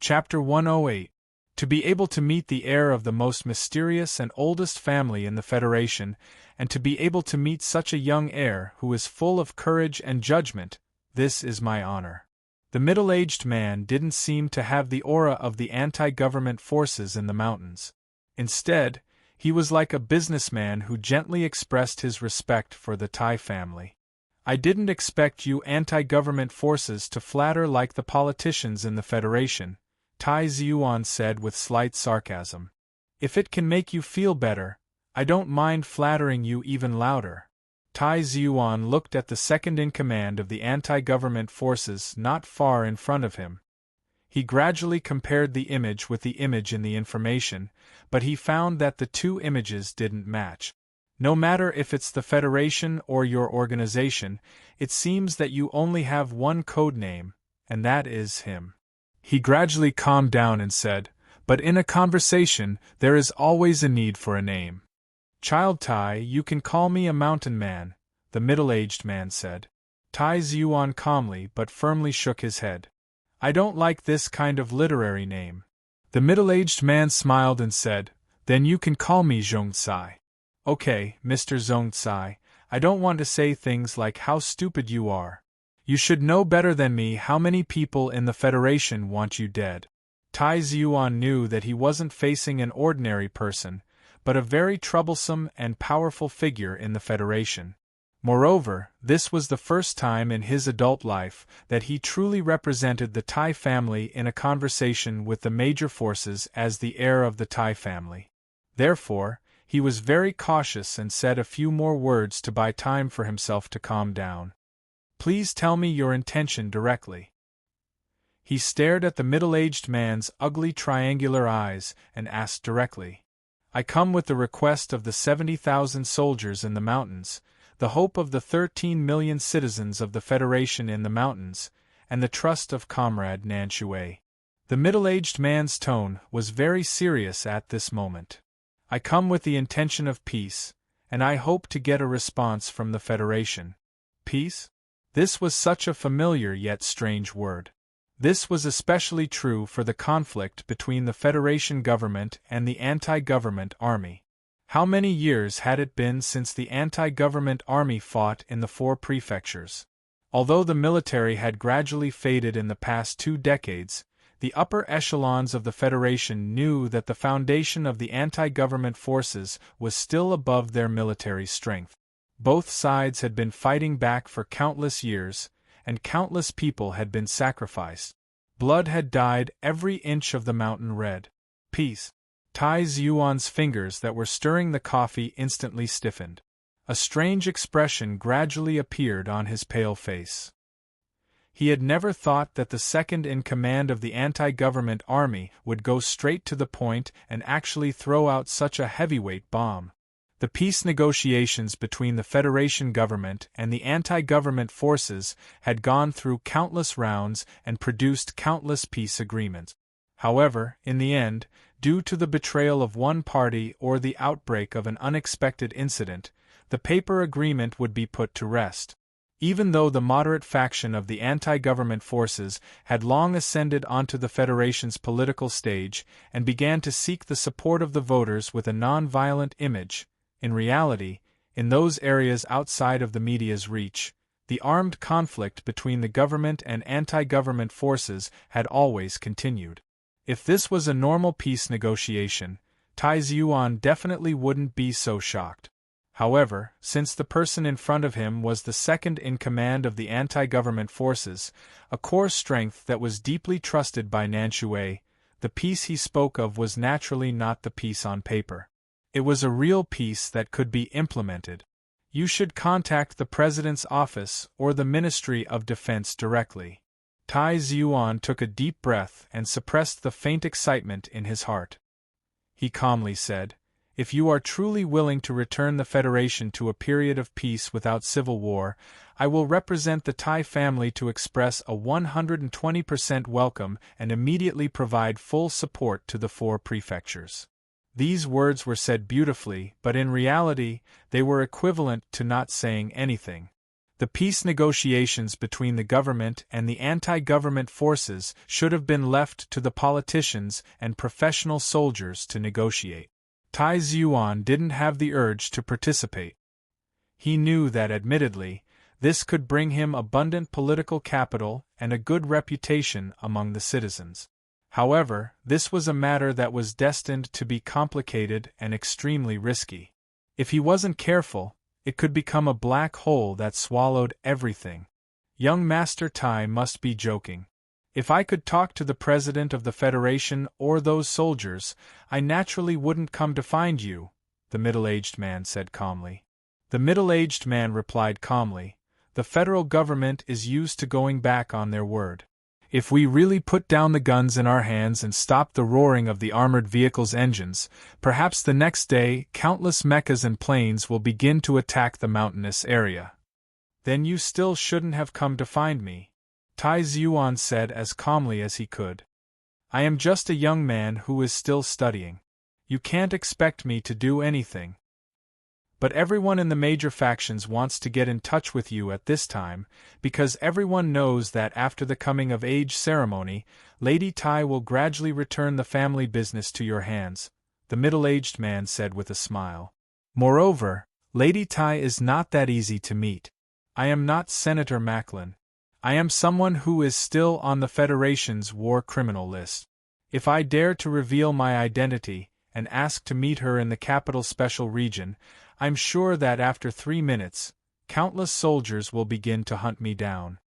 Chapter 108. To be able to meet the heir of the most mysterious and oldest family in the Federation, and to be able to meet such a young heir who is full of courage and judgment, this is my honor. The middle-aged man didn't seem to have the aura of the anti-government forces in the mountains. Instead, he was like a businessman who gently expressed his respect for the Tai family. I didn't expect you anti-government forces to flatter like the politicians in the Federation, Tai Ziyuan said with slight sarcasm. If it can make you feel better, I don't mind flattering you even louder. Tai Ziyuan looked at the second-in-command of the anti-government forces not far in front of him. He gradually compared the image with the image in the information, but he found that the two images didn't match. No matter if it's the Federation or your organization, it seems that you only have one code name, and that is him. He gradually calmed down and said, but in a conversation, there is always a need for a name. Child Tai, you can call me a mountain man, the middle-aged man said. Tai Ziyuan calmly but firmly shook his head. I don't like this kind of literary name. The middle-aged man smiled and said, then you can call me Zhongcai. Okay, Mr. Zhongcai, I don't want to say things like how stupid you are. You should know better than me how many people in the Federation want you dead. Tai Ziyuan knew that he wasn't facing an ordinary person, but a very troublesome and powerful figure in the Federation. Moreover, this was the first time in his adult life that he truly represented the Tai family in a conversation with the major forces as the heir of the Tai family. Therefore, he was very cautious and said a few more words to buy time for himself to calm down. Please tell me your intention directly. He stared at the middle-aged man's ugly triangular eyes and asked directly. I come with the request of the 70,000 soldiers in the mountains, the hope of the 13 million citizens of the Federation in the mountains, and the trust of Comrade Nan Shui. The middle-aged man's tone was very serious at this moment. I come with the intention of peace, and I hope to get a response from the Federation. Peace? This was such a familiar yet strange word. This was especially true for the conflict between the Federation government and the anti-government army. How many years had it been since the anti-government army fought in the 4 prefectures? Although the military had gradually faded in the past 2 decades, the upper echelons of the Federation knew that the foundation of the anti-government forces was still above their military strength. Both sides had been fighting back for countless years, and countless people had been sacrificed. Blood had dyed every inch of the mountain red. Peace. Tai Ziyuan's fingers that were stirring the coffee instantly stiffened. A strange expression gradually appeared on his pale face. He had never thought that the second-in-command of the anti-government army would go straight to the point and actually throw out such a heavyweight bomb. The peace negotiations between the Federation government and the anti-government forces had gone through countless rounds and produced countless peace agreements. However, in the end, due to the betrayal of one party or the outbreak of an unexpected incident, the paper agreement would be put to rest. Even though the moderate faction of the anti-government forces had long ascended onto the Federation's political stage and began to seek the support of the voters with a non-violent image, in reality, in those areas outside of the media's reach, the armed conflict between the government and anti-government forces had always continued. If this was a normal peace negotiation, Tai Ziyuan definitely wouldn't be so shocked. However, since the person in front of him was the second-in-command of the anti-government forces, a core strength that was deeply trusted by Nan Shui, the peace he spoke of was naturally not the peace on paper. It was a real peace that could be implemented. You should contact the President's office or the Ministry of Defense directly. Tai Ziyuan took a deep breath and suppressed the faint excitement in his heart. He calmly said, if you are truly willing to return the Federation to a period of peace without civil war, I will represent the Tai family to express a 120% welcome and immediately provide full support to the 4 prefectures. These words were said beautifully, but in reality, they were equivalent to not saying anything. The peace negotiations between the government and the anti-government forces should have been left to the politicians and professional soldiers to negotiate. Tai Zhuan didn't have the urge to participate. He knew that, admittedly, this could bring him abundant political capital and a good reputation among the citizens. However, this was a matter that was destined to be complicated and extremely risky. If he wasn't careful, it could become a black hole that swallowed everything. Young Master Tai must be joking. If I could talk to the president of the Federation or those soldiers, I naturally wouldn't come to find you, the middle-aged man said calmly. The middle-aged man replied calmly, the federal government is used to going back on their word. If we really put down the guns in our hands and stop the roaring of the armored vehicles' engines, perhaps the next day countless mechas and planes will begin to attack the mountainous area. Then you still shouldn't have come to find me, Tai Zhuan said as calmly as he could. I am just a young man who is still studying. You can't expect me to do anything. But everyone in the major factions wants to get in touch with you at this time, because everyone knows that after the coming-of-age ceremony, Lady Tai will gradually return the family business to your hands, the middle-aged man said with a smile. Moreover, Lady Tai is not that easy to meet. I am not Senator Macklin. I am someone who is still on the Federation's war criminal list. If I dare to reveal my identity and ask to meet her in the capital special region, I'm sure that after 3 minutes, countless soldiers will begin to hunt me down.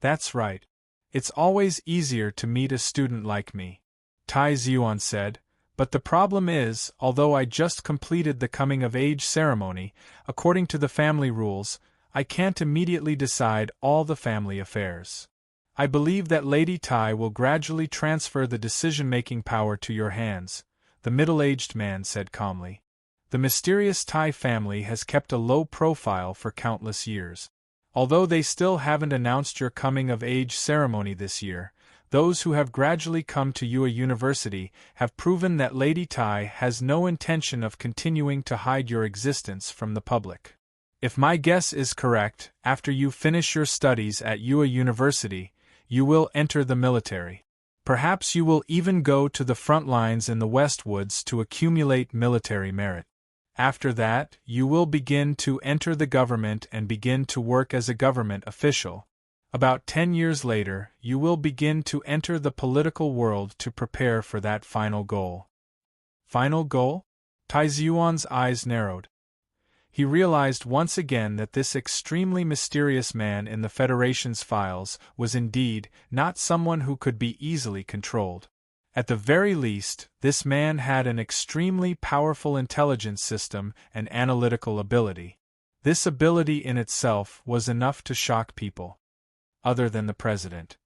That's right. It's always easier to meet a student like me, Tai Zhuan said, but the problem is, although I just completed the coming-of-age ceremony, according to the family rules, I can't immediately decide all the family affairs. I believe that Lady Tai will gradually transfer the decision-making power to your hands, the middle-aged man said calmly. The mysterious Tai family has kept a low profile for countless years. Although they still haven't announced your coming-of-age ceremony this year, those who have gradually come to Yue University have proven that Lady Tai has no intention of continuing to hide your existence from the public. If my guess is correct, after you finish your studies at Yue University, you will enter the military. Perhaps you will even go to the front lines in the Westwoods to accumulate military merit. After that, you will begin to enter the government and begin to work as a government official. About 10 years later, you will begin to enter the political world to prepare for that final goal. Final goal? Tai Zhuan's eyes narrowed. He realized once again that this extremely mysterious man in the Federation's files was indeed not someone who could be easily controlled. At the very least, this man had an extremely powerful intelligence system and analytical ability. This ability in itself was enough to shock people. Other than the president.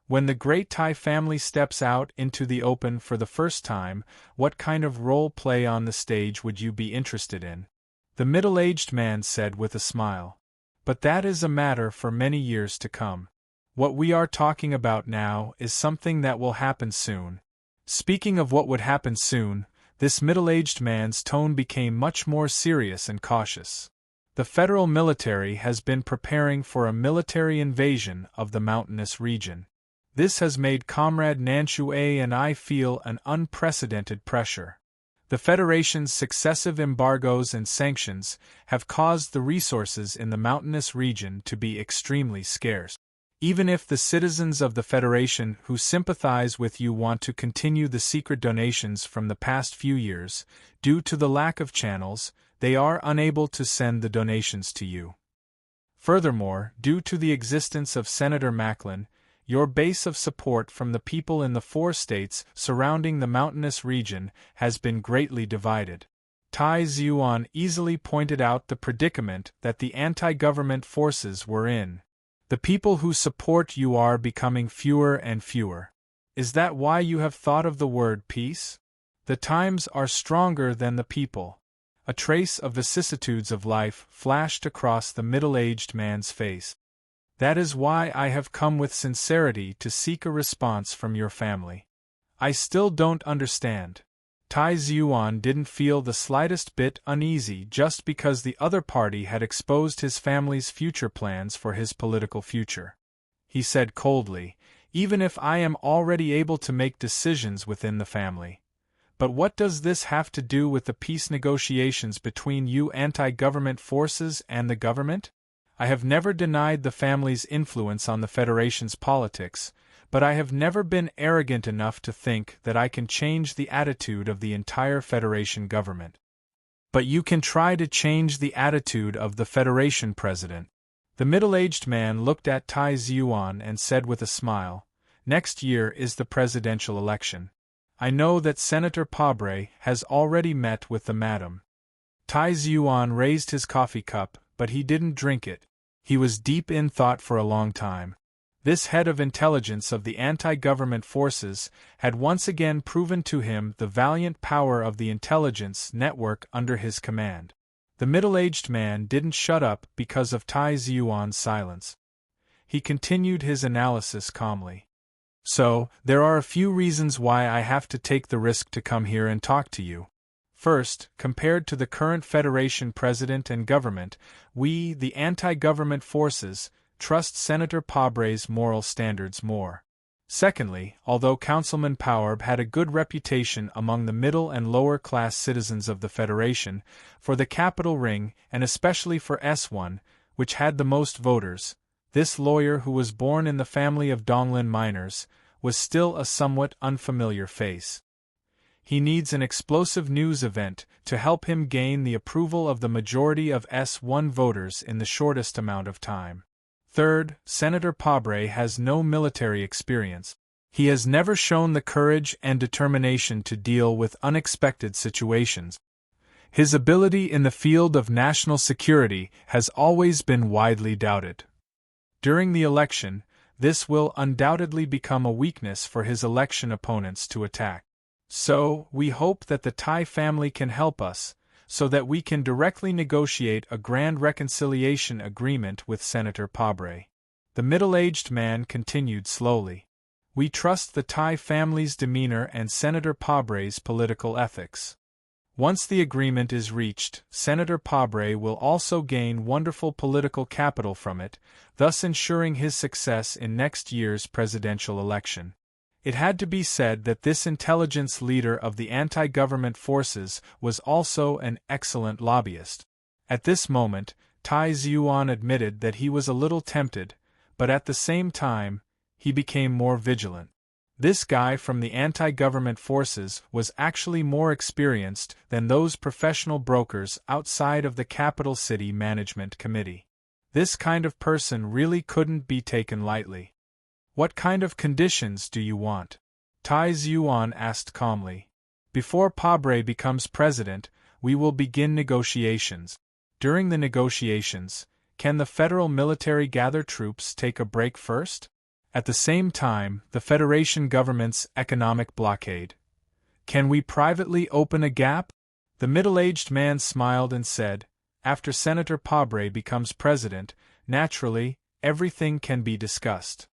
When the great Tai family steps out into the open for the first time, what kind of role play on the stage would you be interested in? The middle-aged man said with a smile. But that is a matter for many years to come. What we are talking about now is something that will happen soon. Speaking of what would happen soon, this middle-aged man's tone became much more serious and cautious. The federal military has been preparing for a military invasion of the mountainous region. This has made Comrade Nanshue and I feel an unprecedented pressure. The Federation's successive embargoes and sanctions have caused the resources in the mountainous region to be extremely scarce. Even if the citizens of the Federation who sympathize with you want to continue the secret donations from the past few years, due to the lack of channels, they are unable to send the donations to you. Furthermore, due to the existence of Senator Macklin, your base of support from the people in the 4 states surrounding the mountainous region has been greatly divided. Tai Zhuan easily pointed out the predicament that the anti-government forces were in. The people who support you are becoming fewer and fewer. Is that why you have thought of the word peace? The times are stronger than the people. A trace of vicissitudes of life flashed across the middle-aged man's face. That is why I have come with sincerity to seek a response from your family. I still don't understand. Tai Zhuan didn't feel the slightest bit uneasy just because the other party had exposed his family's future plans for his political future. He said coldly, "Even if I am already able to make decisions within the family. But what does this have to do with the peace negotiations between you anti-government forces and the government? I have never denied the family's influence on the Federation's politics, but I have never been arrogant enough to think that I can change the attitude of the entire Federation government." "But you can try to change the attitude of the Federation president." The middle-aged man looked at Tai Zhuan and said with a smile, "Next year is the presidential election. I know that Senator Pabre has already met with the madam." Tai Zhuan raised his coffee cup, but he didn't drink it. He was deep in thought for a long time. This head of intelligence of the anti-government forces had once again proven to him the valiant power of the intelligence network under his command. The middle-aged man didn't shut up because of Tai Zhuan's silence. He continued his analysis calmly. "So, there are a few reasons why I have to take the risk to come here and talk to you. First, compared to the current Federation president and government, we, the anti-government forces, trust Senator Pabre's moral standards more. Secondly, although Councilman Powerb had a good reputation among the middle and lower-class citizens of the Federation, for the capital ring, and especially for S1, which had the most voters, this lawyer who was born in the family of Donglin miners, was still a somewhat unfamiliar face. He needs an explosive news event to help him gain the approval of the majority of S1 voters in the shortest amount of time. Third, Senator Pabre has no military experience. He has never shown the courage and determination to deal with unexpected situations. His ability in the field of national security has always been widely doubted. During the election, this will undoubtedly become a weakness for his election opponents to attack. So, we hope that the Tai family can help us, so that we can directly negotiate a grand reconciliation agreement with Senator Pabre." The middle-aged man continued slowly. "We trust the Tai family's demeanor and Senator Pabre's political ethics. Once the agreement is reached, Senator Pabre will also gain wonderful political capital from it, thus ensuring his success in next year's presidential election." It had to be said that this intelligence leader of the anti-government forces was also an excellent lobbyist. At this moment, Tai Zhuan admitted that he was a little tempted, but at the same time, he became more vigilant. This guy from the anti-government forces was actually more experienced than those professional brokers outside of the capital city management committee. This kind of person really couldn't be taken lightly. "What kind of conditions do you want?" Tai Zhuan asked calmly. "Before Pabre becomes president, we will begin negotiations. During the negotiations, can the federal military gather troops take a break first? At the same time, the Federation government's economic blockade. Can we privately open a gap?" The middle-aged man smiled and said, "After Senator Pabre becomes president, naturally, everything can be discussed."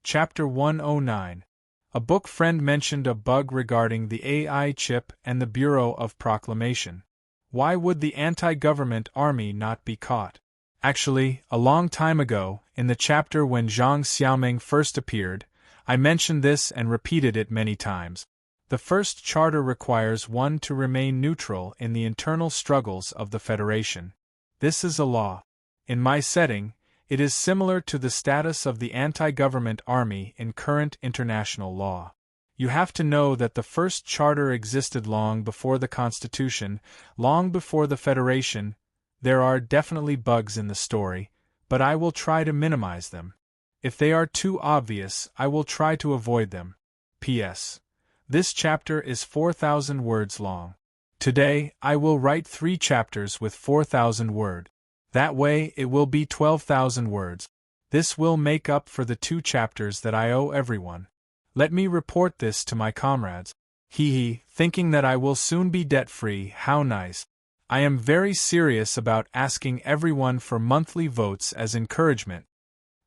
Chapter 109. A book friend mentioned a bug regarding the AI chip and the Bureau of Proclamation. Why would the anti-government army not be caught? Actually, a long time ago, in the chapter when Zhang Xiaoming first appeared, I mentioned this and repeated it many times. The first charter requires one to remain neutral in the internal struggles of the Federation. This is a law. In my setting, it is similar to the status of the anti-government army in current international law. You have to know that the first charter existed long before the Constitution, long before the Federation. There are definitely bugs in the story, but I will try to minimize them. If they are too obvious, I will try to avoid them. P.S. This chapter is 4,000 words long. Today, I will write 3 chapters with 4,000 words. That way it will be 12,000 words. This will make up for the 2 chapters that I owe everyone. Let me report this to my comrades. Thinking that I will soon be debt-free, how nice. I am very serious about asking everyone for monthly votes as encouragement.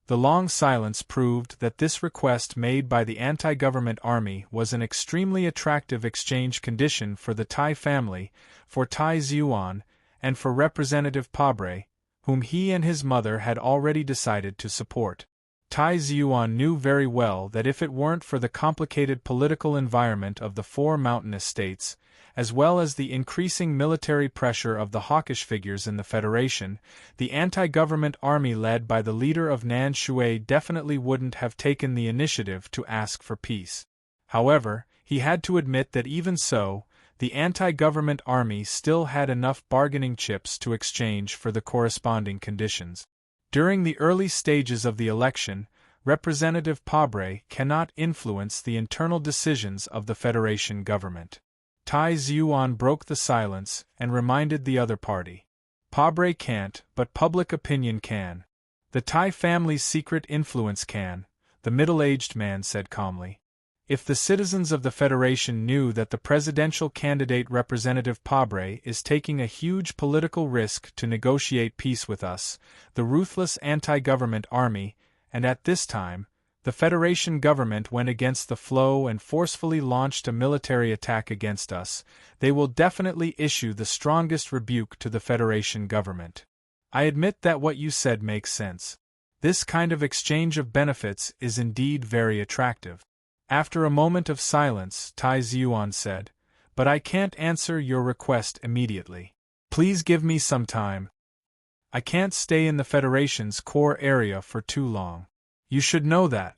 The long silence proved that this request made by the anti-government army was an extremely attractive exchange condition for the Tai family, for Tai Zhuan, and for Representative Pabre, whom he and his mother had already decided to support. Tai Zhuan knew very well that if it weren't for the complicated political environment of the four mountainous states, as well as the increasing military pressure of the hawkish figures in the Federation, the anti-government army led by the leader of Nan Shui definitely wouldn't have taken the initiative to ask for peace. However, he had to admit that even so, the anti-government army still had enough bargaining chips to exchange for the corresponding conditions. During the early stages of the election, Representative Pabre cannot influence the internal decisions of the Federation government. Tai Zhuan broke the silence and reminded the other party. Pabre can't, but public opinion can. The Tai family's secret influence can, the middle-aged man said calmly. If the citizens of the Federation knew that the presidential candidate Representative Pabre is taking a huge political risk to negotiate peace with us, the ruthless anti-government army, and at this time, the Federation government went against the flow and forcefully launched a military attack against us, they will definitely issue the strongest rebuke to the Federation government. I admit that what you said makes sense. This kind of exchange of benefits is indeed very attractive. After a moment of silence, Tai Zhuan said, "But I can't answer your request immediately. Please give me some time. I can't stay in the Federation's core area for too long. You should know that."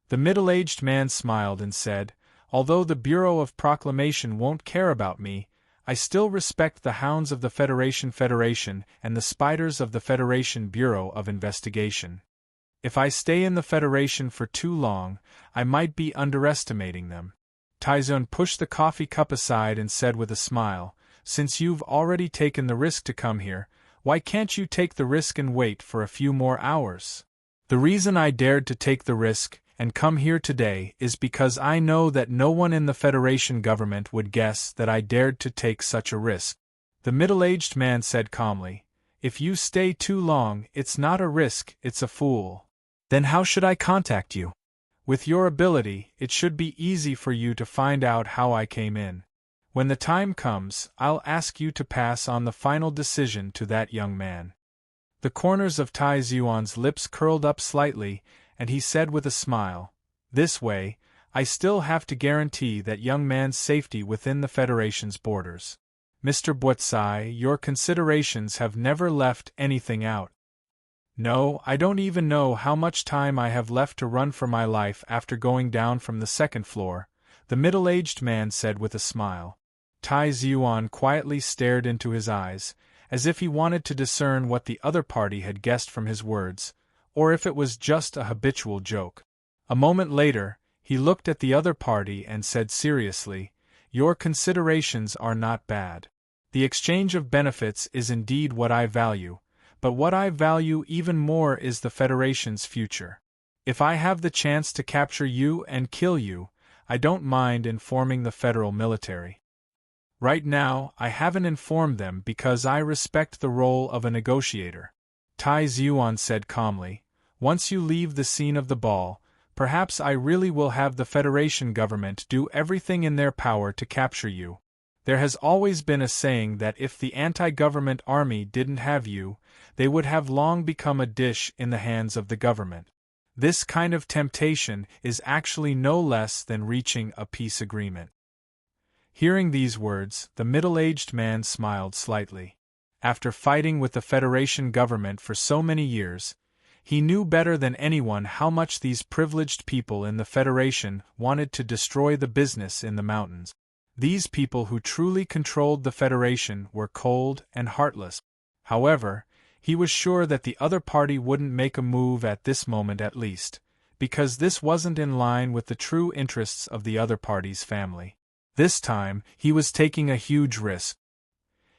The middle-aged man smiled and said, "Although the Bureau of Proclamation won't care about me, I still respect the hounds of the Federation and the spiders of the Federation Bureau of Investigation. If I stay in the Federation for too long, I might be underestimating them." Taizun pushed the coffee cup aside and said with a smile, "Since you've already taken the risk to come here, why can't you take the risk and wait for a few more hours?" "The reason I dared to take the risk and come here today is because I know that no one in the Federation government would guess that I dared to take such a risk," the middle-aged man said calmly. "If you stay too long, it's not a risk, it's a fool. Then how should I contact you? With your ability, it should be easy for you to find out how I came in. When the time comes, I'll ask you to pass on the final decision to that young man." The corners of Tai Zhuan's lips curled up slightly, and he said with a smile, "This way, I still have to guarantee that young man's safety within the Federation's borders. Mr. Buatsai, your considerations have never left anything out." "No, I don't even know how much time I have left to run for my life after going down from the second floor," the middle-aged man said with a smile. Tai Zhuan quietly stared into his eyes, as if he wanted to discern what the other party had guessed from his words, or if it was just a habitual joke. A moment later, he looked at the other party and said seriously, "Your considerations are not bad. The exchange of benefits is indeed what I value, but what I value even more is the Federation's future. If I have the chance to capture you and kill you, I don't mind informing the federal military. Right now, I haven't informed them because I respect the role of a negotiator," Tai Zhuan said calmly. "Once you leave the scene of the ball, perhaps I really will have the Federation government do everything in their power to capture you. There has always been a saying that if the anti-government army didn't have you, they would have long become a dish in the hands of the government. This kind of temptation is actually no less than reaching a peace agreement." Hearing these words, the middle-aged man smiled slightly. After fighting with the Federation government for so many years, he knew better than anyone how much these privileged people in the Federation wanted to destroy the business in the mountains. These people who truly controlled the Federation were cold and heartless. However, he was sure that the other party wouldn't make a move at this moment at least, because this wasn't in line with the true interests of the other party's family. This time, he was taking a huge risk.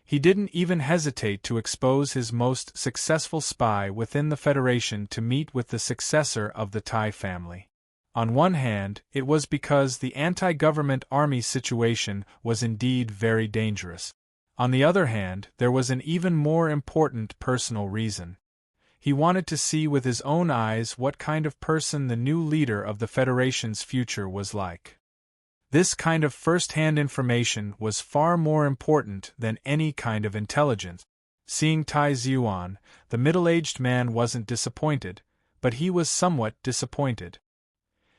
He didn't even hesitate to expose his most successful spy within the Federation to meet with the successor of the Tai family. On one hand, it was because the anti-government army situation was indeed very dangerous. On the other hand, there was an even more important personal reason. He wanted to see with his own eyes what kind of person the new leader of the Federation's future was like. This kind of first-hand information was far more important than any kind of intelligence. Seeing Tai Zuan, the middle-aged man wasn't disappointed, but he was somewhat disappointed.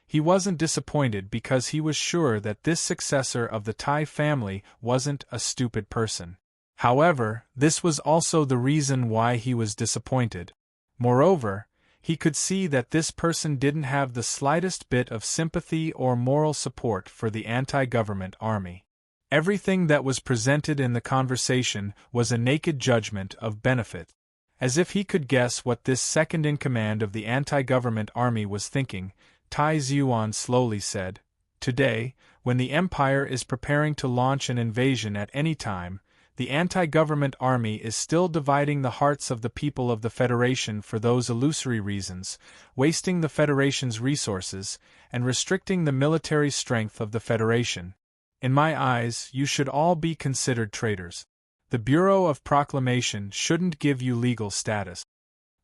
He wasn't disappointed because he was sure that this successor of the Tai family wasn't a stupid person. However, this was also the reason why he was disappointed. Moreover, he could see that this person didn't have the slightest bit of sympathy or moral support for the anti-government army. Everything that was presented in the conversation was a naked judgment of benefit. As if he could guess what this second-in-command of the anti-government army was thinking, Tai Zuan slowly said, "Today, when the Empire is preparing to launch an invasion at any time, the anti-government army is still dividing the hearts of the people of the Federation for those illusory reasons, wasting the Federation's resources, and restricting the military strength of the Federation. In my eyes, you should all be considered traitors. The Bureau of Proclamation shouldn't give you legal status."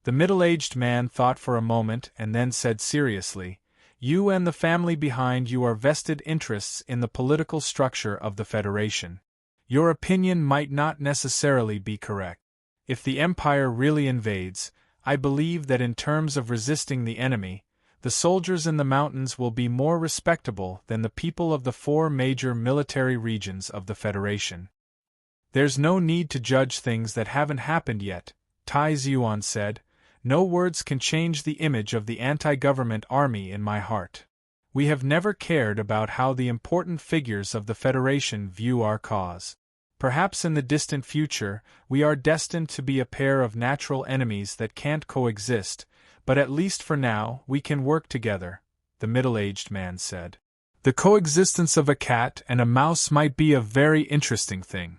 The middle-aged man thought for a moment and then said seriously, "You and the family behind you are vested interests in the political structure of the Federation. Your opinion might not necessarily be correct. If the Empire really invades, I believe that in terms of resisting the enemy, the soldiers in the mountains will be more respectable than the people of the 4 major military regions of the Federation." "There's no need to judge things that haven't happened yet," Tai Zuan said. "No words can change the image of the anti-government army in my heart. We have never cared about how the important figures of the Federation view our cause. Perhaps in the distant future, we are destined to be a pair of natural enemies that can't coexist, but at least for now, we can work together," the middle-aged man said. "The coexistence of a cat and a mouse might be a very interesting thing.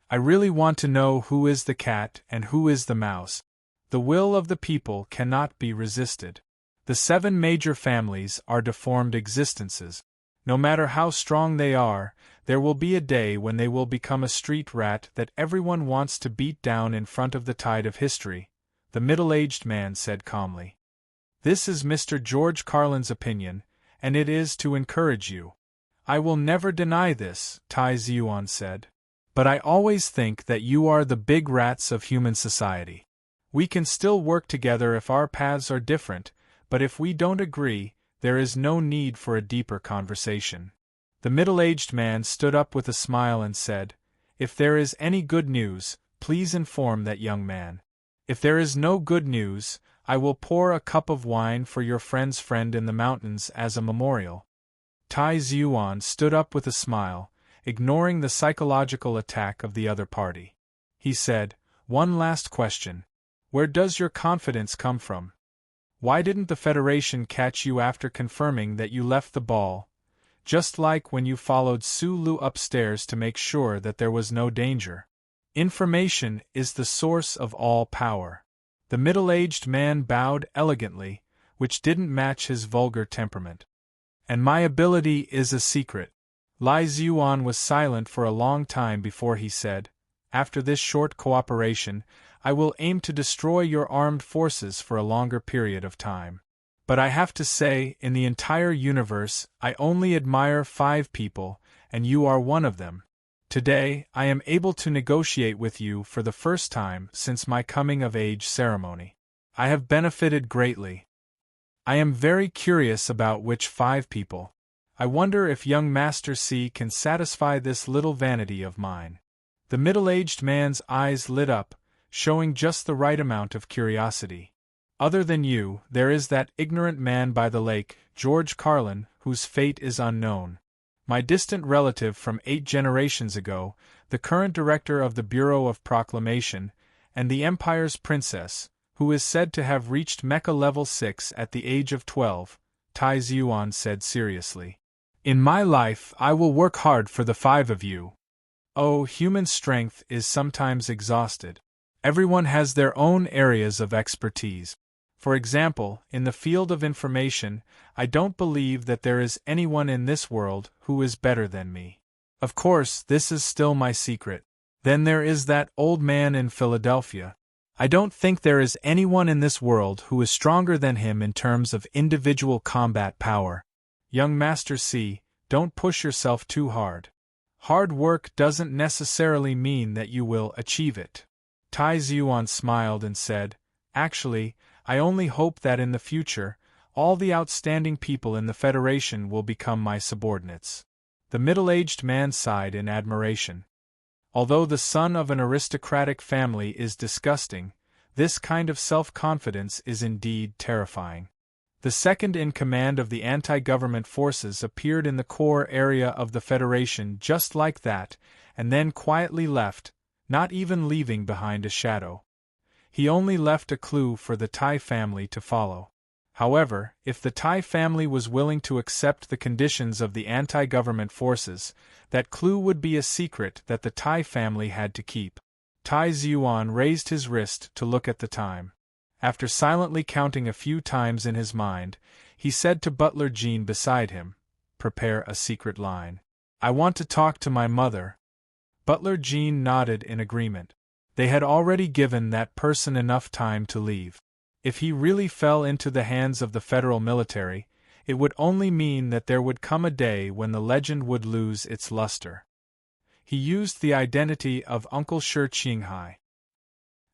I really want to know who is the cat and who is the mouse. The will of the people cannot be resisted. The 7 major families are deformed existences. No matter how strong they are, there will be a day when they will become a street rat that everyone wants to beat down in front of the tide of history," the middle-aged man said calmly. "This is Mr. George Carlin's opinion, and it is to encourage you." "I will never deny this," Tai Zuan said. "But I always think that you are the big rats of human society. We can still work together if our paths are different, but if we don't agree, there is no need for a deeper conversation." The middle-aged man stood up with a smile and said, "If there is any good news, please inform that young man. If there is no good news, I will pour a cup of wine for your friend's friend in the mountains as a memorial." Tai Zuan stood up with a smile, ignoring the psychological attack of the other party. He said, "One last question. Where does your confidence come from? Why didn't the Federation catch you after confirming that you left the ball, just like when you followed Su Lu upstairs to make sure that there was no danger? Information is the source of all power." The middle-aged man bowed elegantly, which didn't match his vulgar temperament. "And my ability is a secret." Lai Zuan was silent for a long time before he said, "After this short cooperation, I will aim to destroy your armed forces for a longer period of time. But I have to say, in the entire universe, I only admire 5 people, and you are one of them. Today, I am able to negotiate with you for the first time since my coming-of-age ceremony. I have benefited greatly. I am very curious about which 5 people. I wonder if young Master C can satisfy this little vanity of mine." The middle-aged man's eyes lit up, showing just the right amount of curiosity. "Other than you, there is that ignorant man by the lake, George Carlin, whose fate is unknown. My distant relative from 8 generations ago, the current director of the Bureau of Proclamation, and the Empire's princess, who is said to have reached Mecha level 6 at the age of 12, Tai Zuan said seriously. "In my life, I will work hard for the 5 of you. Oh, human strength is sometimes exhausted. Everyone has their own areas of expertise. For example, in the field of information, I don't believe that there is anyone in this world who is better than me. Of course, this is still my secret. Then there is that old man in Philadelphia. I don't think there is anyone in this world who is stronger than him in terms of individual combat power. Young Master C, don't push yourself too hard. Hard work doesn't necessarily mean that you will achieve it. Tai Zuan smiled and said, Actually, I only hope that in the future, all the outstanding people in the Federation will become my subordinates. The middle-aged man sighed in admiration. Although the son of an aristocratic family is disgusting, this kind of self-confidence is indeed terrifying. The second in command of the anti-government forces appeared in the core area of the Federation just like that, and then quietly left, not even leaving behind a shadow. He only left a clue for the Tai family to follow. However, if the Tai family was willing to accept the conditions of the anti-government forces, that clue would be a secret that the Tai family had to keep. Tai Zuan raised his wrist to look at the time. After silently counting a few times in his mind, he said to Butler Jean beside him, Prepare a secret line. I want to talk to my mother. Butler Jean nodded in agreement. They had already given that person enough time to leave. If he really fell into the hands of the federal military, it would only mean that there would come a day when the legend would lose its luster. He used the identity of Uncle Shi Qinghai.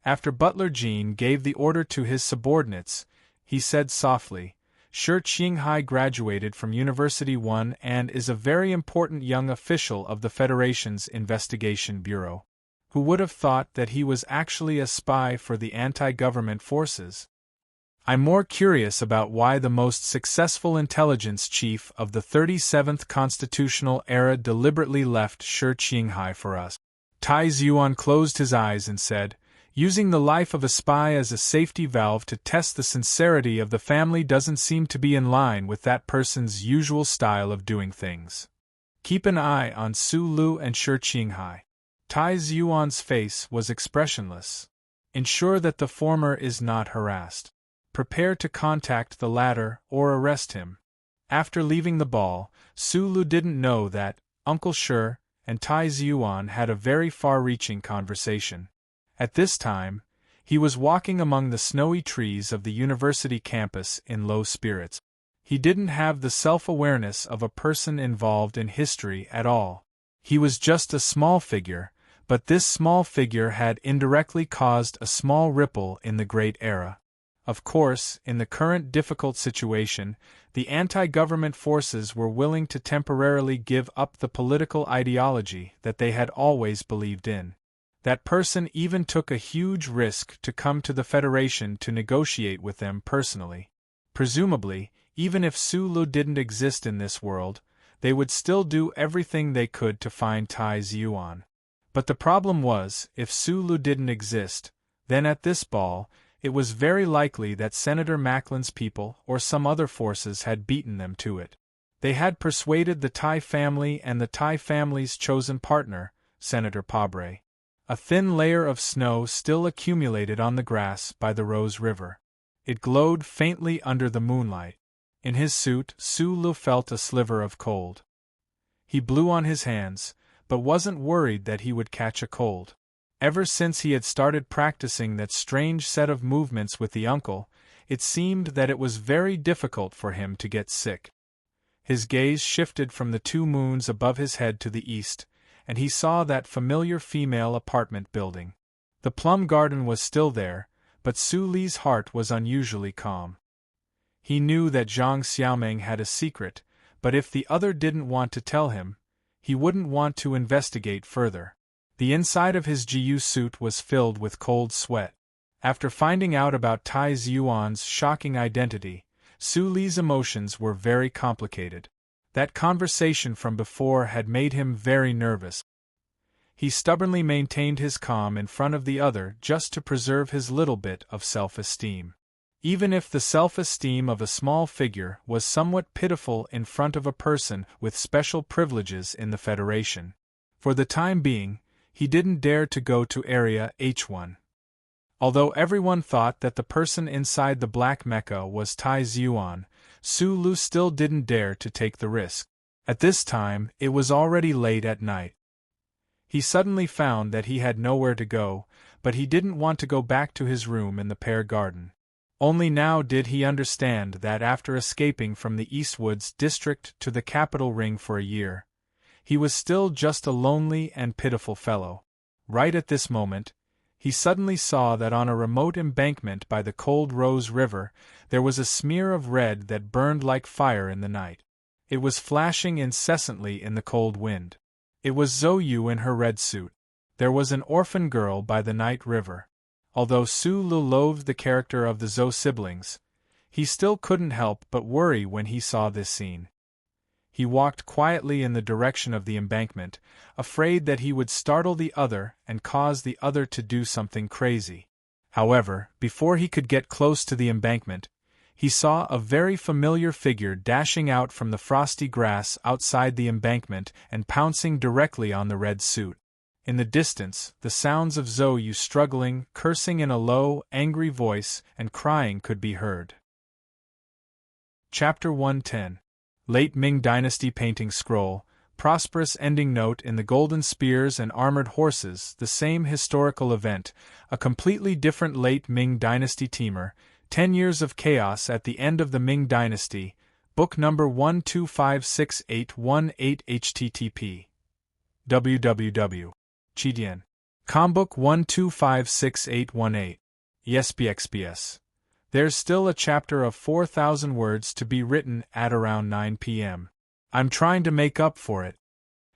After Butler Jean gave the order to his subordinates, he said softly, Shi Qinghai graduated from University 1 and is a very important young official of the Federation's Investigation Bureau. Who would have thought that he was actually a spy for the anti-government forces? I'm more curious about why the most successful intelligence chief of the 37th constitutional era deliberately left Shi Qinghai for us. Tai Zuan closed his eyes and said, Using the life of a spy as a safety valve to test the sincerity of the family doesn't seem to be in line with that person's usual style of doing things. Keep an eye on Su Lu and Shi Qinghai. Tai Zuan's face was expressionless. Ensure that the former is not harassed. Prepare to contact the latter or arrest him. After leaving the ball, Su Lu didn't know that Uncle Shi and Tai Zuan had a very far-reaching conversation. At this time, he was walking among the snowy trees of the university campus in low spirits. He didn't have the self-awareness of a person involved in history at all. He was just a small figure, but this small figure had indirectly caused a small ripple in the great era. Of course, in the current difficult situation, the anti-government forces were willing to temporarily give up the political ideology that they had always believed in. That person even took a huge risk to come to the Federation to negotiate with them personally. Presumably, even if Su Lu didn't exist in this world, they would still do everything they could to find Tai Zuan. But the problem was, if Su Lu didn't exist, then at this ball, it was very likely that Senator Macklin's people or some other forces had beaten them to it. They had persuaded the Tai family and the Tai family's chosen partner, Senator Pabre. A thin layer of snow still accumulated on the grass by the Rose River. It glowed faintly under the moonlight. In his suit, Su Lu felt a sliver of cold. He blew on his hands, but wasn't worried that he would catch a cold. Ever since he had started practicing that strange set of movements with the uncle, it seemed that it was very difficult for him to get sick. His gaze shifted from the two moons above his head to the east, and he saw that familiar female apartment building. The plum garden was still there, but Su Li's heart was unusually calm. He knew that Zhang Xiaoming had a secret, but if the other didn't want to tell him, he wouldn't want to investigate further. The inside of his GU suit was filled with cold sweat. After finding out about Tai Zuan's shocking identity, Su Li's emotions were very complicated. That conversation from before had made him very nervous. He stubbornly maintained his calm in front of the other just to preserve his little bit of self-esteem. Even if the self-esteem of a small figure was somewhat pitiful in front of a person with special privileges in the Federation. For the time being, he didn't dare to go to Area H1. Although everyone thought that the person inside the Black Mecha was Tai Zuan, Su Lu still didn't dare to take the risk. At this time, it was already late at night. He suddenly found that he had nowhere to go, but he didn't want to go back to his room in the pear garden. Only now did he understand that after escaping from the Eastwoods district to the Capital Ring for a year, he was still just a lonely and pitiful fellow. Right at this moment, he suddenly saw that on a remote embankment by the cold Rose River there was a smear of red that burned like fire in the night. It was flashing incessantly in the cold wind. It was Zhou in her red suit. There was an orphan girl by the night river. Although Su Lu loathed the character of the Zhou siblings, he still couldn't help but worry when he saw this scene. He walked quietly in the direction of the embankment, afraid that he would startle the other and cause the other to do something crazy. However, before he could get close to the embankment, he saw a very familiar figure dashing out from the frosty grass outside the embankment and pouncing directly on the red suit. In the distance, the sounds of Zhou struggling, cursing in a low, angry voice, and crying could be heard. Chapter 110. Late Ming Dynasty Painting Scroll, prosperous ending note in the golden spears and armored horses, the same historical event, a completely different late Ming Dynasty teamer, 10 years of chaos at the end of the Ming Dynasty, book number 1256818 http www. Chidian. Combook 1256818. YesBXBS. There's still a chapter of 4,000 words to be written at around 9 p.m. I'm trying to make up for it.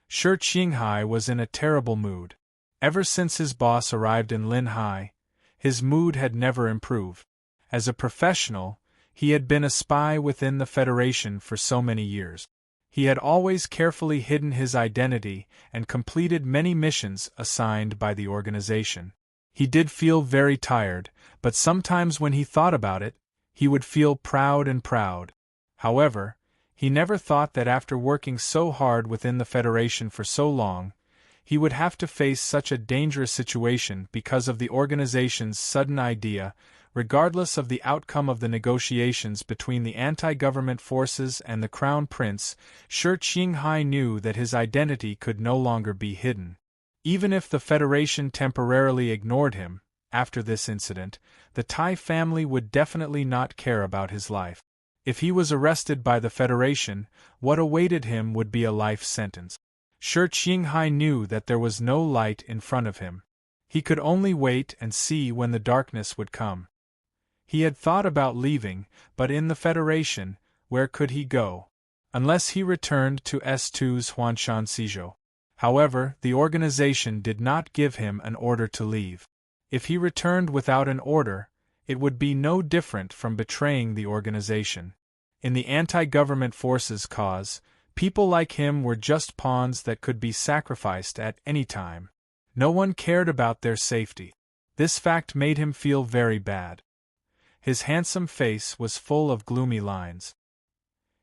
Shi Qinghai was in a terrible mood. Ever since his boss arrived in Linhai, his mood had never improved. As a professional, he had been a spy within the Federation for so many years. He had always carefully hidden his identity and completed many missions assigned by the organization. He did feel very tired, but sometimes when he thought about it, he would feel proud. However, he never thought that after working so hard within the Federation for so long, he would have to face such a dangerous situation because of the organization's sudden idea. Regardless of the outcome of the negotiations between the anti-government forces and the Crown Prince, Shi Qinghai knew that his identity could no longer be hidden. Even if the Federation temporarily ignored him, after this incident, the Tai family would definitely not care about his life. If he was arrested by the Federation, what awaited him would be a life sentence. Shi Qinghai knew that there was no light in front of him. He could only wait and see when the darkness would come. He had thought about leaving, but in the Federation, where could he go? Unless he returned to S2's Huanshan Sizhou. However, the organization did not give him an order to leave. If he returned without an order, it would be no different from betraying the organization. In the anti-government forces cause, people like him were just pawns that could be sacrificed at any time. No one cared about their safety. This fact made him feel very bad. His handsome face was full of gloomy lines.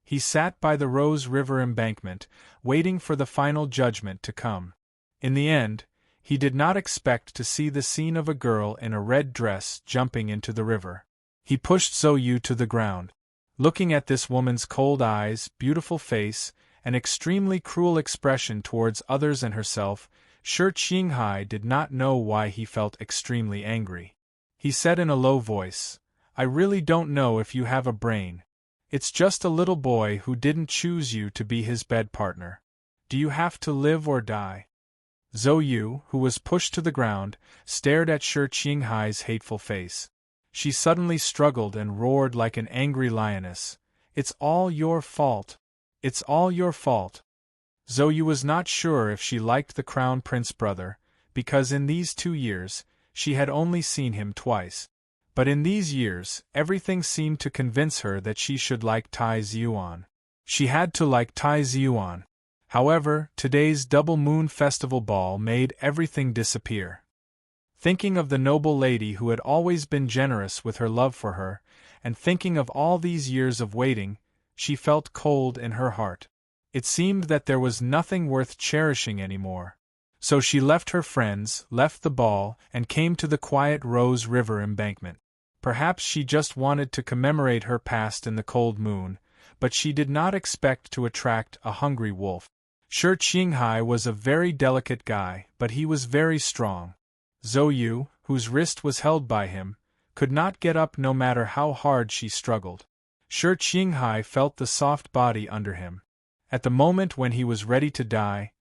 He sat by the Rose River embankment, waiting for the final judgment to come. In the end, he did not expect to see the scene of a girl in a red dress jumping into the river. He pushed Zhou to the ground. Looking at this woman's cold eyes, beautiful face, and extremely cruel expression towards others and herself, Shi Qinghai did not know why he felt extremely angry. He said in a low voice, "I really don't know if you have a brain. It's just a little boy who didn't choose you to be his bed partner. Do you have to live or die?" Zhou, who was pushed to the ground, stared at Shi Qinghai's hateful face. She suddenly struggled and roared like an angry lioness. "It's all your fault. It's all your fault." Zhou was not sure if she liked the Crown Prince brother, because in these 2 years, she had only seen him twice. But in these years, everything seemed to convince her that she should like Tai Ziyuan. She had to like Tai Ziyuan. However, today's double moon festival ball made everything disappear. Thinking of the noble lady who had always been generous with her love for her, and thinking of all these years of waiting, she felt cold in her heart. It seemed that there was nothing worth cherishing anymore. So she left her friends, left the ball, and came to the quiet Rose River embankment. Perhaps she just wanted to commemorate her past in the cold moon, but she did not expect to attract a hungry wolf. Shi Qinghai was a very delicate guy, but he was very strong. Zhou Yu, whose wrist was held by him, could not get up no matter how hard she struggled. Shi Qinghai felt the soft body under him. At the moment when he was ready to die,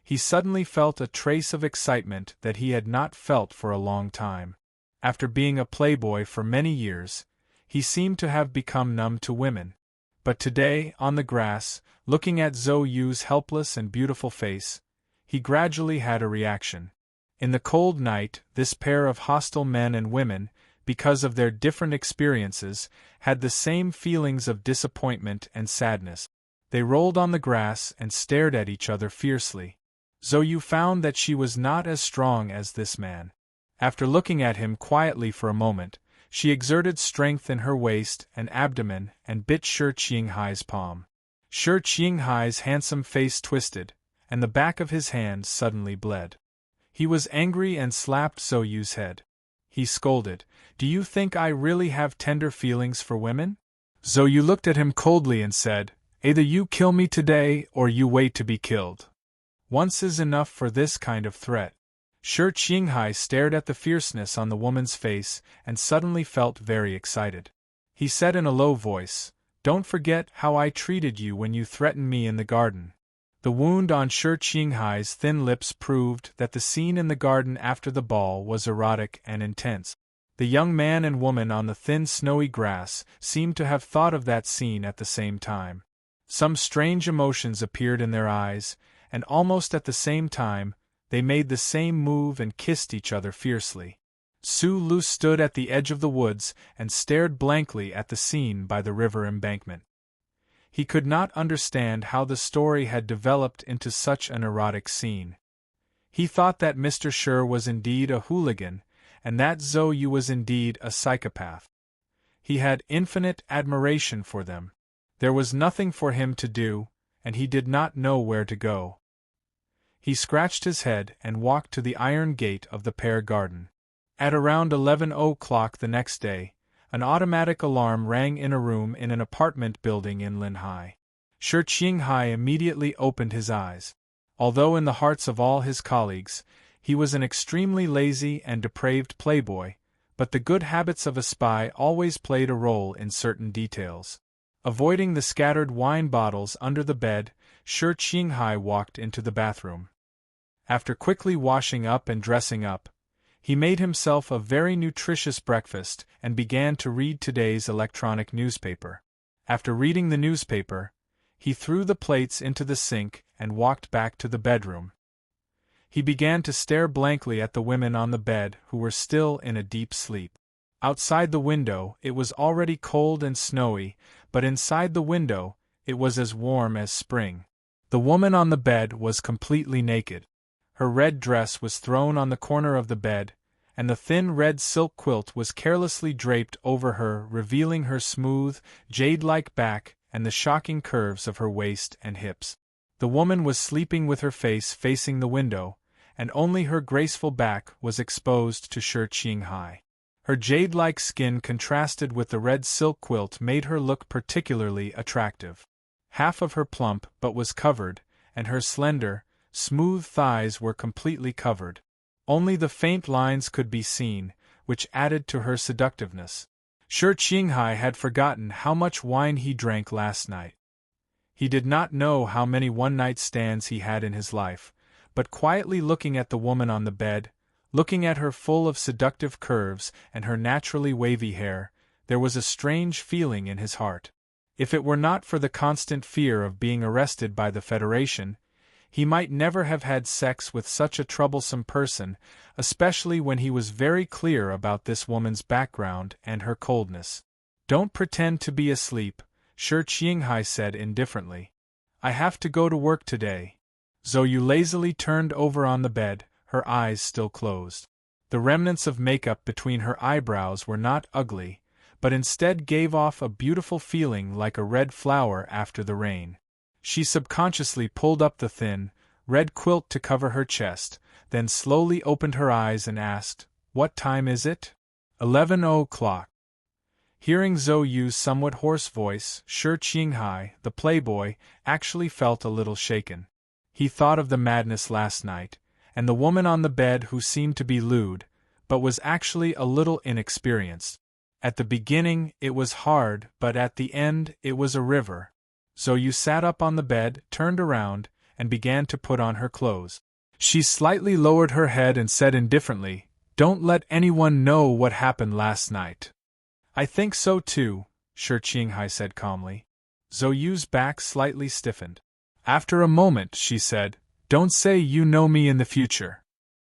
he suddenly felt a trace of excitement that he had not felt for a long time. After being a playboy for many years, he seemed to have become numb to women. But today, on the grass, looking at Zhou Yu's helpless and beautiful face, he gradually had a reaction. In the cold night, this pair of hostile men and women, because of their different experiences, had the same feelings of disappointment and sadness. They rolled on the grass and stared at each other fiercely. Zhou Yu found that she was not as strong as this man. After looking at him quietly for a moment, she exerted strength in her waist and abdomen and bit Shi Qinghai's palm. Shi Qinghai's handsome face twisted, and the back of his hand suddenly bled. He was angry and slapped Zhou Yu's head. He scolded, "Do you think I really have tender feelings for women?" Zhou Yu looked at him coldly and said, "Either you kill me today or you wait to be killed. Once is enough for this kind of threat." Shi Qinghai stared at the fierceness on the woman's face and suddenly felt very excited. He said in a low voice, "Don't forget how I treated you when you threatened me in the garden." The wound on Shi Qinghai's thin lips proved that the scene in the garden after the ball was erotic and intense. The young man and woman on the thin snowy grass seemed to have thought of that scene at the same time. Some strange emotions appeared in their eyes, and almost at the same time, they made the same move and kissed each other fiercely. Su Lu stood at the edge of the woods and stared blankly at the scene by the river embankment. He could not understand how the story had developed into such an erotic scene. He thought that Mr. Shi was indeed a hooligan, and that Zhou Yu was indeed a psychopath. He had infinite admiration for them. There was nothing for him to do, and he did not know where to go. He scratched his head and walked to the iron gate of the pear garden. At around 11 o'clock the next day, an automatic alarm rang in a room in an apartment building in Linhai. Shi Qinghai immediately opened his eyes. Although in the hearts of all his colleagues, he was an extremely lazy and depraved playboy, but the good habits of a spy always played a role in certain details. Avoiding the scattered wine bottles under the bed, Shi Qinghai walked into the bathroom. After quickly washing up and dressing up, he made himself a very nutritious breakfast and began to read today's electronic newspaper. After reading the newspaper, he threw the plates into the sink and walked back to the bedroom. He began to stare blankly at the women on the bed who were still in a deep sleep. Outside the window it was already cold and snowy, but inside the window it was as warm as spring. The woman on the bed was completely naked. Her red dress was thrown on the corner of the bed, and the thin red silk quilt was carelessly draped over her, revealing her smooth, jade-like back and the shocking curves of her waist and hips. The woman was sleeping with her face facing the window, and only her graceful back was exposed to Shi Qinghai. Her jade-like skin contrasted with the red silk quilt made her look particularly attractive. Half of her plump butt was covered, and her slender, smooth thighs were completely covered. Only the faint lines could be seen, which added to her seductiveness. Shi Qinghai had forgotten how much wine he drank last night. He did not know how many one-night stands he had in his life, but quietly looking at the woman on the bed, looking at her full of seductive curves and her naturally wavy hair, there was a strange feeling in his heart. If it were not for the constant fear of being arrested by the Federation, he might never have had sex with such a troublesome person, especially when he was very clear about this woman's background and her coldness. "Don't pretend to be asleep," Shi Qinghai said indifferently. "I have to go to work today." Zhou Yu lazily turned over on the bed, her eyes still closed. The remnants of makeup between her eyebrows were not ugly, but instead gave off a beautiful feeling like a red flower after the rain. She subconsciously pulled up the thin, red quilt to cover her chest, then slowly opened her eyes and asked, "What time is it?" 11 o'clock. Hearing Zhou Yu's somewhat hoarse voice, Shi Qinghai, the playboy, actually felt a little shaken. He thought of the madness last night, and the woman on the bed who seemed to be lewd, but was actually a little inexperienced. At the beginning, it was hard, but at the end, it was a river. Zhou sat up on the bed, turned around, and began to put on her clothes. She slightly lowered her head and said indifferently, "Don't let anyone know what happened last night." "I think so too," Shi Qinghai said calmly. Zhou's back slightly stiffened. After a moment, she said, "Don't say you know me in the future."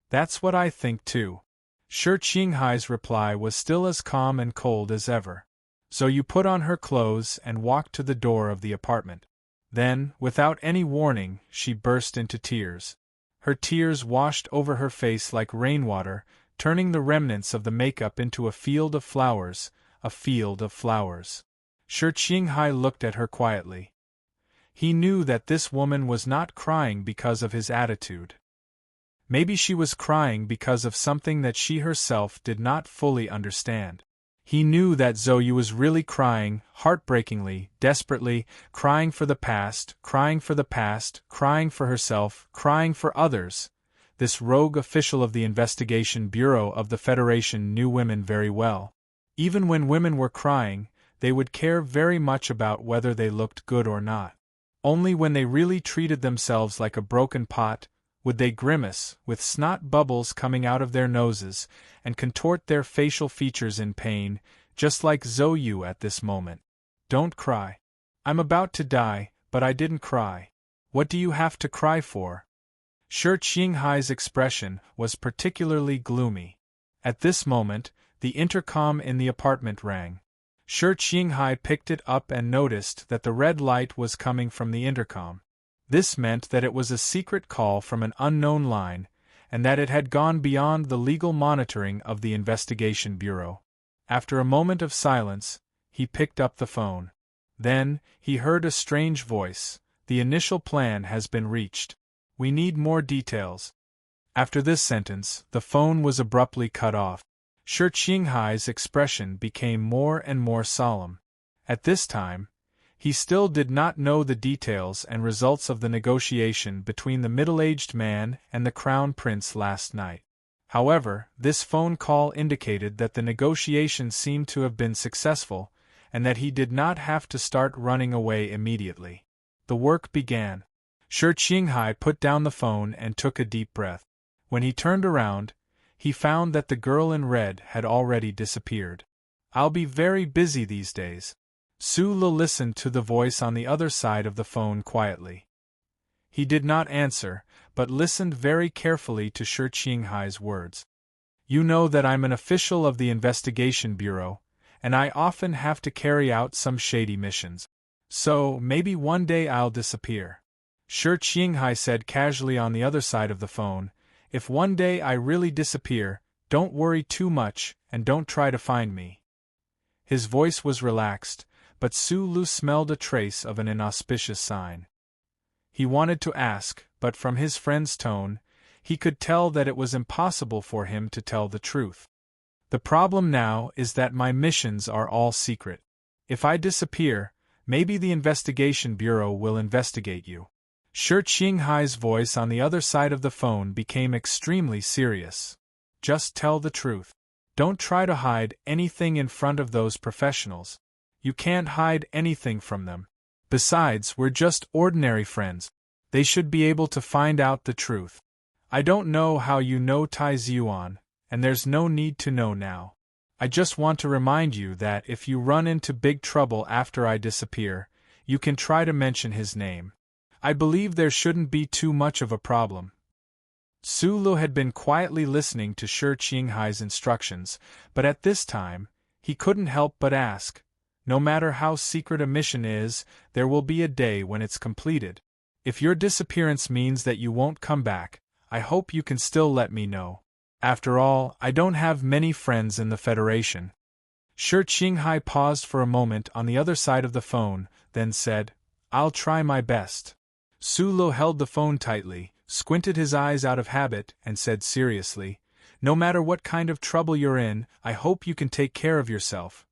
"That's what I think too." Shi Qinghai's reply was still as calm and cold as ever. Zhou put on her clothes and walked to the door of the apartment. Then, without any warning, she burst into tears. Her tears washed over her face like rainwater, turning the remnants of the makeup into a field of flowers, a field of flowers. Shi Qinghai looked at her quietly. He knew that this woman was not crying because of his attitude. Maybe she was crying because of something that she herself did not fully understand. He knew that Zhou was really crying, heartbreakingly, desperately, crying for the past, crying for the past, crying for herself, crying for others. This rogue official of the Investigation Bureau of the Federation knew women very well. Even when women were crying, they would care very much about whether they looked good or not. Only when they really treated themselves like a broken pot, would they grimace, with snot bubbles coming out of their noses, and contort their facial features in pain, just like Zhou at this moment. "Don't cry. I'm about to die, but I didn't cry. What do you have to cry for?" Shi Qinghai's expression was particularly gloomy. At this moment, the intercom in the apartment rang. Shi Qinghai picked it up and noticed that the red light was coming from the intercom. This meant that it was a secret call from an unknown line, and that it had gone beyond the legal monitoring of the Investigation Bureau. After a moment of silence, he picked up the phone. Then, he heard a strange voice. "The initial plan has been reached. We need more details." After this sentence, the phone was abruptly cut off. Shi Qinghai's expression became more and more solemn. At this time, he still did not know the details and results of the negotiation between the middle-aged man and the crown prince last night. However, this phone call indicated that the negotiation seemed to have been successful, and that he did not have to start running away immediately. The work began. Shi Qinghai put down the phone and took a deep breath. When he turned around, he found that the girl in red had already disappeared. "I'll be very busy these days." Su Le listened to the voice on the other side of the phone quietly. He did not answer, but listened very carefully to Shi Qinghai's words. "You know that I'm an official of the Investigation Bureau, and I often have to carry out some shady missions. So, maybe one day I'll disappear." Shi Qinghai said casually on the other side of the phone, "If one day I really disappear, don't worry too much, and don't try to find me." His voice was relaxed, but Su Lu smelled a trace of an inauspicious sign. He wanted to ask, but from his friend's tone, he could tell that it was impossible for him to tell the truth. "The problem now is that my missions are all secret. If I disappear, maybe the Investigation Bureau will investigate you." Shi Qinghai's voice on the other side of the phone became extremely serious. "Just tell the truth. Don't try to hide anything in front of those professionals. You can't hide anything from them. Besides, we're just ordinary friends. They should be able to find out the truth. I don't know how you know Tai Zuan, and there's no need to know now. I just want to remind you that if you run into big trouble after I disappear, you can try to mention his name. I believe there shouldn't be too much of a problem." Su Lu had been quietly listening to Shi Qinghai's instructions, but at this time, he couldn't help but ask, "No matter how secret a mission is, there will be a day when it's completed. If your disappearance means that you won't come back, I hope you can still let me know. After all, I don't have many friends in the Federation." Shi Qinghai paused for a moment on the other side of the phone, then said, "I'll try my best." Su Lu held the phone tightly, squinted his eyes out of habit, and said seriously, "No matter what kind of trouble you're in, I hope you can take care of yourself."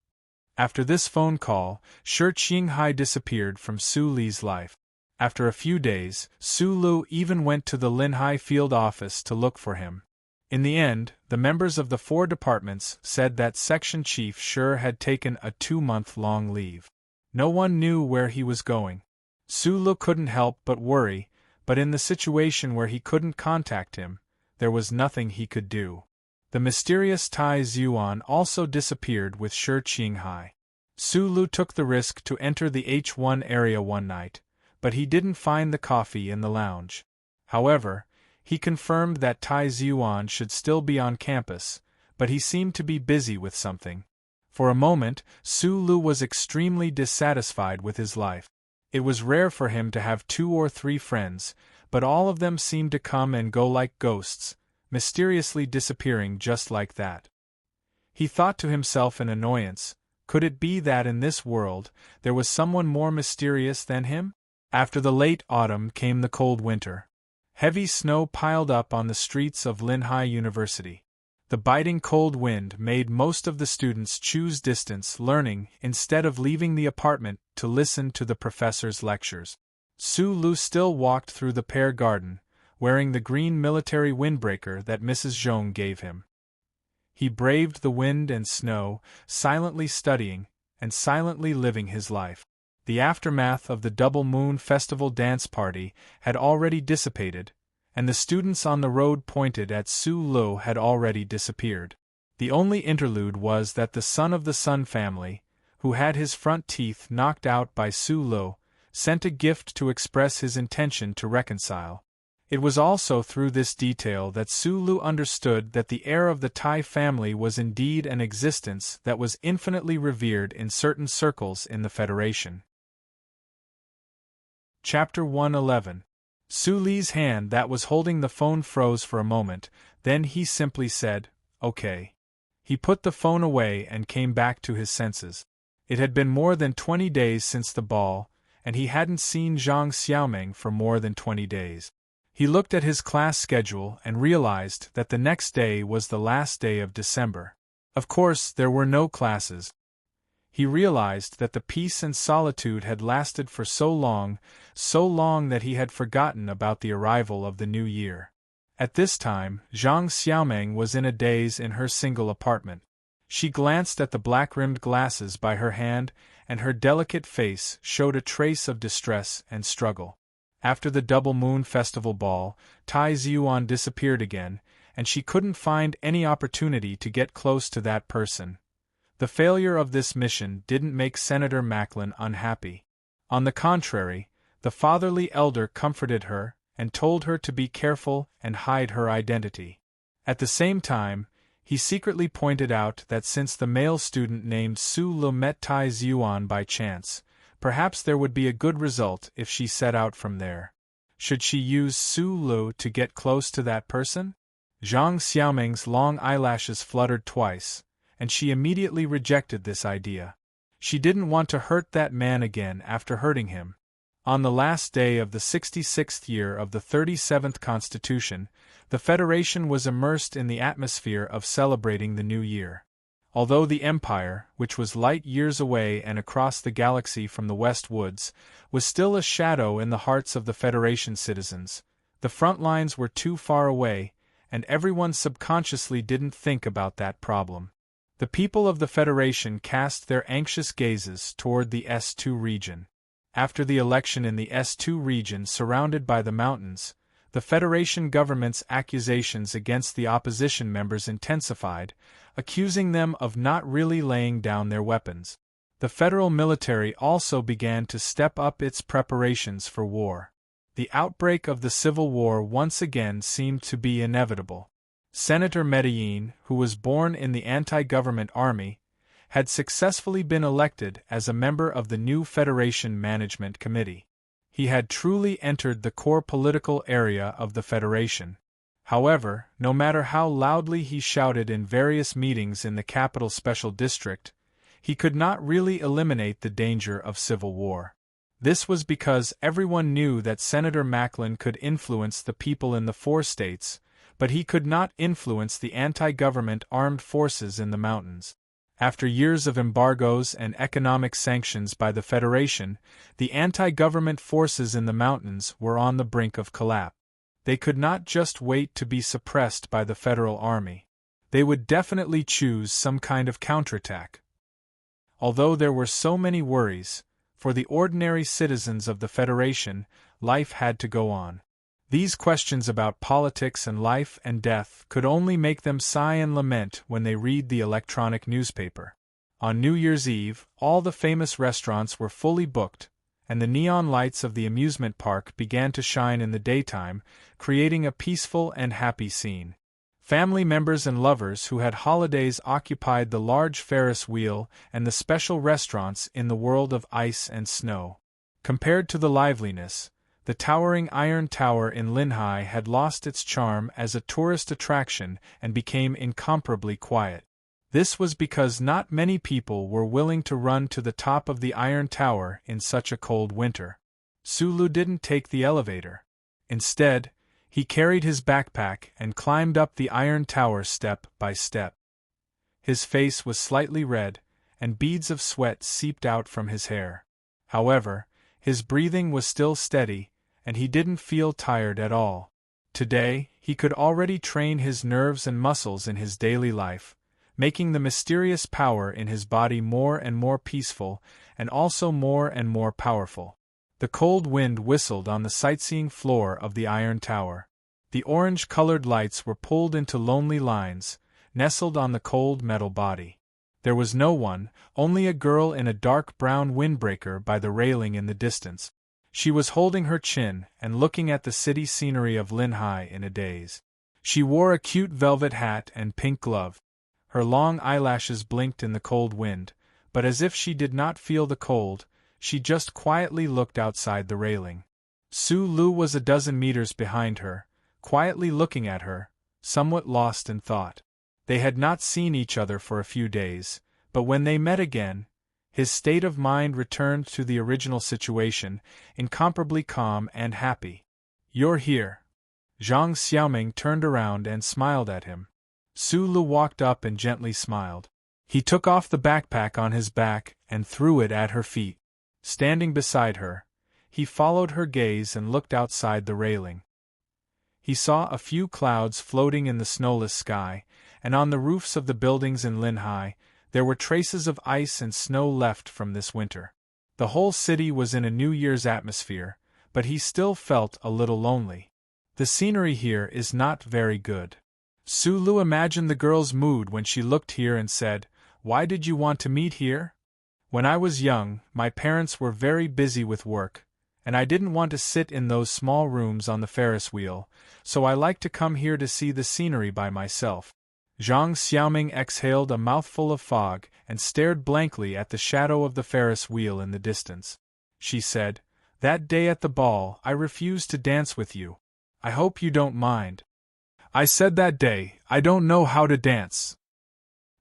After this phone call, Shi Qinghai disappeared from Su Li's life. After a few days, Su Lu even went to the Linhai field office to look for him. In the end, the members of the 4 departments said that section chief sure had taken a 2-month-long leave. No one knew where he was going. Sulu couldn't help but worry, but in the situation where he couldn't contact him, there was nothing he could do. The mysterious Tai Zuan also disappeared with Shi Qinghai. Sulu took the risk to enter the H1 area one night, but he didn't find the coffee in the lounge. However, he confirmed that Tai Zuan should still be on campus, but he seemed to be busy with something. For a moment, Sulu was extremely dissatisfied with his life. It was rare for him to have 2 or 3 friends, but all of them seemed to come and go like ghosts, mysteriously disappearing just like that. He thought to himself in annoyance, could it be that in this world there was someone more mysterious than him? After the late autumn came the cold winter. Heavy snow piled up on the streets of Linhai University. The biting cold wind made most of the students choose distance learning instead of leaving the apartment to listen to the professor's lectures. Sulu still walked through the pear garden, wearing the green military windbreaker that Mrs. Zhong gave him. He braved the wind and snow, silently studying, and silently living his life. The aftermath of the Double Moon Festival dance party had already dissipated, and the students on the road pointed at Sulu had already disappeared. The only interlude was that the son of the Sun family, who had his front teeth knocked out by Sulu, sent a gift to express his intention to reconcile. It was also through this detail that Sulu understood that the heir of the Tai family was indeed an existence that was infinitely revered in certain circles in the Federation. Chapter 111. Suli's hand that was holding the phone froze for a moment, then he simply said, "Okay." He put the phone away and came back to his senses. It had been more than 20 days since the ball, and he hadn't seen Zhang Xiaoming for more than 20 days. He looked at his class schedule and realized that the next day was the last day of December. Of course, there were no classes. He realized that the peace and solitude had lasted for so long that he had forgotten about the arrival of the new year. At this time, Zhang Xiaoming was in a daze in her single apartment. She glanced at the black-rimmed glasses by her hand, and her delicate face showed a trace of distress and struggle. After the Double Moon Festival ball, Tai Zuan disappeared again, and she couldn't find any opportunity to get close to that person. The failure of this mission didn't make Senator Macklin unhappy. On the contrary, the fatherly elder comforted her and told her to be careful and hide her identity. At the same time, he secretly pointed out that since the male student named Sulu met Tai Zuan by chance, perhaps there would be a good result if she set out from there. Should she use Sulu to get close to that person? Zhang Xiaoming's long eyelashes fluttered twice, and she immediately rejected this idea. She didn't want to hurt that man again after hurting him. On the last day of the 66th year of the 37th Constitution, the Federation was immersed in the atmosphere of celebrating the new year. Although the Empire, which was light years away and across the galaxy from the West Woods, was still a shadow in the hearts of the Federation citizens, the front lines were too far away, and everyone subconsciously didn't think about that problem. The people of the Federation cast their anxious gazes toward the S2 region. After the election in the S2 region surrounded by the mountains, the Federation government's accusations against the opposition members intensified, accusing them of not really laying down their weapons. The federal military also began to step up its preparations for war. The outbreak of the Civil War once again seemed to be inevitable. Senator Medellin, who was born in the anti-government army, had successfully been elected as a member of the new Federation Management Committee. He had truly entered the core political area of the Federation. However, no matter how loudly he shouted in various meetings in the capital special district, he could not really eliminate the danger of civil war. This was because everyone knew that Senator Macklin could influence the people in the 4 states, but he could not influence the anti-government armed forces in the mountains. After years of embargoes and economic sanctions by the Federation, the anti-government forces in the mountains were on the brink of collapse. They could not just wait to be suppressed by the Federal Army. They would definitely choose some kind of counterattack. Although there were so many worries, for the ordinary citizens of the Federation, life had to go on. These questions about politics and life and death could only make them sigh and lament when they read the electronic newspaper. On New Year's Eve, all the famous restaurants were fully booked, and the neon lights of the amusement park began to shine in the daytime, creating a peaceful and happy scene. Family members and lovers who had holidays occupied the large Ferris wheel and the special restaurants in the world of ice and snow. Compared to the liveliness, the towering Iron Tower in Linhai had lost its charm as a tourist attraction and became incomparably quiet. This was because not many people were willing to run to the top of the Iron Tower in such a cold winter. Sulu didn't take the elevator. Instead, he carried his backpack and climbed up the Iron Tower step by step. His face was slightly red, and beads of sweat seeped out from his hair. However, his breathing was still steady, and he didn't feel tired at all. Today, he could already train his nerves and muscles in his daily life, making the mysterious power in his body more and more peaceful, and also more and more powerful. The cold wind whistled on the sightseeing floor of the Iron Tower. The orange-colored lights were pulled into lonely lines, nestled on the cold metal body. There was no one, only a girl in a dark brown windbreaker by the railing in the distance. She was holding her chin and looking at the city scenery of Linhai in a daze. She wore a cute velvet hat and pink glove. Her long eyelashes blinked in the cold wind, but as if she did not feel the cold, she just quietly looked outside the railing. Sulu was a dozen meters behind her, quietly looking at her, somewhat lost in thought. They had not seen each other for a few days, but when they met again, his state of mind returned to the original situation, incomparably calm and happy. "You're here." Zhang Xiaoming turned around and smiled at him. Sulu walked up and gently smiled. He took off the backpack on his back and threw it at her feet. Standing beside her, he followed her gaze and looked outside the railing. He saw a few clouds floating in the snowless sky, and on the roofs of the buildings in Linhai, there were traces of ice and snow left from this winter. The whole city was in a New Year's atmosphere, but he still felt a little lonely. The scenery here is not very good. Sulu imagined the girl's mood when she looked here and said, "Why did you want to meet here?" "When I was young, my parents were very busy with work, and I didn't want to sit in those small rooms on the Ferris wheel, so I like to come here to see the scenery by myself." Zhang Xiaoming exhaled a mouthful of fog and stared blankly at the shadow of the Ferris wheel in the distance. She said, "That day at the ball I refused to dance with you. I hope you don't mind." "I said that day, I don't know how to dance."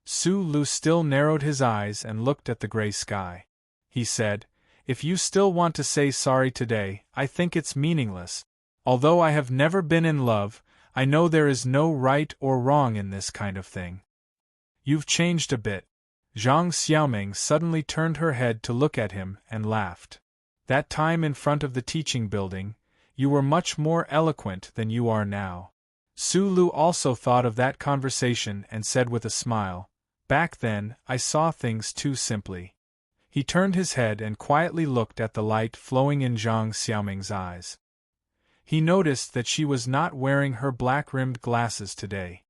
Sulu still narrowed his eyes and looked at the gray sky. He said, "If you still want to say sorry today, I think it's meaningless. Although I have never been in love, I know there is no right or wrong in this kind of thing." "You've changed a bit." Zhang Xiaoming suddenly turned her head to look at him and laughed. "That time in front of the teaching building, you were much more eloquent than you are now." Sulu also thought of that conversation and said with a smile, "Back then, I saw things too simply." He turned his head and quietly looked at the light flowing in Zhang Xiaoming's eyes. He noticed that she was not wearing her black-rimmed glasses today.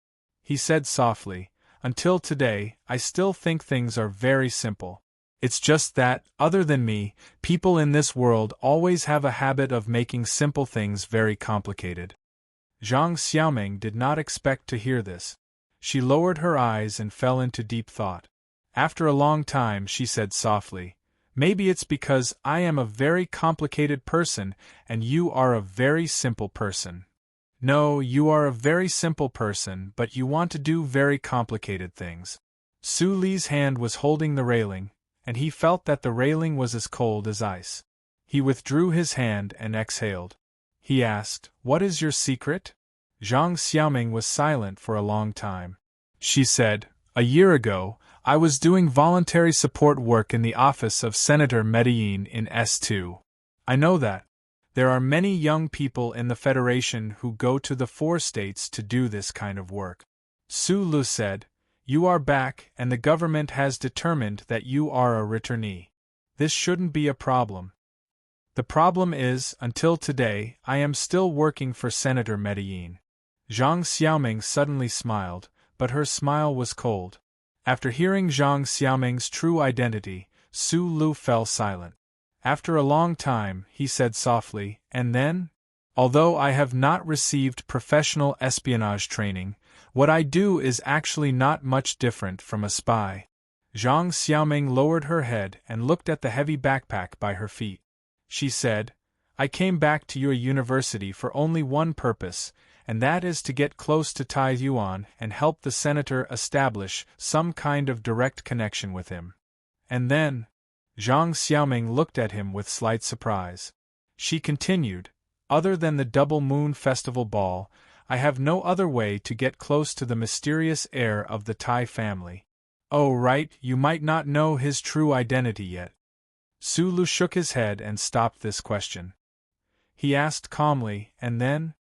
He said softly, "Until today, I still think things are very simple. It's just that, other than me, people in this world always have a habit of making simple things very complicated." Zhang Xiaoming did not expect to hear this. She lowered her eyes and fell into deep thought. After a long time she said softly, "Maybe it's because I am a very complicated person and you are a very simple person. No, you are a very simple person, but you want to do very complicated things." Su Li's hand was holding the railing, and he felt that the railing was as cold as ice. He withdrew his hand and exhaled. He asked, "What is your secret?" Zhang Xiaoming was silent for a long time. She said, "A year ago, I was doing voluntary support work in the office of Senator Medellin in S2. I know that. There are many young people in the Federation who go to the 4 states to do this kind of work. Su Lu said, "You are back, and the government has determined that you are a returnee. This shouldn't be a problem. The problem is, until today, I am still working for Senator Medellin." Zhang Xiaoming suddenly smiled, but her smile was cold. After hearing Zhang Xiaoming's true identity, Su Lu fell silent. After a long time, he said softly, "And then? Although I have not received professional espionage training, what I do is actually not much different from a spy." Zhang Xiaoming lowered her head and looked at the heavy backpack by her feet. She said, "I came back to your university for only one purpose, and that is to get close to Tai Yuan and help the senator establish some kind of direct connection with him." "And then?" Zhang Xiaoming looked at him with slight surprise. She continued, "Other than the Double Moon Festival Ball, I have no other way to get close to the mysterious heir of the Tai family." "Oh right, you might not know his true identity yet." Su Lu shook his head and stopped this question. He asked calmly, "And then?"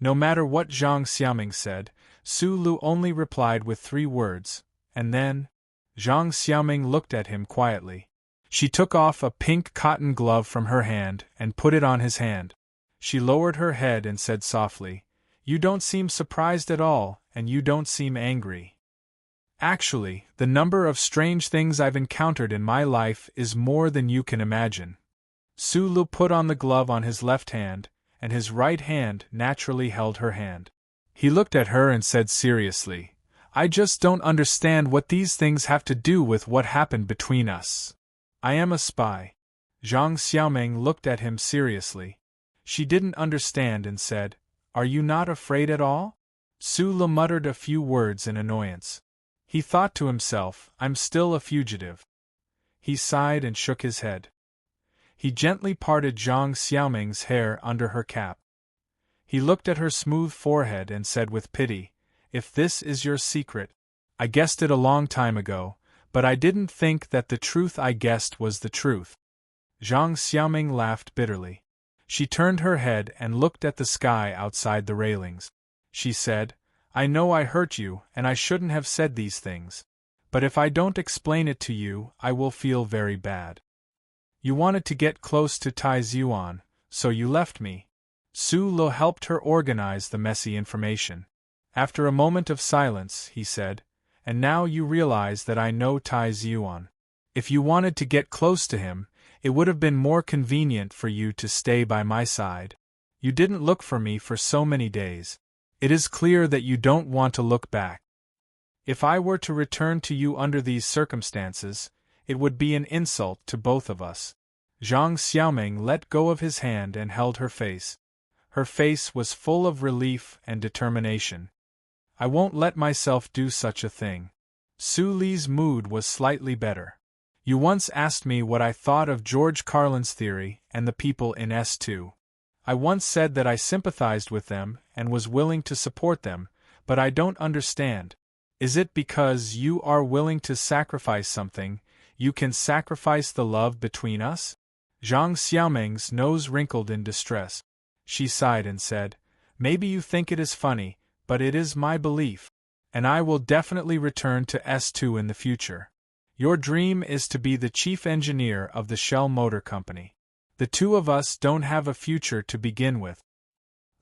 No matter what Zhang Xiaoming said, Su Lu only replied with 3 words, "And then?" Zhang Xiaoming looked at him quietly. She took off a pink cotton glove from her hand and put it on his hand. She lowered her head and said softly, "You don't seem surprised at all, and you don't seem angry. Actually, the number of strange things I've encountered in my life is more than you can imagine." Su Lu put on the glove on his left hand, and his right hand naturally held her hand. He looked at her and said seriously, "I just don't understand what these things have to do with what happened between us. I am a spy." Zhang Xiaoming looked at him seriously. She didn't understand and said, "Are you not afraid at all?" Su Lu muttered a few words in annoyance. He thought to himself, "I'm still a fugitive." He sighed and shook his head. He gently parted Zhang Xiaoming's hair under her cap. He looked at her smooth forehead and said with pity, "If this is your secret, I guessed it a long time ago, but I didn't think that the truth I guessed was the truth." Zhang Xiaoming laughed bitterly. She turned her head and looked at the sky outside the railings. She said, "I know I hurt you and I shouldn't have said these things. But if I don't explain it to you, I will feel very bad. You wanted to get close to Tai Yuan, so you left me." Su Lu helped her organize the messy information. After a moment of silence, he said, "And now you realize that I know Tai Yuan. If you wanted to get close to him, it would have been more convenient for you to stay by my side. You didn't look for me for so many days. It is clear that you don't want to look back. If I were to return to you under these circumstances, it would be an insult to both of us." Zhang Xiaoming let go of his hand and held her face. Her face was full of relief and determination. "I won't let myself do such a thing." Su Li's mood was slightly better. "You once asked me what I thought of George Carlin's theory and the people in S2. I once said that I sympathized with them and was willing to support them, but I don't understand. Is it because you are willing to sacrifice something, you can sacrifice the love between us?" Zhang Xiaoming's nose wrinkled in distress. She sighed and said, "Maybe you think it is funny, but it is my belief. And I will definitely return to S2 in the future. Your dream is to be the chief engineer of the Shell Motor Company. The two of us don't have a future to begin with.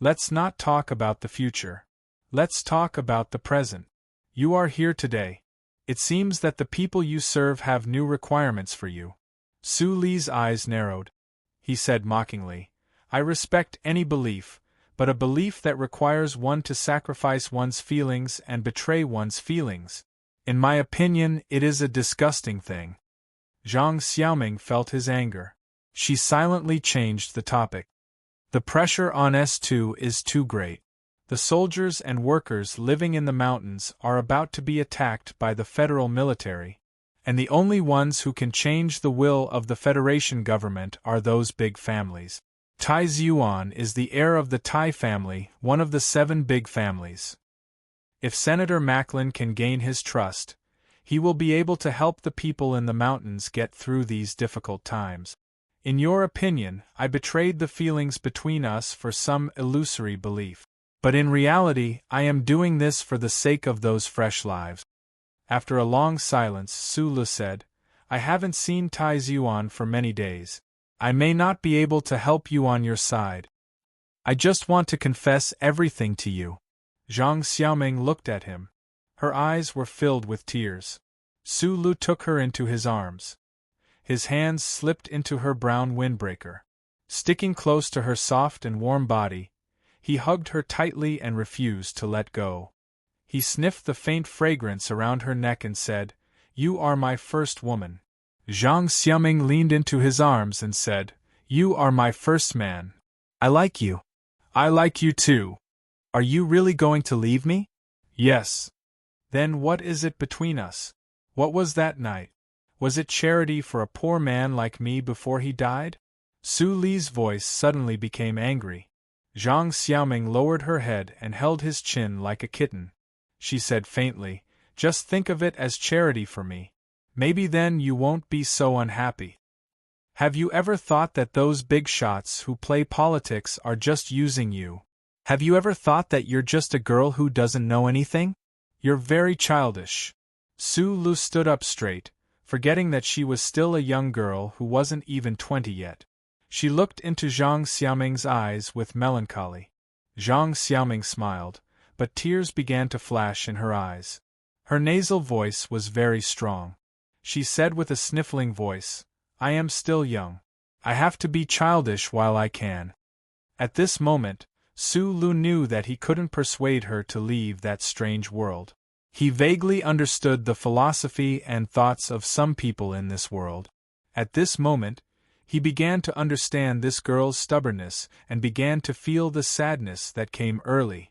Let's not talk about the future. Let's talk about the present. You are here today. It seems that the people you serve have new requirements for you." Su Li's eyes narrowed. He said mockingly, "I respect any belief, but a belief that requires one to sacrifice one's feelings and betray one's feelings. In my opinion, it is a disgusting thing." Zhang Xiaoming felt his anger. She silently changed the topic. "The pressure on S2 is too great. The soldiers and workers living in the mountains are about to be attacked by the federal military, and the only ones who can change the will of the Federation government are those big families. Tai Yuan is the heir of the Tai family, one of the 7 big families. If Senator Macklin can gain his trust, he will be able to help the people in the mountains get through these difficult times. In your opinion, I betrayed the feelings between us for some illusory belief. But in reality, I am doing this for the sake of those fresh lives. After a long silence, Su said, I haven't seen Tai Yuan for many days. I may not be able to help you on your side. I just want to confess everything to you. Zhang Xiaoming looked at him. Her eyes were filled with tears. Su took her into his arms. His hands slipped into her brown windbreaker. Sticking close to her soft and warm body, he hugged her tightly and refused to let go. He sniffed the faint fragrance around her neck and said, You are my first woman. Zhang Xiaoming leaned into his arms and said, You are my first man. I like you. I like you too. Are you really going to leave me? Yes. Then what is it between us? What was that night? Was it charity for a poor man like me before he died? Su Li's voice suddenly became angry. Zhang Xiaoming lowered her head and held his chin like a kitten. She said faintly, Just think of it as charity for me. Maybe then you won't be so unhappy. Have you ever thought that those big shots who play politics are just using you? Have you ever thought that you're just a girl who doesn't know anything? You're very childish. Su stood up straight, forgetting that she was still a young girl who wasn't even 20 yet. She looked into Zhang Xiaoming's eyes with melancholy. Zhang Xiaoming smiled, but tears began to flash in her eyes. Her nasal voice was very strong. She said with a sniffling voice, I am still young. I have to be childish while I can. At this moment, Su knew that he couldn't persuade her to leave that strange world. He vaguely understood the philosophy and thoughts of some people in this world. At this moment, he began to understand this girl's stubbornness and began to feel the sadness that came early.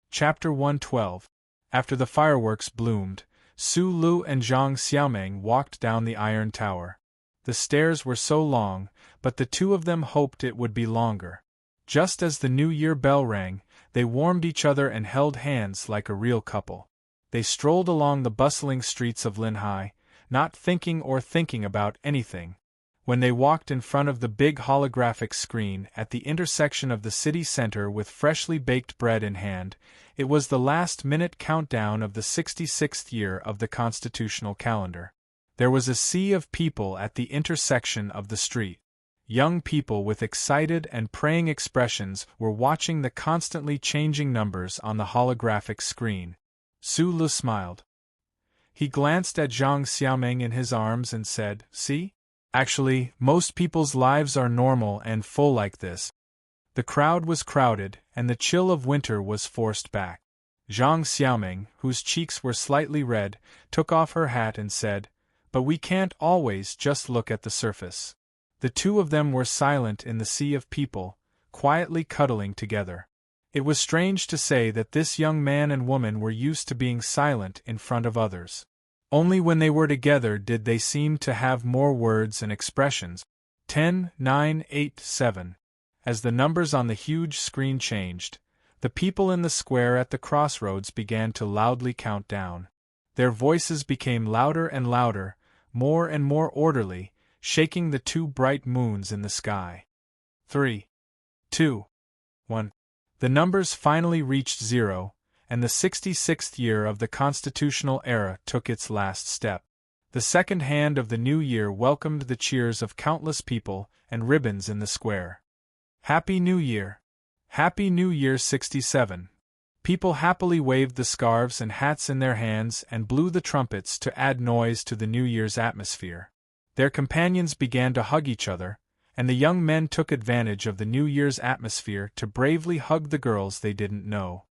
Chapter 112. After the fireworks bloomed, Su and Zhang Xiaoming walked down the iron tower. The stairs were so long, but the two of them hoped it would be longer. Just as the New Year bell rang, they warmed each other and held hands like a real couple. They strolled along the bustling streets of Linhai, not thinking about anything. When they walked in front of the big holographic screen at the intersection of the city center with freshly baked bread in hand, it was the last-minute countdown of the 66th year of the constitutional calendar. There was a sea of people at the intersection of the street. Young people with excited and praying expressions were watching the constantly changing numbers on the holographic screen. Su smiled. He glanced at Zhang Xiaoming in his arms and said, See? Actually, most people's lives are normal and full like this. The crowd was crowded, and the chill of winter was forced back. Zhang Xiaoming, whose cheeks were slightly red, took off her hat and said, But we can't always just look at the surface. The two of them were silent in the sea of people, quietly cuddling together. It was strange to say that this young man and woman were used to being silent in front of others. Only when they were together did they seem to have more words and expressions. 10, 9, 8, 7. As the numbers on the huge screen changed, the people in the square at the crossroads began to loudly count down. Their voices became louder and louder, more and more orderly, shaking the two bright moons in the sky. 3, 2, 1. The numbers finally reached 0, and the 66th year of the constitutional era took its last step. The second hand of the new year welcomed the cheers of countless people and ribbons in the square. Happy New Year! Happy New Year 67! People happily waved the scarves and hats in their hands and blew the trumpets to add noise to the New Year's atmosphere. Their companions began to hug each other, and the young men took advantage of the New Year's atmosphere to bravely hug the girls they didn't know.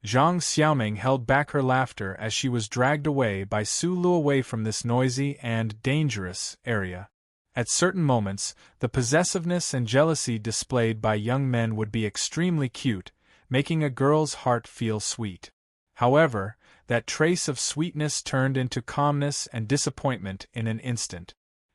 Zhang Xiaoming held back her laughter as she was dragged away by Su away from this noisy and dangerous area. At certain moments, the possessiveness and jealousy displayed by young men would be extremely cute, making a girl's heart feel sweet. However, that trace of sweetness turned into calmness and disappointment in an instant.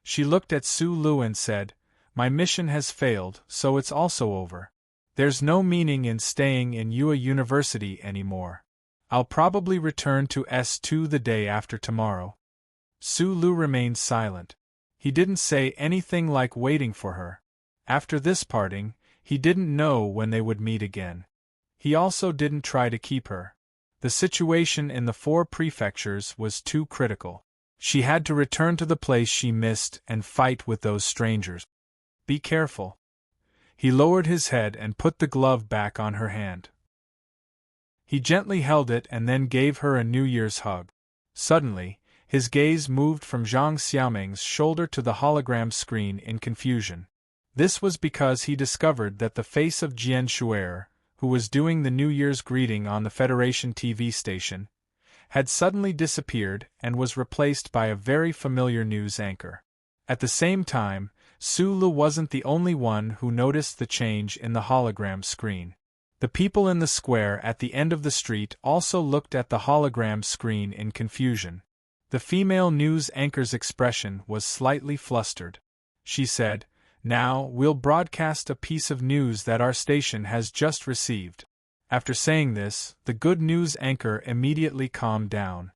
She looked at Su and said, My mission has failed, so it's also over. There's no meaning in staying in Yue University anymore. I'll probably return to S2 the day after tomorrow. Su remained silent. He didn't say anything like waiting for her. After this parting, he didn't know when they would meet again. He also didn't try to keep her. The situation in the 4 prefectures was too critical. She had to return to the place she missed and fight with those strangers. Be careful. He lowered his head and put the glove back on her hand. He gently held it and then gave her a New Year's hug. Suddenly, his gaze moved from Zhang Xiaoming's shoulder to the hologram screen in confusion. This was because he discovered that the face of Jian Shuer, who was doing the New Year's greeting on the Federation TV station, had suddenly disappeared and was replaced by a very familiar news anchor. At the same time, Su Lu wasn't the only one who noticed the change in the hologram screen. The people in the square at the end of the street also looked at the hologram screen in confusion. The female news anchor's expression was slightly flustered. She said, "Now, we'll broadcast a piece of news that our station has just received." After saying this, the good news anchor immediately calmed down.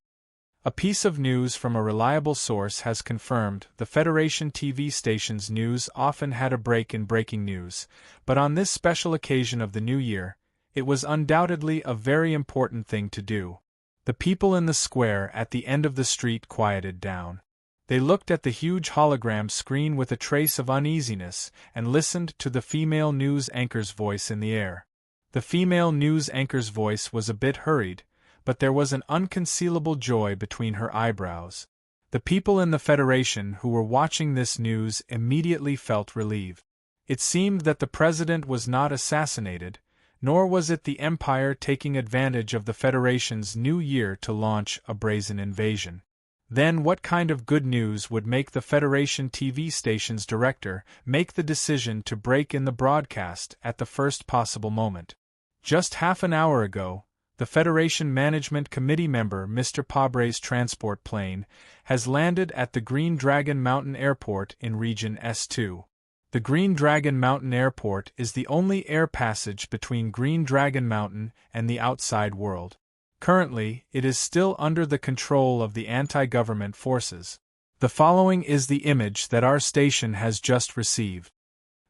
A piece of news from a reliable source has confirmed the Federation TV station's news often had a break in breaking news, but on this special occasion of the New Year, it was undoubtedly a very important thing to do. The people in the square at the end of the street quieted down. They looked at the huge hologram screen with a trace of uneasiness and listened to the female news anchor's voice in the air. The female news anchor's voice was a bit hurried, but there was an unconcealable joy between her eyebrows. The people in the Federation who were watching this news immediately felt relieved. It seemed that the president was not assassinated, nor was it the Empire taking advantage of the Federation's new year to launch a brazen invasion. Then what kind of good news would make the Federation TV station's director make the decision to break in the broadcast at the first possible moment? Just half an hour ago, the Federation Management Committee member Mr. Pabre's transport plane has landed at the Green Dragon Mountain Airport in Region S2. The Green Dragon Mountain Airport is the only air passage between Green Dragon Mountain and the outside world. Currently, it is still under the control of the anti-government forces. The following is the image that our station has just received.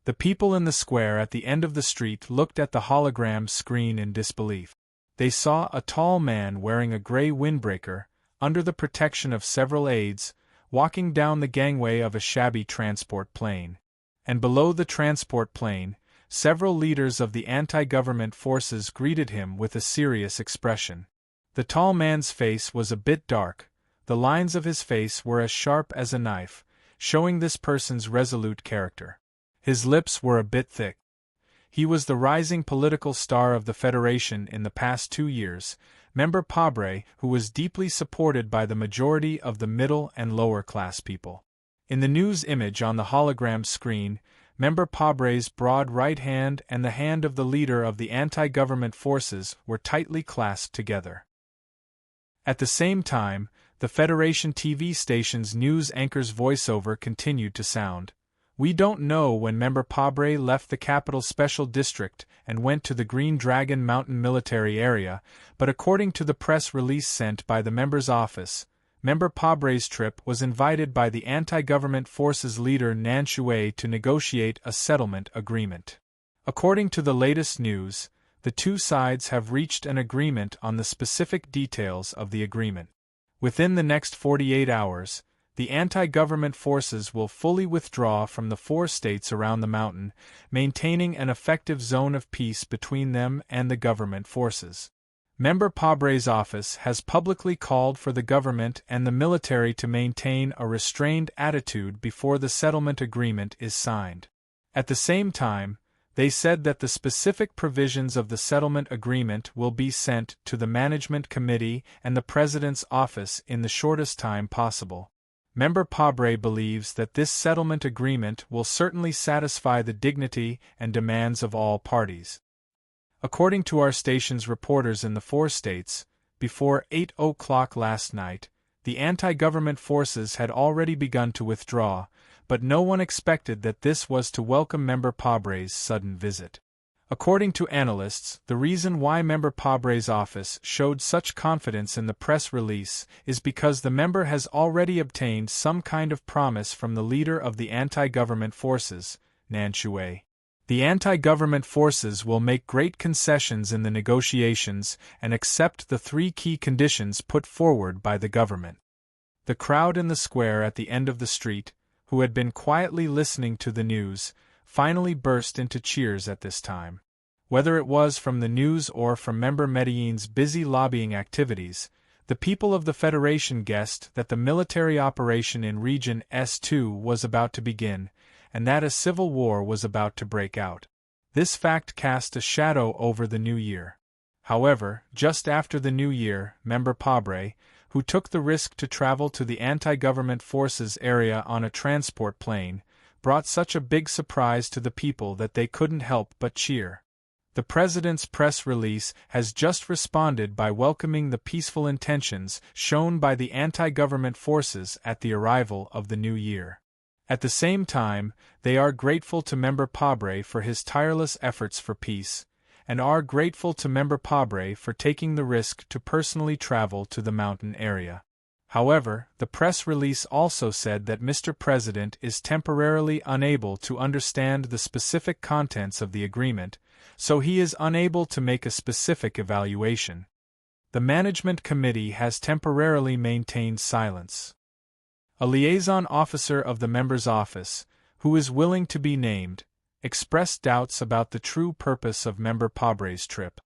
The people in the square at the end of the street looked at the hologram screen in disbelief. They saw a tall man wearing a gray windbreaker, under the protection of several aides, walking down the gangway of a shabby transport plane. And below the transport plane, several leaders of the anti-government forces greeted him with a serious expression. The tall man's face was a bit dark, the lines of his face were as sharp as a knife, showing this person's resolute character. His lips were a bit thick. He was the rising political star of the Federation in the past 2 years, Member Pabre, who was deeply supported by the majority of the middle and lower class people. In the news image on the hologram screen, Member Pabre's broad right hand and the hand of the leader of the anti-government forces were tightly clasped together. At the same time, the Federation TV station's news anchor's voiceover continued to sound. "We don't know when Member Pabre left the capital special district and went to the Green Dragon Mountain military area, but according to the press release sent by the member's office, Member Pabre's trip was invited by the anti-government forces leader Nan Shui to negotiate a settlement agreement. According to the latest news, the two sides have reached an agreement on the specific details of the agreement. Within the next 48 hours, the anti-government forces will fully withdraw from the 4 states around the mountain, maintaining an effective zone of peace between them and the government forces. Member Pabre's office has publicly called for the government and the military to maintain a restrained attitude before the settlement agreement is signed. At the same time, they said that the specific provisions of the settlement agreement will be sent to the Management Committee and the President's office in the shortest time possible. Member Pabre believes that this settlement agreement will certainly satisfy the dignity and demands of all parties. According to our station's reporters in the 4 states, before 8 o'clock last night, the anti-government forces had already begun to withdraw, but no one expected that this was to welcome Member Pabre's sudden visit. According to analysts, the reason why Member Pabre's office showed such confidence in the press release is because the member has already obtained some kind of promise from the leader of the anti-government forces, Nan Shui. The anti-government forces will make great concessions in the negotiations and accept the 3 key conditions put forward by the government. The crowd in the square at the end of the street, who had been quietly listening to the news, finally burst into cheers at this time. Whether it was from the news or from Member Medellin's busy lobbying activities, the people of the Federation guessed that the military operation in Region S2 was about to begin, and that a civil war was about to break out. This fact cast a shadow over the new year. However, just after the new year, Member Pabre, who took the risk to travel to the anti-government forces area on a transport plane, brought such a big surprise to the people that they couldn't help but cheer. The President's press release has just responded by welcoming the peaceful intentions shown by the anti-government forces at the arrival of the new year. At the same time, they are grateful to Member Pabre for his tireless efforts for peace, and are grateful to Member Pabre for taking the risk to personally travel to the mountain area. However, the press release also said that Mr. President is temporarily unable to understand the specific contents of the agreement, so he is unable to make a specific evaluation. The Management Committee has temporarily maintained silence. A liaison officer of the member's office, who is willing to be named, expressed doubts about the true purpose of Member Pabre's trip.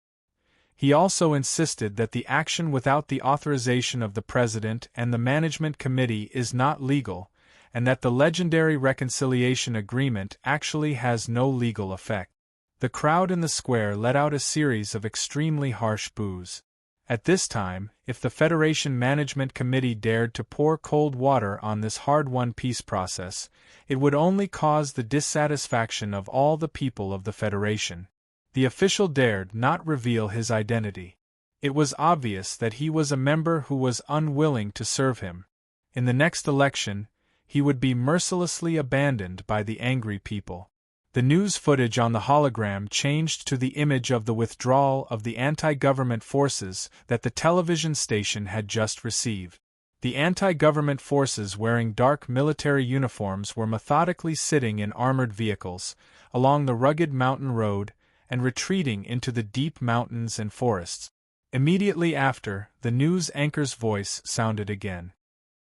He also insisted that the action without the authorization of the President and the Management Committee is not legal, and that the legendary reconciliation agreement actually has no legal effect. The crowd in the square let out a series of extremely harsh boos. At this time, if the Federation Management Committee dared to pour cold water on this hard-won peace process, it would only cause the dissatisfaction of all the people of the Federation. The official dared not reveal his identity. It was obvious that he was a member who was unwilling to serve him. In the next election, he would be mercilessly abandoned by the angry people. The news footage on the hologram changed to the image of the withdrawal of the anti-government forces that the television station had just received. The anti-government forces wearing dark military uniforms were methodically sitting in armored vehicles, along the rugged mountain road, and retreating into the deep mountains and forests. Immediately after, the news anchor's voice sounded again.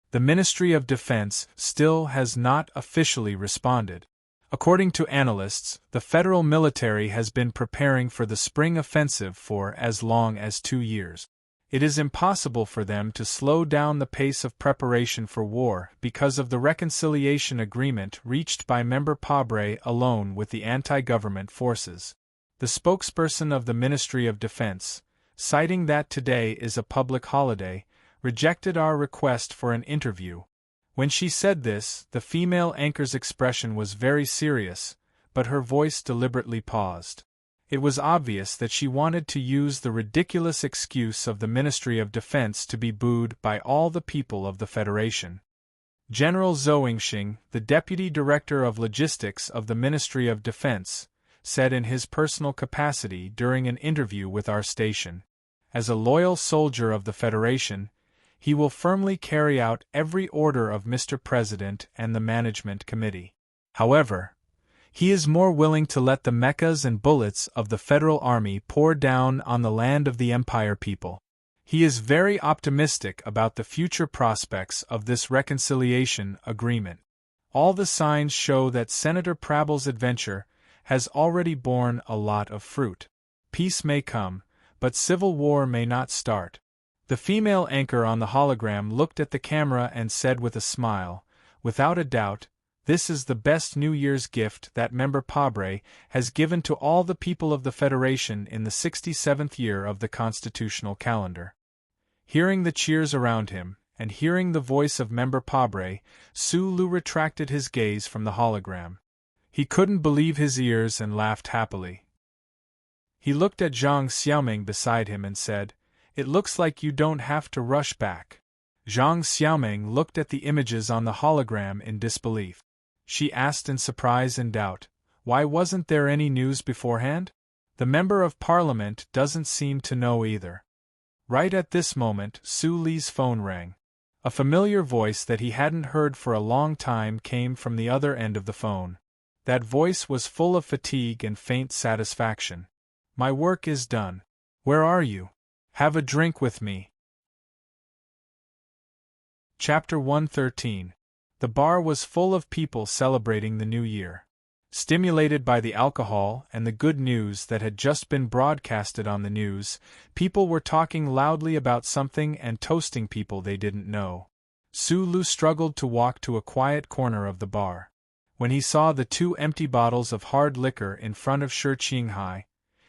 The Ministry of Defense still has not officially responded. According to analysts, the federal military has been preparing for the spring offensive for as long as 2 years. It is impossible for them to slow down the pace of preparation for war because of the reconciliation agreement reached by Member Pabre alone with the anti-government forces. The spokesperson of the Ministry of Defense, citing that today is a public holiday, rejected our request for an interview. When she said this, the female anchor's expression was very serious, but her voice deliberately paused. It was obvious that she wanted to use the ridiculous excuse of the Ministry of Defense to be booed by all the people of the Federation. General Zhou Yingxing, the Deputy Director of Logistics of the Ministry of Defense, said in his personal capacity during an interview with our station, "As a loyal soldier of the Federation, he will firmly carry out every order of Mr. President and the Management Committee. However, he is more willing to let the mechas and bullets of the Federal Army pour down on the land of the Empire people. He is very optimistic about the future prospects of this reconciliation agreement. All the signs show that Senator Prabel's adventure has already borne a lot of fruit. Peace may come, but civil war may not start." The female anchor on the hologram looked at the camera and said with a smile, "Without a doubt, this is the best New Year's gift that Member Pabre has given to all the people of the Federation in the 67th year of the constitutional calendar." Hearing the cheers around him, and hearing the voice of Member Pabre, Su Lu retracted his gaze from the hologram. He couldn't believe his ears and laughed happily. He looked at Zhang Xiaoming beside him and said, "It looks like you don't have to rush back." Zhang Xiaoming looked at the images on the hologram in disbelief. She asked in surprise and doubt, "Why wasn't there any news beforehand?" The member of parliament doesn't seem to know either. Right at this moment, Su Li's phone rang. A familiar voice that he hadn't heard for a long time came from the other end of the phone. That voice was full of fatigue and faint satisfaction. My work is done. Where are you? Have a drink with me. Chapter 113. The bar was full of people celebrating the new year. Stimulated by the alcohol and the good news that had just been broadcasted on the news, people were talking loudly about something and toasting people they didn't know. Su Lu struggled to walk to a quiet corner of the bar. When he saw the 2 empty bottles of hard liquor in front of Shi Qinghai,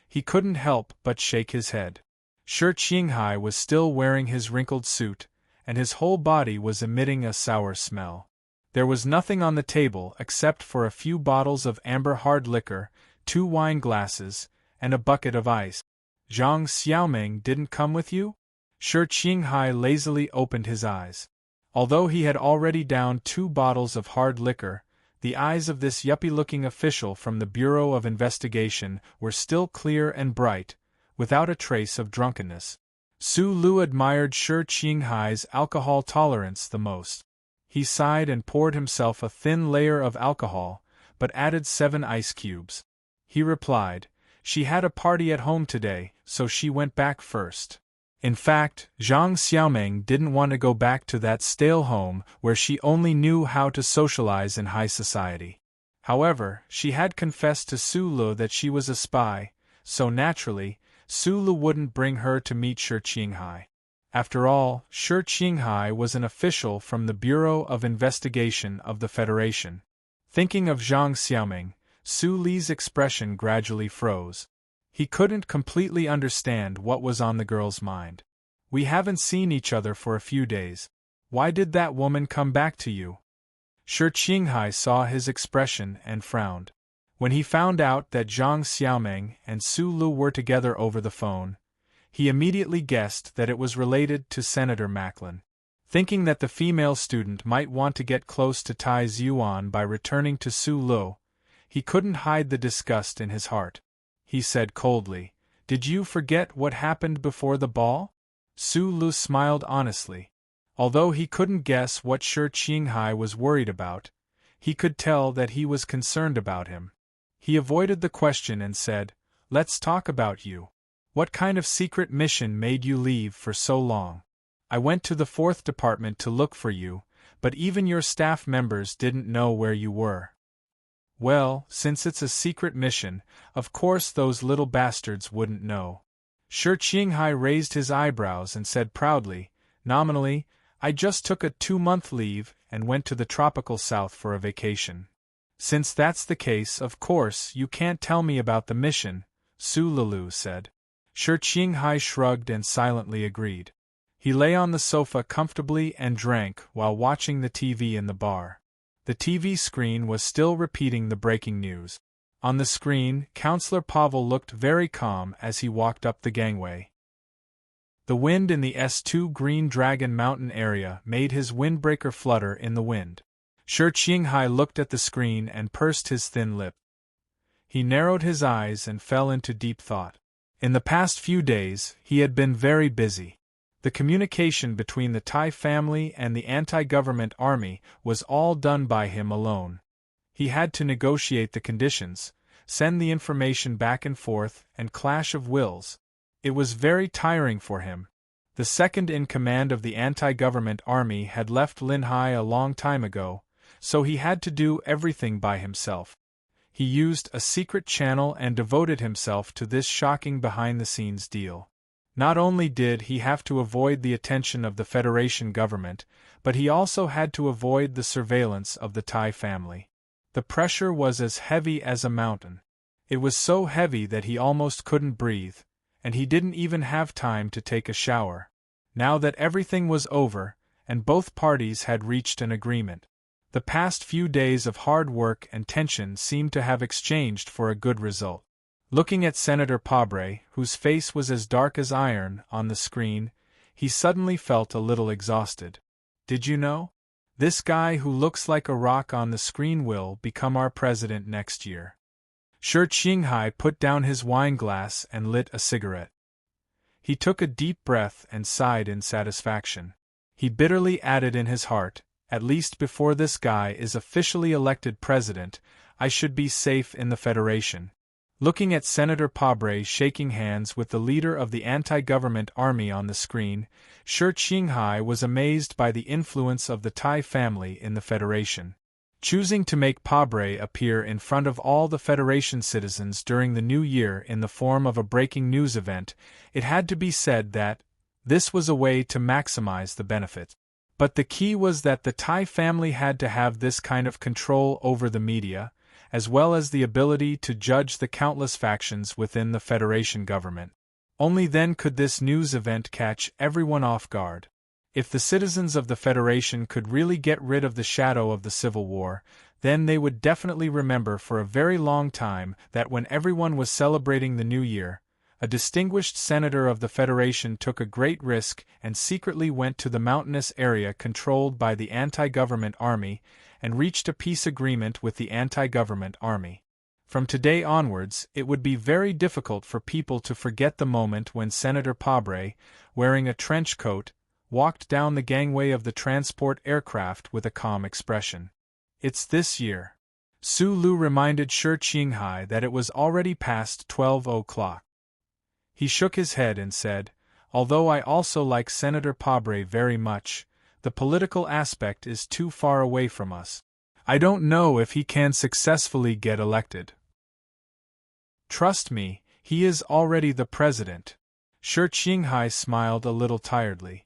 he couldn't help but shake his head. Shi Qinghai was still wearing his wrinkled suit, and his whole body was emitting a sour smell. There was nothing on the table except for a few bottles of amber hard liquor, 2 wine glasses, and a bucket of ice. Zhang Xiaoming didn't come with you? Shi Qinghai lazily opened his eyes. Although he had already downed 2 bottles of hard liquor, the eyes of this yuppie-looking official from the Bureau of Investigation were still clear and bright, without a trace of drunkenness. Su Lu admired Shi Qinghai's alcohol tolerance the most. He sighed and poured himself a thin layer of alcohol, but added 7 ice cubes. He replied, "She had a party at home today, so she went back first." In fact, Zhang Xiaoming didn't want to go back to that stale home where she only knew how to socialize in high society. However, she had confessed to Su Lu that she was a spy, so naturally, Su Lu wouldn't bring her to meet Shi Qinghai. After all, Shi Qinghai was an official from the Bureau of Investigation of the Federation. Thinking of Zhang Xiaoming, Su Li's expression gradually froze. He couldn't completely understand what was on the girl's mind. "We haven't seen each other for a few days. Why did that woman come back to you?" Shi Qinghai saw his expression and frowned. When he found out that Zhang Xiaoming and Su Lu were together over the phone, he immediately guessed that it was related to Senator Macklin. Thinking that the female student might want to get close to Tai Zhuan by returning to Su Lu, he couldn't hide the disgust in his heart. He said coldly, "Did you forget what happened before the ball?" Su Lu smiled honestly. Although he couldn't guess what Shi Qinghai was worried about, he could tell that he was concerned about him. He avoided the question and said, "Let's talk about you. What kind of secret mission made you leave for so long? I went to the 4th department to look for you, but even your staff members didn't know where you were." "Well, since it's a secret mission, of course those little bastards wouldn't know." Shi Qinghai raised his eyebrows and said proudly, "Nominally, I just took a 2-month leave and went to the tropical south for a vacation." "Since that's the case, of course you can't tell me about the mission," Su Lulu said. Shi Qinghai shrugged and silently agreed. He lay on the sofa comfortably and drank while watching the TV in the bar. The TV screen was still repeating the breaking news. On the screen, Counselor Pavel looked very calm as he walked up the gangway. The wind in the S2 Green Dragon Mountain area made his windbreaker flutter in the wind. Shi Qinghai looked at the screen and pursed his thin lip. He narrowed his eyes and fell into deep thought. In the past few days, he had been very busy. The communication between the Tai family and the anti-government army was all done by him alone. He had to negotiate the conditions, send the information back and forth, and clash of wills. It was very tiring for him. The second in command of the anti-government army had left Linhai a long time ago, so he had to do everything by himself. He used a secret channel and devoted himself to this shocking behind-the-scenes deal. Not only did he have to avoid the attention of the Federation government, but he also had to avoid the surveillance of the Tai family. The pressure was as heavy as a mountain. It was so heavy that he almost couldn't breathe, and he didn't even have time to take a shower. Now that everything was over, and both parties had reached an agreement, the past few days of hard work and tension seemed to have exchanged for a good result. Looking at Senator Pabre, whose face was as dark as iron, on the screen, he suddenly felt a little exhausted. "Did you know? This guy who looks like a rock on the screen will become our president next year." Shi Qinghai put down his wine glass and lit a cigarette. He took a deep breath and sighed in satisfaction. He bitterly added in his heart, at least before this guy is officially elected president, I should be safe in the Federation. Looking at Senator Pabre shaking hands with the leader of the anti-government army on the screen, Shi Qinghai was amazed by the influence of the Tai family in the Federation. Choosing to make Pabre appear in front of all the Federation citizens during the new year in the form of a breaking news event, it had to be said that this was a way to maximize the benefit. But the key was that the Tai family had to have this kind of control over the media, as well as the ability to judge the countless factions within the Federation government. Only then could this news event catch everyone off guard. If the citizens of the Federation could really get rid of the shadow of the Civil War, then they would definitely remember for a very long time that when everyone was celebrating the New Year, a distinguished senator of the Federation took a great risk and secretly went to the mountainous area controlled by the anti-government army and reached a peace agreement with the anti-government army. From today onwards, it would be very difficult for people to forget the moment when Senator Pabre, wearing a trench coat, walked down the gangway of the transport aircraft with a calm expression. It's this year. Su Lu reminded Shi Qinghai that it was already past 12 o'clock. He shook his head and said, although I also like Senator Pabre very much, the political aspect is too far away from us. I don't know if he can successfully get elected. Trust me, he is already the president. Shi Qinghai smiled a little tiredly.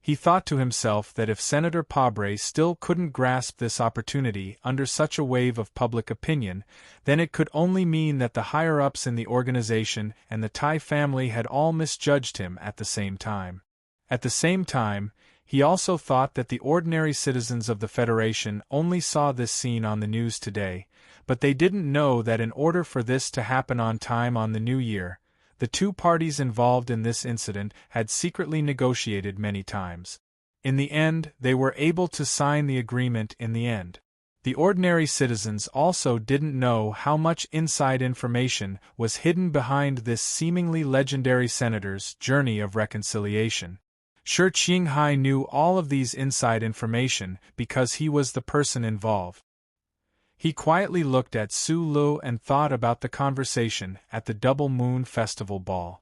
He thought to himself that if Senator Pabre still couldn't grasp this opportunity under such a wave of public opinion, then it could only mean that the higher-ups in the organization and the Tai family had all misjudged him at the same time. At the same time, he also thought that the ordinary citizens of the Federation only saw this scene on the news today, but they didn't know that in order for this to happen on time on the New Year, the two parties involved in this incident had secretly negotiated many times. In the end, they were able to sign the agreement in the end. The ordinary citizens also didn't know how much inside information was hidden behind this seemingly legendary senator's journey of reconciliation. Shi Qinghai knew all of these inside information because he was the person involved. He quietly looked at Su Lu and thought about the conversation at the Double Moon Festival ball.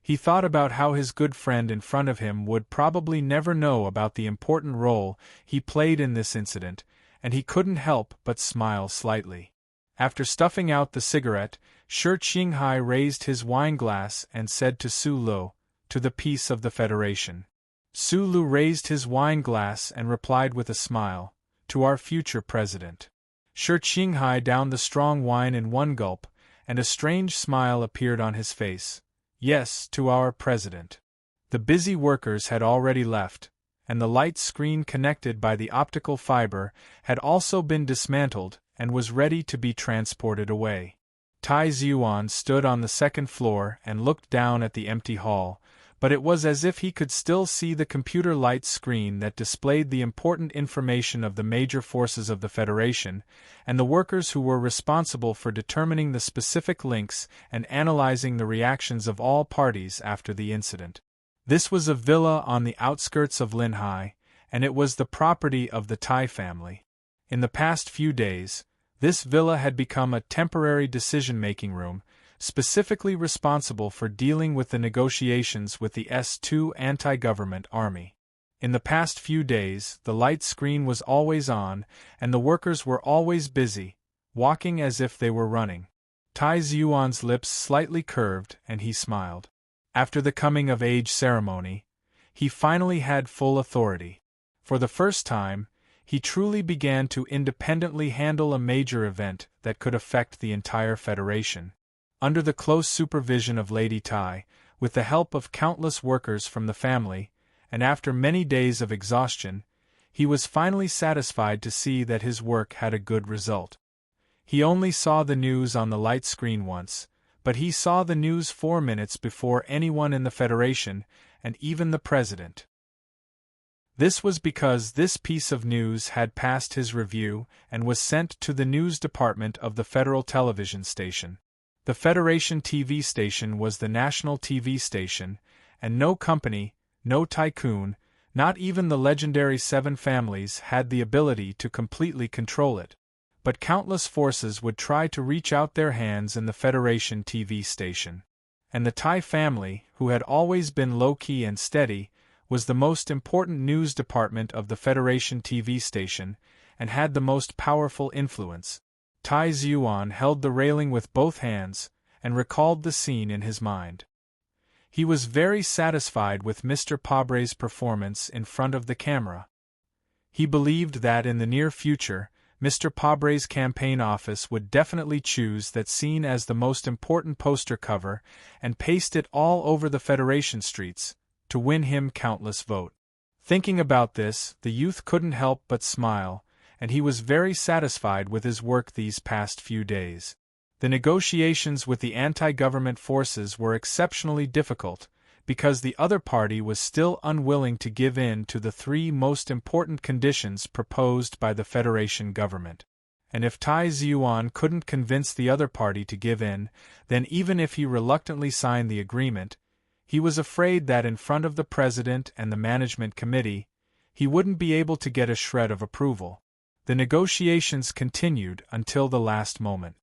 He thought about how his good friend in front of him would probably never know about the important role he played in this incident, and he couldn't help but smile slightly. After stuffing out the cigarette, Shi Qinghai raised his wine glass and said to Su Lu, "To the peace of the Federation." Su Lu raised his wine glass and replied with a smile, "To our future president." Shi Qinghai downed the strong wine in one gulp, and a strange smile appeared on his face. "Yes, to our president." The busy workers had already left, and the light screen connected by the optical fiber had also been dismantled and was ready to be transported away. Tai Ziyuan stood on the second floor and looked down at the empty hall, but it was as if he could still see the computer light screen that displayed the important information of the major forces of the Federation, and the workers who were responsible for determining the specific links and analyzing the reactions of all parties after the incident. This was a villa on the outskirts of Linhai, and it was the property of the Tai family. In the past few days, this villa had become a temporary decision-making room, specifically responsible for dealing with the negotiations with the S2 anti-government army. In the past few days, the light screen was always on, and the workers were always busy, walking as if they were running. Tai Ziyuan's lips slightly curved, and he smiled. After the coming-of-age ceremony, he finally had full authority. For the first time, he truly began to independently handle a major event that could affect the entire Federation. Under the close supervision of Lady Tai, with the help of countless workers from the family, and after many days of exhaustion, he was finally satisfied to see that his work had a good result. He only saw the news on the light screen once, but he saw the news 4 minutes before anyone in the Federation, and even the president. This was because this piece of news had passed his review and was sent to the news department of the Federal Television Station. The Federation TV station was the national TV station, and no company, no tycoon, not even the legendary Seven Families had the ability to completely control it. But countless forces would try to reach out their hands in the Federation TV station. And the Thai family, who had always been low-key and steady, was the most important news department of the Federation TV station, and had the most powerful influence. Tai Zhuan held the railing with both hands, and recalled the scene in his mind. He was very satisfied with Mr. Pabre's performance in front of the camera. He believed that in the near future, Mr. Pabre's campaign office would definitely choose that scene as the most important poster cover and paste it all over the Federation streets, to win him countless votes. Thinking about this, the youth couldn't help but smile, and he was very satisfied with his work these past few days. The negotiations with the anti-government forces were exceptionally difficult, because the other party was still unwilling to give in to the three most important conditions proposed by the Federation government. And if Tai Zhuan couldn't convince the other party to give in, then even if he reluctantly signed the agreement, he was afraid that in front of the president and the management committee, he wouldn't be able to get a shred of approval. The negotiations continued until the last moment.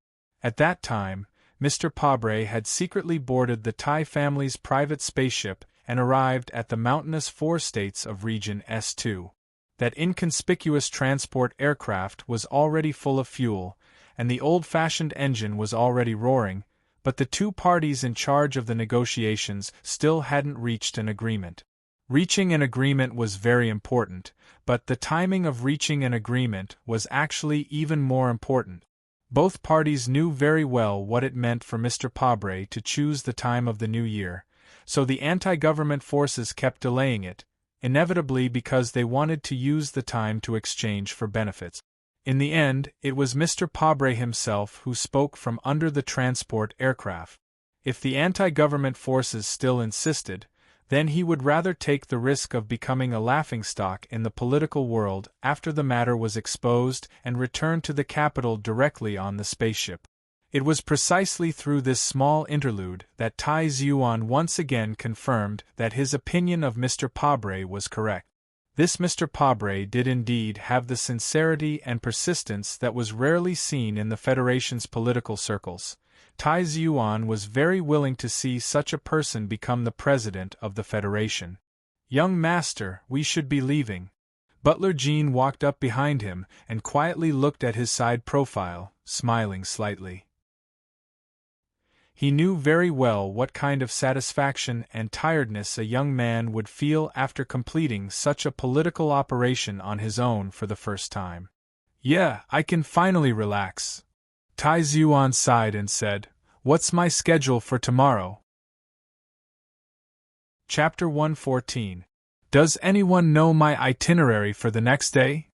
At that time, Mr. Pabre had secretly boarded the Thai family's private spaceship and arrived at the mountainous 4 states of Region S2. That inconspicuous transport aircraft was already full of fuel, and the old-fashioned engine was already roaring, but the two parties in charge of the negotiations still hadn't reached an agreement. Reaching an agreement was very important, but the timing of reaching an agreement was actually even more important. Both parties knew very well what it meant for Mr. Pabre to choose the time of the new year, so the anti-government forces kept delaying it, inevitably because they wanted to use the time to exchange for benefits. In the end, it was Mr. Pabre himself who spoke from under the transport aircraft. If the anti-government forces still insisted, then he would rather take the risk of becoming a laughingstock in the political world after the matter was exposed and return to the capital directly on the spaceship. It was precisely through this small interlude that Tai Zhuan once again confirmed that his opinion of Mr. Pabre was correct. This Mr. Pabre did indeed have the sincerity and persistence that was rarely seen in the Federation's political circles. Tai Zhuan was very willing to see such a person become the president of the Federation. "Young master, we should be leaving." Butler Jean walked up behind him and quietly looked at his side profile, smiling slightly. He knew very well what kind of satisfaction and tiredness a young man would feel after completing such a political operation on his own for the first time. "Yeah, I can finally relax." Tai Zhuan sighed and said, "What's my schedule for tomorrow?" Chapter 114. Does anyone know my itinerary for the next day?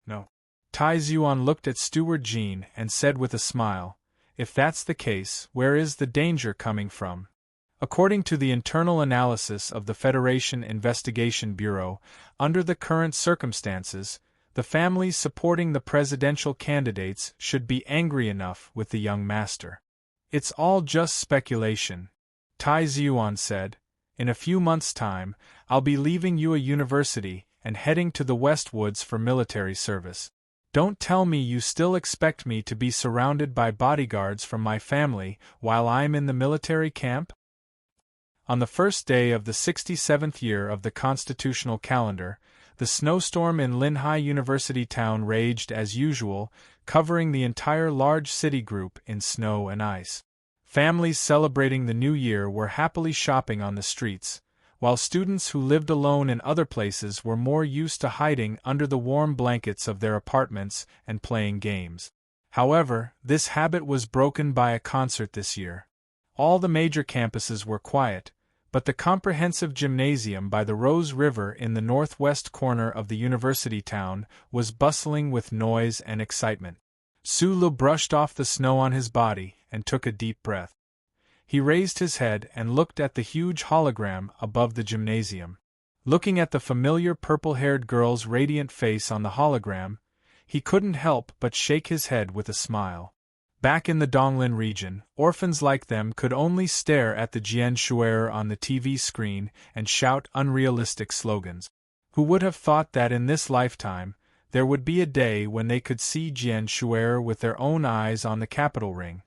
No. Tai Zhuan looked at Steward Jean and said with a smile, "If that's the case, where is the danger coming from?" According to the internal analysis of the Federation Investigation Bureau, under the current circumstances, the families supporting the presidential candidates should be angry enough with the young master. "It's all just speculation," Tai Zhuan said. "In a few months' time, I'll be leaving Yue University and heading to the West Woods for military service. Don't tell me you still expect me to be surrounded by bodyguards from my family while I'm in the military camp?" On the first day of the 67th year of the constitutional calendar, the snowstorm in Linhai University town raged as usual, covering the entire large city group in snow and ice. Families celebrating the new year were happily shopping on the streets, while students who lived alone in other places were more used to hiding under the warm blankets of their apartments and playing games. However, this habit was broken by a concert this year. All the major campuses were quiet, but the comprehensive gymnasium by the Rose River in the northwest corner of the university town was bustling with noise and excitement. Sulu brushed off the snow on his body and took a deep breath. He raised his head and looked at the huge hologram above the gymnasium. Looking at the familiar purple-haired girl's radiant face on the hologram, he couldn't help but shake his head with a smile. Back in the Donglin region, orphans like them could only stare at the Jian Shuer on the TV screen and shout unrealistic slogans. Who would have thought that in this lifetime, there would be a day when they could see Jian Shuer with their own eyes on the capital ring?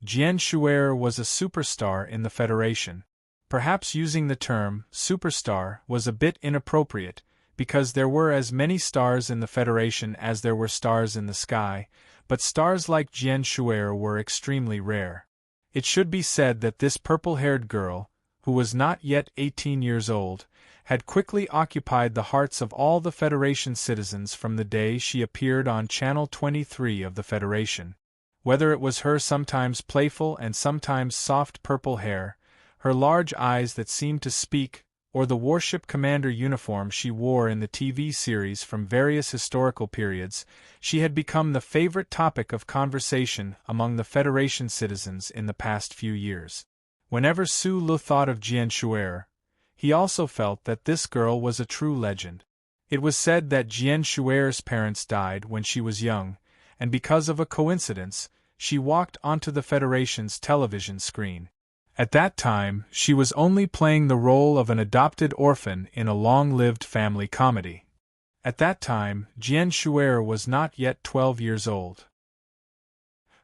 Jian Shuer was a superstar in the Federation. Perhaps using the term superstar was a bit inappropriate, because there were as many stars in the Federation as there were stars in the sky, but stars like Jian Shuer were extremely rare. It should be said that this purple-haired girl, who was not yet 18 years old, had quickly occupied the hearts of all the Federation citizens from the day she appeared on Channel 23 of the Federation. Whether it was her sometimes playful and sometimes soft purple hair, her large eyes that seemed to speak, or the warship commander uniform she wore in the TV series from various historical periods, she had become the favorite topic of conversation among the Federation citizens in the past few years. Whenever Su Lu thought of Jian Shuer, he also felt that this girl was a true legend. It was said that Jian Shuer's parents died when she was young, and because of a coincidence, she walked onto the Federation's television screen. At that time, she was only playing the role of an adopted orphan in a long-lived family comedy. At that time, Jian Shuer was not yet 12 years old.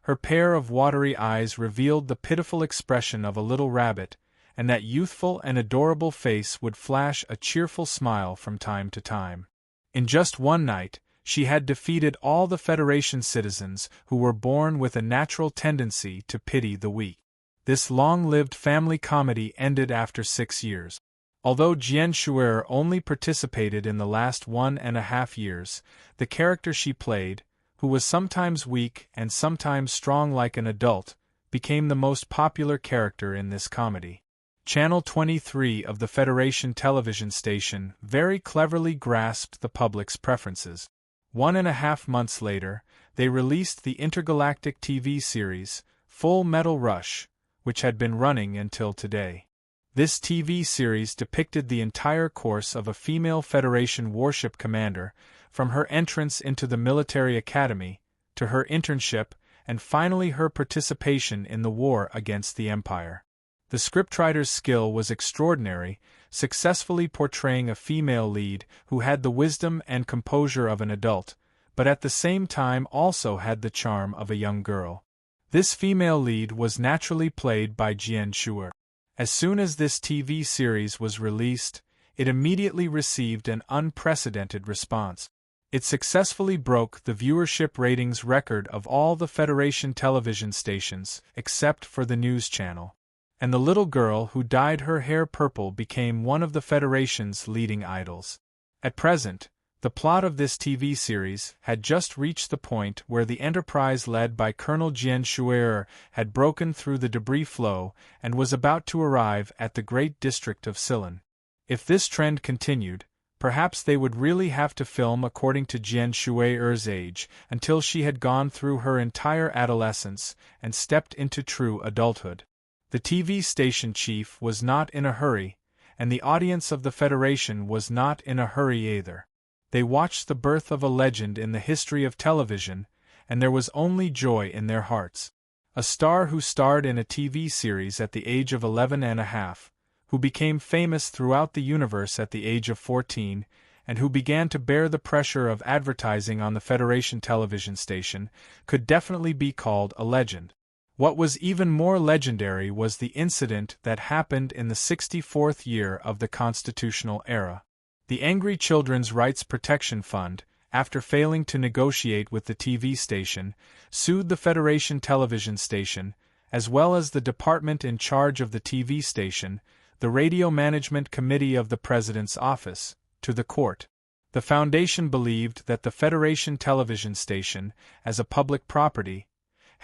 Her pair of watery eyes revealed the pitiful expression of a little rabbit, and that youthful and adorable face would flash a cheerful smile from time to time. In just one night, she had defeated all the Federation citizens who were born with a natural tendency to pity the weak. This long-lived family comedy ended after 6 years. Although Jian Shuer only participated in the last 1.5 years, the character she played, who was sometimes weak and sometimes strong like an adult, became the most popular character in this comedy. Channel 23 of the Federation television station very cleverly grasped the public's preferences. 1.5 months later, they released the intergalactic TV series, Full Metal Rush, which had been running until today. This TV series depicted the entire course of a female Federation warship commander, from her entrance into the military academy, to her internship, and finally her participation in the war against the Empire. The scriptwriter's skill was extraordinary, successfully portraying a female lead who had the wisdom and composure of an adult, but at the same time also had the charm of a young girl. This female lead was naturally played by Jian Shuer. As soon as this TV series was released, it immediately received an unprecedented response. It successfully broke the viewership ratings record of all the Federation television stations, except for the news channel. And the little girl who dyed her hair purple became one of the Federation's leading idols. At present, the plot of this TV series had just reached the point where the Enterprise led by Colonel Jian Shuer had broken through the debris flow and was about to arrive at the great district of Silon. If this trend continued, perhaps they would really have to film according to Jian Shuer's age until she had gone through her entire adolescence and stepped into true adulthood. The TV station chief was not in a hurry, and the audience of the Federation was not in a hurry either. They watched the birth of a legend in the history of television, and there was only joy in their hearts. A star who starred in a TV series at the age of 11.5, who became famous throughout the universe at the age of 14, and who began to bear the pressure of advertising on the Federation television station, could definitely be called a legend. What was even more legendary was the incident that happened in the 64th year of the constitutional era. The Angry Children's Rights Protection Fund, after failing to negotiate with the TV station, sued the Federation television station, as well as the department in charge of the TV station, the Radio Management Committee of the President's Office, to the court. The foundation believed that the Federation television station, as a public property,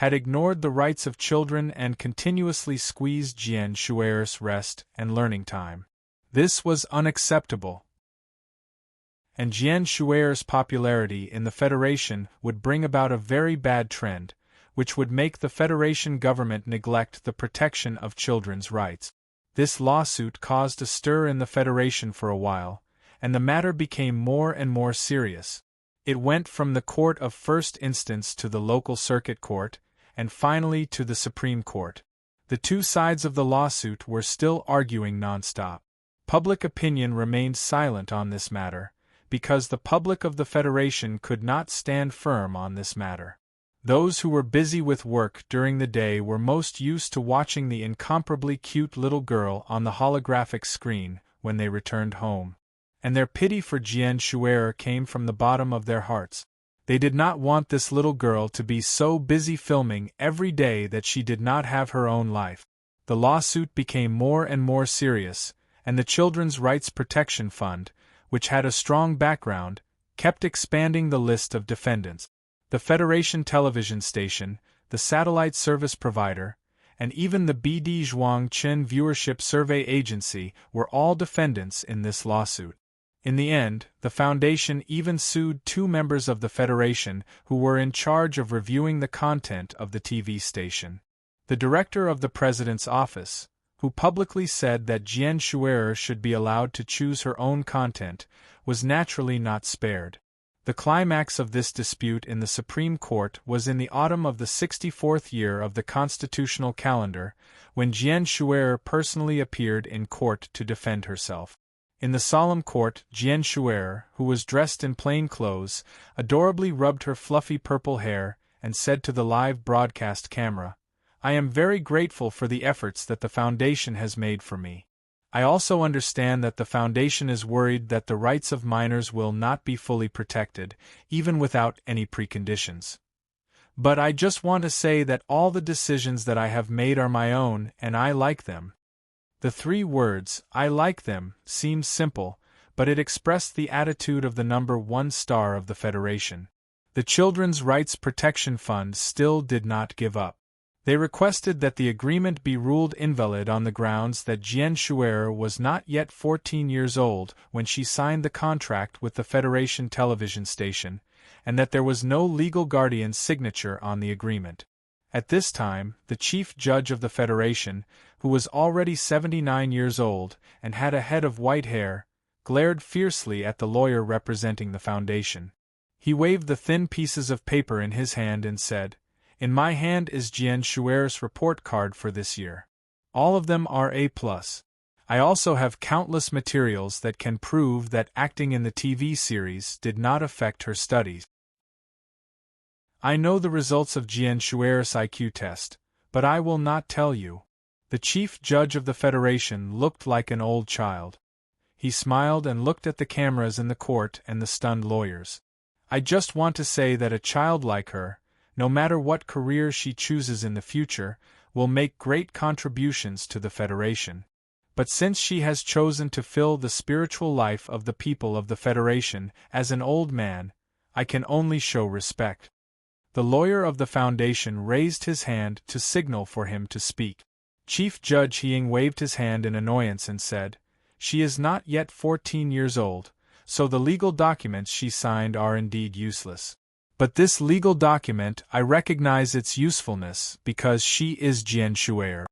had ignored the rights of children and continuously squeezed Jian Shuer's rest and learning time. This was unacceptable, and Jian Shuer's popularity in the Federation would bring about a very bad trend, which would make the Federation government neglect the protection of children's rights. This lawsuit caused a stir in the Federation for a while, and the matter became more and more serious. It went from the court of first instance to the local circuit court, and finally to the Supreme Court. The two sides of the lawsuit were still arguing nonstop. Public opinion remained silent on this matter, because the public of the Federation could not stand firm on this matter. Those who were busy with work during the day were most used to watching the incomparably cute little girl on the holographic screen when they returned home. And their pity for Jian Shuer came from the bottom of their hearts. They did not want this little girl to be so busy filming every day that she did not have her own life. The lawsuit became more and more serious, and the Children's Rights Protection Fund, which had a strong background, kept expanding the list of defendants. The Federation television station, the satellite service provider, and even the BD Zhuang Chen viewership survey agency were all defendants in this lawsuit. In the end, the Foundation even sued two members of the Federation who were in charge of reviewing the content of the TV station. The director of the President's office, who publicly said that Jian Shuer should be allowed to choose her own content, was naturally not spared. The climax of this dispute in the Supreme Court was in the autumn of the 64th year of the constitutional calendar, when Jian Shuer personally appeared in court to defend herself. In the solemn court, Jian Shuer, who was dressed in plain clothes, adorably rubbed her fluffy purple hair and said to the live broadcast camera, "I am very grateful for the efforts that the Foundation has made for me. I also understand that the Foundation is worried that the rights of minors will not be fully protected, even without any preconditions. But I just want to say that all the decisions that I have made are my own, and I like them." The three words, "I like them," seemed simple, but it expressed the attitude of the number one star of the Federation. The Children's Rights Protection Fund still did not give up. They requested that the agreement be ruled invalid on the grounds that Jian Shuer was not yet 14 years old when she signed the contract with the Federation television station, and that there was no legal guardian's signature on the agreement. At this time, the chief judge of the Federation, who was already 79 years old and had a head of white hair, glared fiercely at the lawyer representing the Foundation. He waved the thin pieces of paper in his hand and said, "In my hand is Jian Shuer's report card for this year. All of them are A+. I also have countless materials that can prove that acting in the TV series did not affect her studies. I know the results of Jian Shuer's IQ test, but I will not tell you." The chief judge of the Federation looked like an old child. He smiled and looked at the cameras in the court and the stunned lawyers. "I just want to say that a child like her, no matter what career she chooses in the future, will make great contributions to the Federation. But since she has chosen to fill the spiritual life of the people of the Federation as an old man, I can only show respect." The lawyer of the Foundation raised his hand to signal for him to speak. Chief Judge Heing waved his hand in annoyance and said, "She is not yet 14 years old, so the legal documents she signed are indeed useless. But this legal document, I recognize its usefulness because she is Jian Shuer."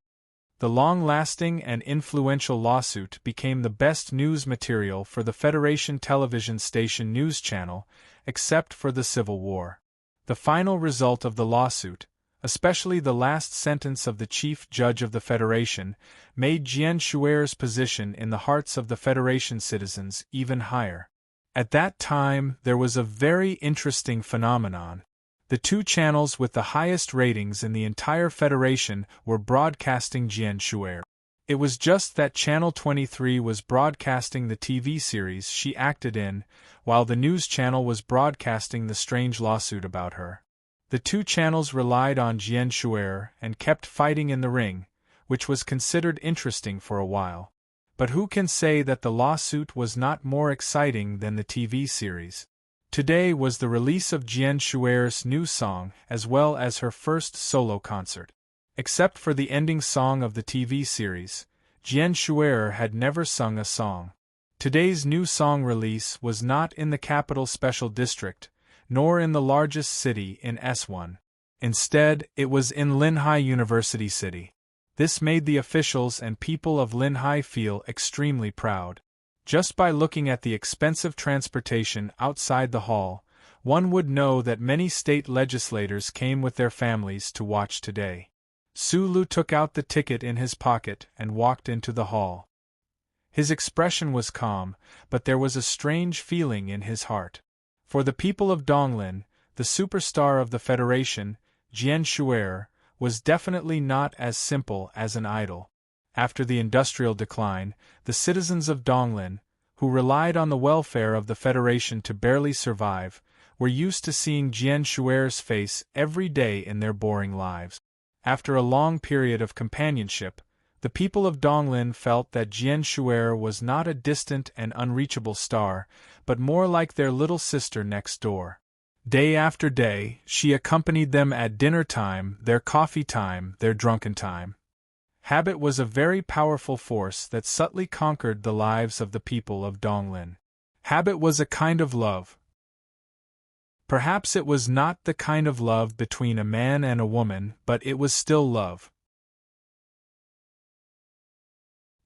The long-lasting and influential lawsuit became the best news material for the Federation television station news channel, except for the Civil War. The final result of the lawsuit, especially the last sentence of the chief judge of the Federation, made Jian Shuer's position in the hearts of the Federation citizens even higher. At that time, there was a very interesting phenomenon. The two channels with the highest ratings in the entire Federation were broadcasting Jian Shuer. It was just that Channel 23 was broadcasting the TV series she acted in, while the news channel was broadcasting the strange lawsuit about her. The two channels relied on Jian Shuer and kept fighting in the ring, which was considered interesting for a while. But who can say that the lawsuit was not more exciting than the TV series? Today was the release of Jian Shuer's new song as well as her first solo concert. Except for the ending song of the TV series, Jian Shuer had never sung a song. Today's new song release was not in the Capital Special District, nor in the largest city in S1. Instead, it was in Linhai University City. This made the officials and people of Linhai feel extremely proud. Just by looking at the expensive transportation outside the hall, one would know that many state legislators came with their families to watch today. Sulu took out the ticket in his pocket and walked into the hall. His expression was calm, but there was a strange feeling in his heart. For the people of Donglin, the superstar of the Federation, Jian Shuer, was definitely not as simple as an idol. After the industrial decline, the citizens of Donglin, who relied on the welfare of the Federation to barely survive, were used to seeing Jian Shuer's face every day in their boring lives. After a long period of companionship, the people of Donglin felt that Jian Shuer was not a distant and unreachable star, but more like their little sister next door. Day after day, she accompanied them at dinner time, their coffee time, their drunken time. Habit was a very powerful force that subtly conquered the lives of the people of Donglin. Habit was a kind of love. Perhaps it was not the kind of love between a man and a woman, but it was still love.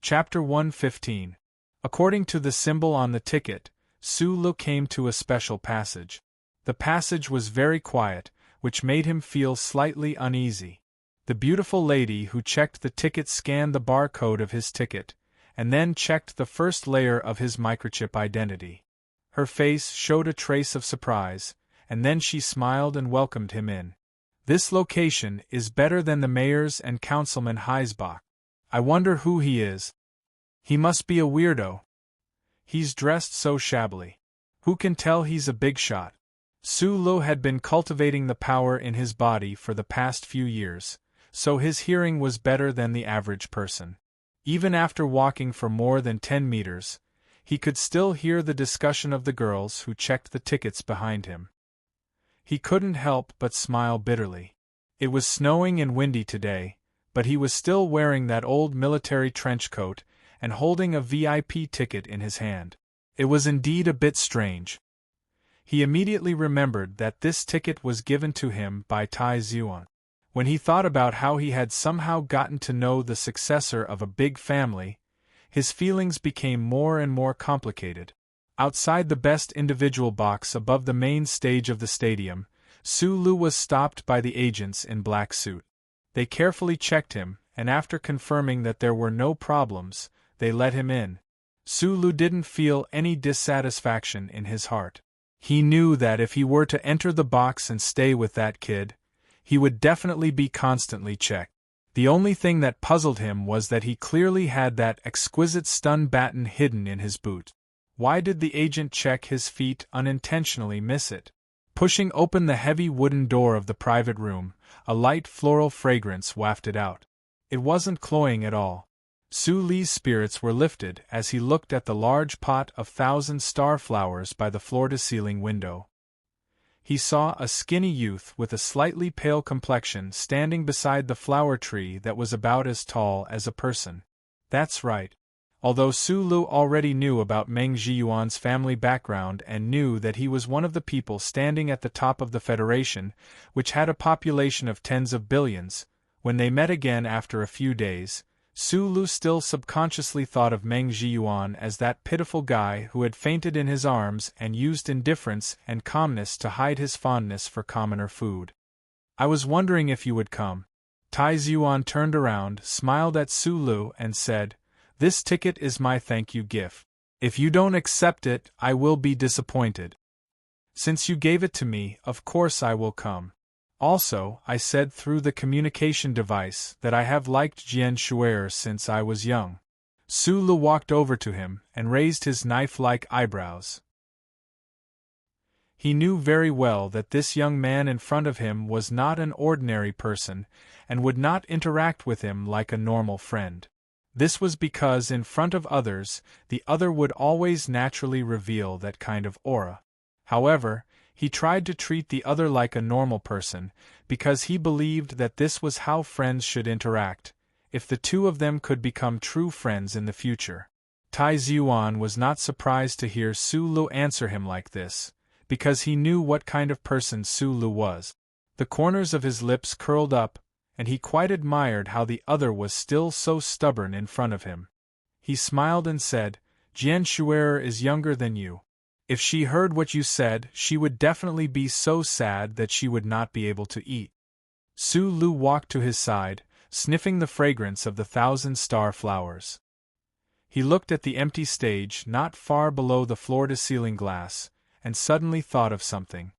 Chapter 115. According to the symbol on the ticket, Sulu came to a special passage. The passage was very quiet, which made him feel slightly uneasy. The beautiful lady who checked the ticket scanned the barcode of his ticket, and then checked the first layer of his microchip identity. Her face showed a trace of surprise, and then she smiled and welcomed him in. This location is better than the mayor's and Councilman Heisbach. I wonder who he is. He must be a weirdo. He's dressed so shabbily. Who can tell he's a big shot? Sulu had been cultivating the power in his body for the past few years, so his hearing was better than the average person. Even after walking for more than 10 meters, he could still hear the discussion of the girls who checked the tickets behind him. He couldn't help but smile bitterly. It was snowing and windy today, but he was still wearing that old military trench coat and holding a VIP ticket in his hand. It was indeed a bit strange. He immediately remembered that this ticket was given to him by Tai Zuan. When he thought about how he had somehow gotten to know the successor of a big family, his feelings became more and more complicated. Outside the best individual box above the main stage of the stadium, Sulu was stopped by the agents in black suit. They carefully checked him, and after confirming that there were no problems, they let him in. Sulu didn't feel any dissatisfaction in his heart. He knew that if he were to enter the box and stay with that kid, he would definitely be constantly checked. The only thing that puzzled him was that he clearly had that exquisite stun baton hidden in his boot. Why did the agent check his feet unintentionally miss it? Pushing open the heavy wooden door of the private room, a light floral fragrance wafted out. It wasn't cloying at all. Su Li's spirits were lifted as he looked at the large pot of 1,000 star flowers by the floor-to-ceiling window. He saw a skinny youth with a slightly pale complexion standing beside the flower tree that was about as tall as a person. That's right. Although Sulu already knew about Meng Zhiyuan's family background and knew that he was one of the people standing at the top of the Federation, which had a population of tens of billions, when they met again after a few days, Sulu still subconsciously thought of Meng Zhiyuan as that pitiful guy who had fainted in his arms and used indifference and calmness to hide his fondness for commoner food. I was wondering if you would come. Tai Zuan turned around, smiled at Sulu and said, "This ticket is my thank you gift. If you don't accept it, I will be disappointed. Since you gave it to me, of course I will come. Also, I said through the communication device that I have liked Jian Shuer since I was young." Sulu walked over to him and raised his knife-like eyebrows. He knew very well that this young man in front of him was not an ordinary person and would not interact with him like a normal friend. This was because in front of others, the other would always naturally reveal that kind of aura. However, he tried to treat the other like a normal person, because he believed that this was how friends should interact, if the two of them could become true friends in the future. Tai Zuan was not surprised to hear Sulu answer him like this, because he knew what kind of person Sulu was. The corners of his lips curled up, and he quite admired how the other was still so stubborn in front of him. He smiled and said, Jian Shuer is younger than you. If she heard what you said, she would definitely be so sad that she would not be able to eat. Su Lu walked to his side, sniffing the fragrance of the 1,000-star flowers. He looked at the empty stage not far below the floor-to-ceiling glass, and suddenly thought of something.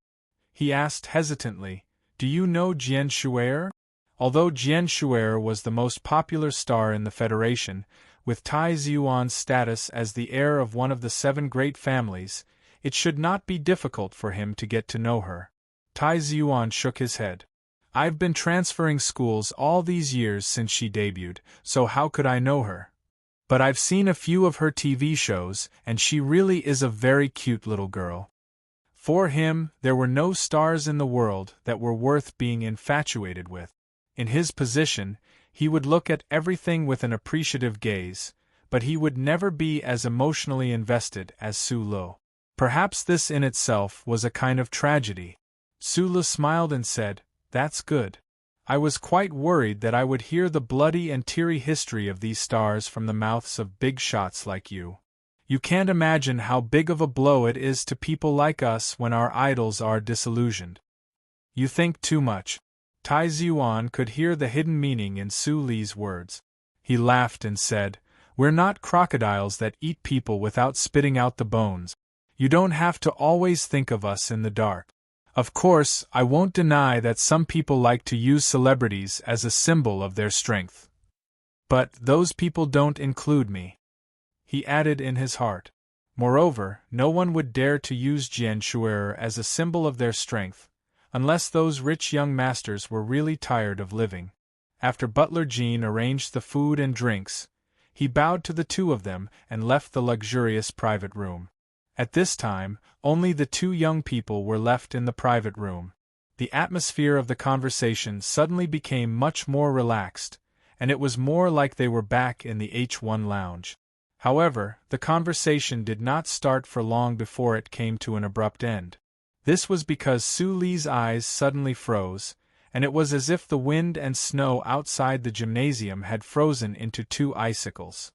He asked hesitantly, "Do you know Jian Shuer?" Although Jian Shuer was the most popular star in the Federation, with Tai Ziyuan's status as the heir of one of the 7 great families, it should not be difficult for him to get to know her. Tai Ziyuan shook his head. "I've been transferring schools all these years since she debuted, so how could I know her? But I've seen a few of her TV shows, and she really is a very cute little girl." For him, there were no stars in the world that were worth being infatuated with. In his position, he would look at everything with an appreciative gaze, but he would never be as emotionally invested as Su Lu. Perhaps this in itself was a kind of tragedy. Su Lu smiled and said, "That's good. I was quite worried that I would hear the bloody and teary history of these stars from the mouths of big shots like you. You can't imagine how big of a blow it is to people like us when our idols are disillusioned. You think too much." Tai Ziyuan could hear the hidden meaning in Su Li's words. He laughed and said, "We're not crocodiles that eat people without spitting out the bones. You don't have to always think of us in the dark. Of course, I won't deny that some people like to use celebrities as a symbol of their strength. But those people don't include me," he added in his heart. Moreover, no one would dare to use Jian Shuer as a symbol of their strength, unless those rich young masters were really tired of living. After Butler Jean arranged the food and drinks, he bowed to the 2 of them and left the luxurious private room. At this time, only the 2 young people were left in the private room. The atmosphere of the conversation suddenly became much more relaxed, and it was more like they were back in the H1 lounge. However, the conversation did not start for long before it came to an abrupt end. This was because Su Li's eyes suddenly froze, and it was as if the wind and snow outside the gymnasium had frozen into 2 icicles.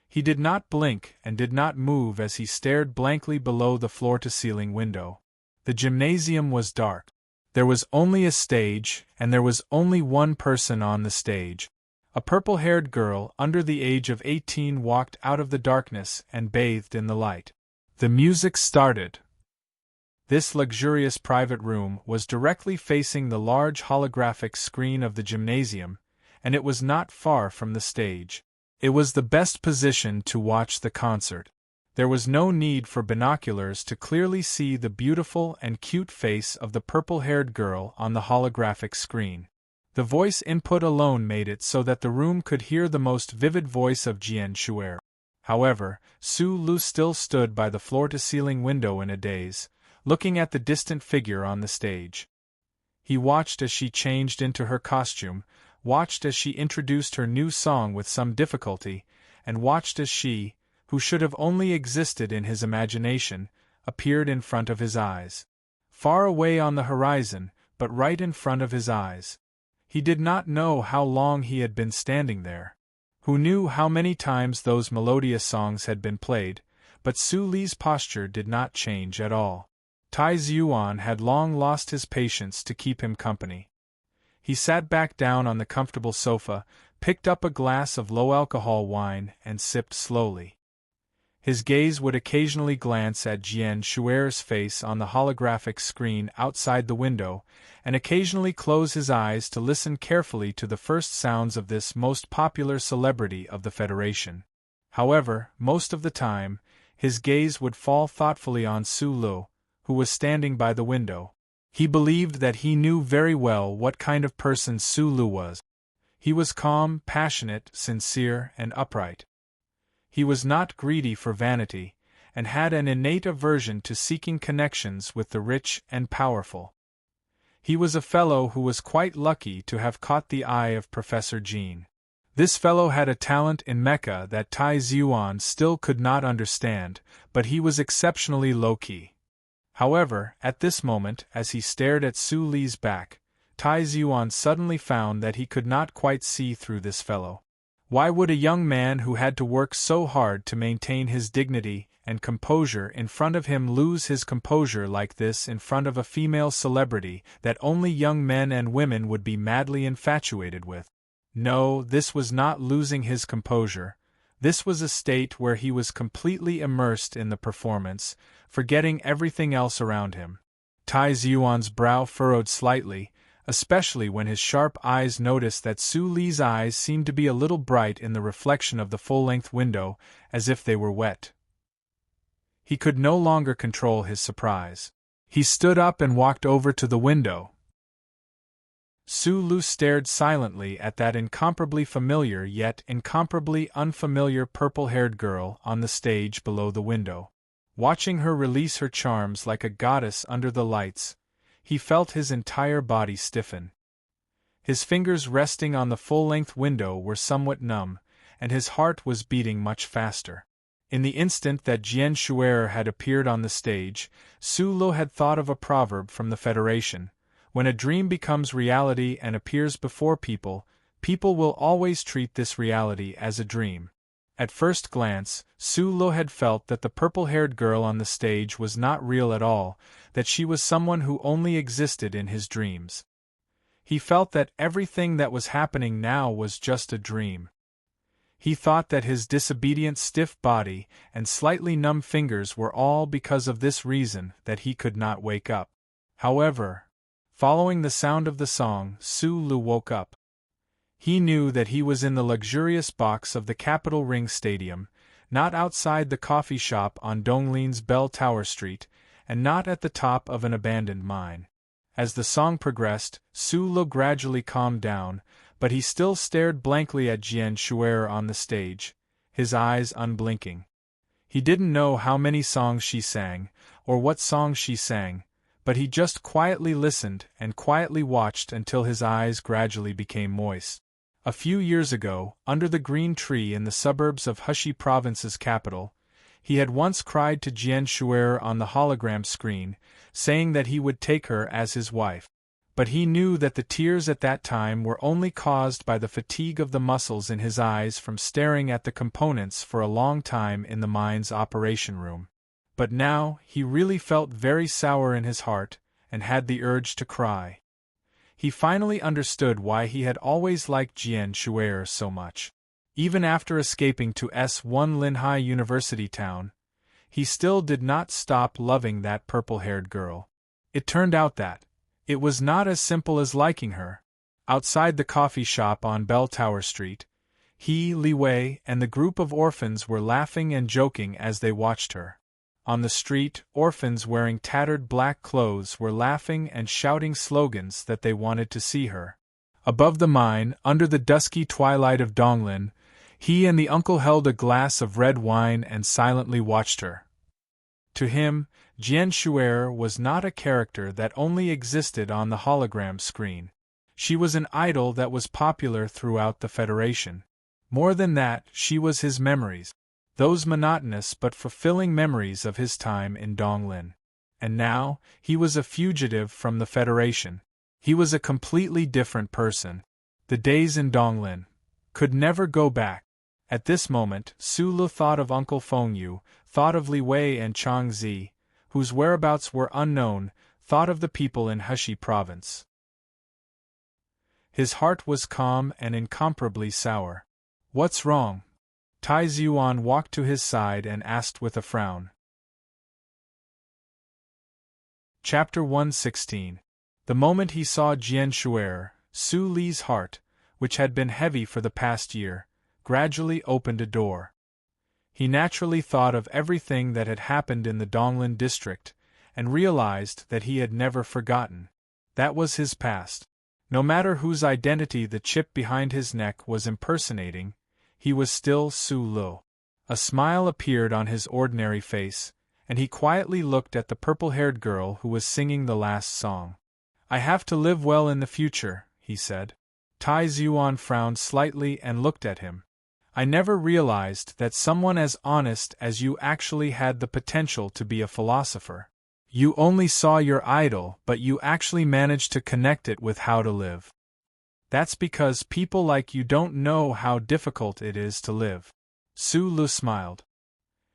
He did not blink and did not move as he stared blankly below the floor-to-ceiling window. The gymnasium was dark. There was only a stage, and there was only one person on the stage. A purple-haired girl under the age of 18 walked out of the darkness and bathed in the light. The music started. This luxurious private room was directly facing the large holographic screen of the gymnasium, and it was not far from the stage. It was the best position to watch the concert. There was no need for binoculars to clearly see the beautiful and cute face of the purple-haired girl on the holographic screen. The voice input alone made it so that the room could hear the most vivid voice of Jian Shuer. However, Su Lu still stood by the floor-to-ceiling window in a daze, looking at the distant figure on the stage. He watched as she changed into her costume, watched as she introduced her new song with some difficulty, and watched as she, who should have only existed in his imagination, appeared in front of his eyes. Far away on the horizon, but right in front of his eyes. He did not know how long he had been standing there. Who knew how many times those melodious songs had been played, but Su Li's posture did not change at all. Tai Ziyuan had long lost his patience to keep him company. He sat back down on the comfortable sofa, picked up a glass of low-alcohol wine, and sipped slowly. His gaze would occasionally glance at Jian Shuer's face on the holographic screen outside the window, and occasionally close his eyes to listen carefully to the first sounds of this most popular celebrity of the Federation. However, most of the time, his gaze would fall thoughtfully on Su Lu, who was standing by the window. He believed that he knew very well what kind of person Su Lu was. He was calm, passionate, sincere, and upright. He was not greedy for vanity, and had an innate aversion to seeking connections with the rich and powerful. He was a fellow who was quite lucky to have caught the eye of Professor Jean. This fellow had a talent in mecha that Tai Ziyuan still could not understand, but he was exceptionally low-key. However, at this moment, as he stared at Su Li's back, Tai Ziyuan suddenly found that he could not quite see through this fellow. Why would a young man who had to work so hard to maintain his dignity and composure in front of him lose his composure like this in front of a female celebrity that only young men and women would be madly infatuated with? No, this was not losing his composure. This was a state where he was completely immersed in the performance, forgetting everything else around him. Tai Ziyuan's brow furrowed slightly, especially when his sharp eyes noticed that Su Li's eyes seemed to be a little bright in the reflection of the full-length window, as if they were wet. He could no longer control his surprise. He stood up and walked over to the window. Su Lu stared silently at that incomparably familiar yet incomparably unfamiliar purple-haired girl on the stage below the window. Watching her release her charms like a goddess under the lights, he felt his entire body stiffen. His fingers resting on the full-length window were somewhat numb, and his heart was beating much faster. In the instant that Jian Shuer had appeared on the stage, Su Lu had thought of a proverb from the Federation: when a dream becomes reality and appears before people, people will always treat this reality as a dream. At first glance, Su Lu had felt that the purple-haired girl on the stage was not real at all, that she was someone who only existed in his dreams. He felt that everything that was happening now was just a dream. He thought that his disobedient stiff body and slightly numb fingers were all because of this reason that he could not wake up. However, following the sound of the song, Su Lu woke up. He knew that he was in the luxurious box of the Capital Ring Stadium, not outside the coffee shop on Donglin's Bell Tower Street, and not at the top of an abandoned mine. As the song progressed, Su Lu gradually calmed down, but he still stared blankly at Jian Shuer on the stage, his eyes unblinking. He didn't know how many songs she sang, or what songs she sang, but he just quietly listened and quietly watched until his eyes gradually became moist. A few years ago, under the green tree in the suburbs of Hushi Province's capital, he had once cried to Jian Shuer on the hologram screen, saying that he would take her as his wife. But he knew that the tears at that time were only caused by the fatigue of the muscles in his eyes from staring at the components for a long time in the mine's operation room. But now, he really felt very sour in his heart, and had the urge to cry. He finally understood why he had always liked Jian Shuer so much. Even after escaping to S1 Linhai University town, he still did not stop loving that purple-haired girl. It turned out that it was not as simple as liking her. Outside the coffee shop on Bell Tower Street, he, Li Wei, and the group of orphans were laughing and joking as they watched her. On the street, orphans wearing tattered black clothes were laughing and shouting slogans that they wanted to see her. Above the mine, under the dusky twilight of Donglin, he and the uncle held a glass of red wine and silently watched her. To him, Jian Shuer was not a character that only existed on the hologram screen. She was an idol that was popular throughout the Federation. More than that, she was his memories. Those monotonous but fulfilling memories of his time in Donglin. And now, he was a fugitive from the Federation. He was a completely different person. The days in Donglin could never go back. At this moment, Su Lu thought of Uncle Fengyu, thought of Li Wei and Chang Zi, whose whereabouts were unknown, thought of the people in Hushi Province. His heart was calm and incomparably sour. "What's wrong?" Tai Ziyuan walked to his side and asked with a frown. Chapter 116. The moment he saw Jian Shuer, Su Li's heart, which had been heavy for the past year, gradually opened a door. He naturally thought of everything that had happened in the Donglin district, and realized that he had never forgotten. That was his past. No matter whose identity the chip behind his neck was impersonating, he was still Su Lu. A smile appeared on his ordinary face, and he quietly looked at the purple-haired girl who was singing the last song. "I have to live well in the future," he said. Tai Ziyuan frowned slightly and looked at him. "I never realized that someone as honest as you actually had the potential to be a philosopher. You only saw your idol, but you actually managed to connect it with how to live." That's because people like you don't know how difficult it is to live. Su Lu smiled.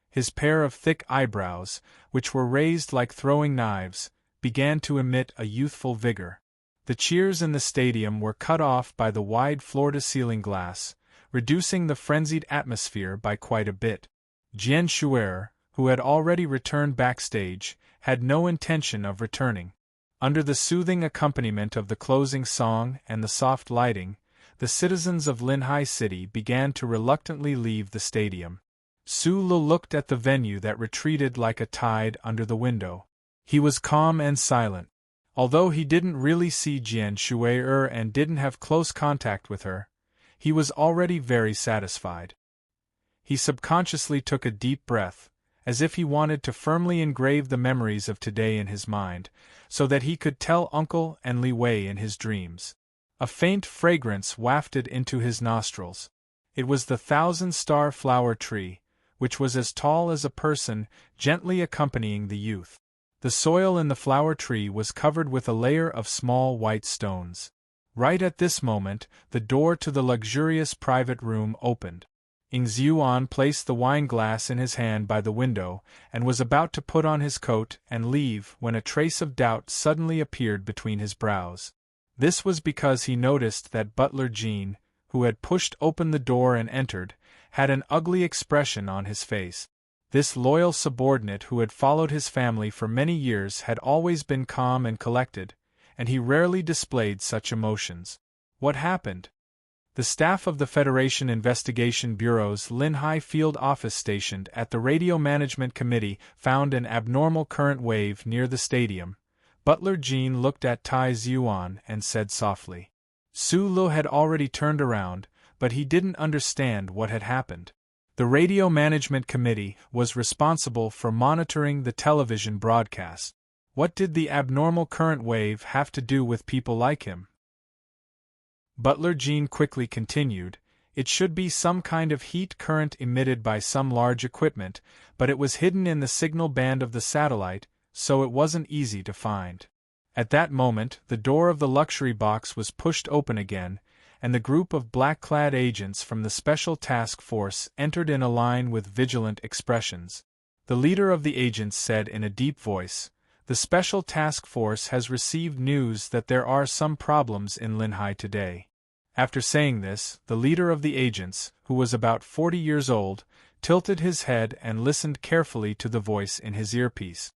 His pair of thick eyebrows, which were raised like throwing knives, began to emit a youthful vigor. The cheers in the stadium were cut off by the wide floor-to-ceiling glass, reducing the frenzied atmosphere by quite a bit. Jian Shuer, who had already returned backstage, had no intention of returning. Under the soothing accompaniment of the closing song and the soft lighting, the citizens of Linhai City began to reluctantly leave the stadium. Su Lu looked at the venue that retreated like a tide under the window. He was calm and silent. Although he didn't really see Jian Shuer and didn't have close contact with her, he was already very satisfied. He subconsciously took a deep breath, as if he wanted to firmly engrave the memories of today in his mind, so that he could tell Uncle and Li Wei in his dreams. A faint fragrance wafted into his nostrils. It was the 1,000-star flower tree, which was as tall as a person, gently accompanying the youth. The soil in the flower tree was covered with a layer of small white stones. Right at this moment, the door to the luxurious private room opened. Ing Zhuan placed the wine glass in his hand by the window, and was about to put on his coat and leave when a trace of doubt suddenly appeared between his brows. This was because he noticed that butler Jean, who had pushed open the door and entered, had an ugly expression on his face. This loyal subordinate who had followed his family for many years had always been calm and collected, and he rarely displayed such emotions. What happened? The staff of the Federation Investigation Bureau's Linhai Field Office stationed at the Radio Management Committee found an abnormal current wave near the stadium. Butler Jean looked at Tai Zhuan and said softly. Su Lu had already turned around, but he didn't understand what had happened. The Radio Management Committee was responsible for monitoring the television broadcast. What did the abnormal current wave have to do with people like him? Butler Jean quickly continued, it should be some kind of heat current emitted by some large equipment, but it was hidden in the signal band of the satellite, so it wasn't easy to find. At that moment, the door of the luxury box was pushed open again, and the group of black-clad agents from the Special Task Force entered in a line with vigilant expressions. The leader of the agents said in a deep voice, "The Special Task Force has received news that there are some problems in Linhai today." After saying this, the leader of the agents, who was about 40 years old, tilted his head and listened carefully to the voice in his earpiece.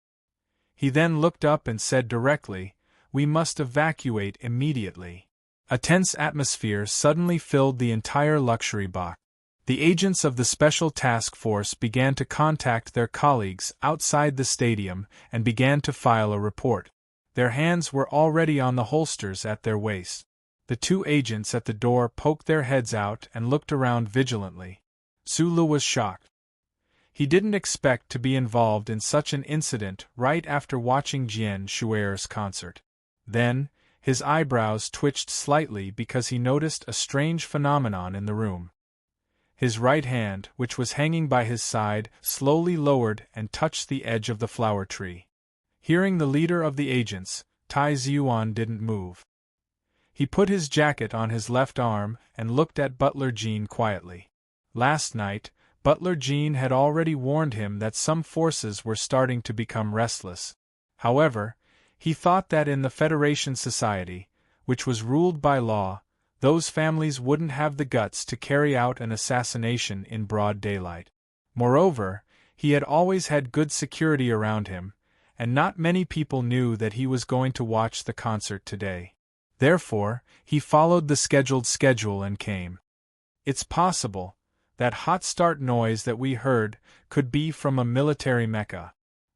He then looked up and said directly, "We must evacuate immediately." A tense atmosphere suddenly filled the entire luxury box. The agents of the Special Task Force began to contact their colleagues outside the stadium and began to file a report. Their hands were already on the holsters at their waists. The two agents at the door poked their heads out and looked around vigilantly. Su Lu was shocked. He didn't expect to be involved in such an incident right after watching Jian Shuer's concert. Then, his eyebrows twitched slightly because he noticed a strange phenomenon in the room. His right hand, which was hanging by his side, slowly lowered and touched the edge of the flower tree. Hearing the leader of the agents, Tai Zhuan didn't move. He put his jacket on his left arm and looked at Butler Jean quietly. Last night, Butler Jean had already warned him that some forces were starting to become restless. However, he thought that in the Federation Society, which was ruled by law, those families wouldn't have the guts to carry out an assassination in broad daylight. Moreover, he had always had good security around him, and not many people knew that he was going to watch the concert today. Therefore, he followed the schedule and came. It's possible that hot start noise that we heard could be from a military mecha.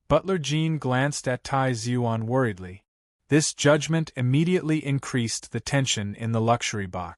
Butler Jean glanced at Tai Zhuan worriedly. This judgment immediately increased the tension in the luxury box.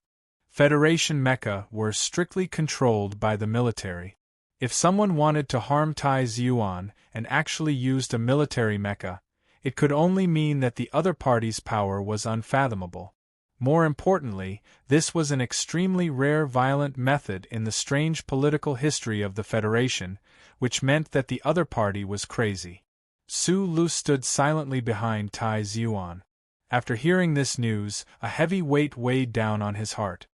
Federation mecha were strictly controlled by the military. If someone wanted to harm Tai Zhuan and actually used a military mecha, it could only mean that the other party's power was unfathomable. More importantly, this was an extremely rare violent method in the strange political history of the Federation, which meant that the other party was crazy. Su Lu stood silently behind Tai Zhuan. After hearing this news, a heavy weight weighed down on his heart.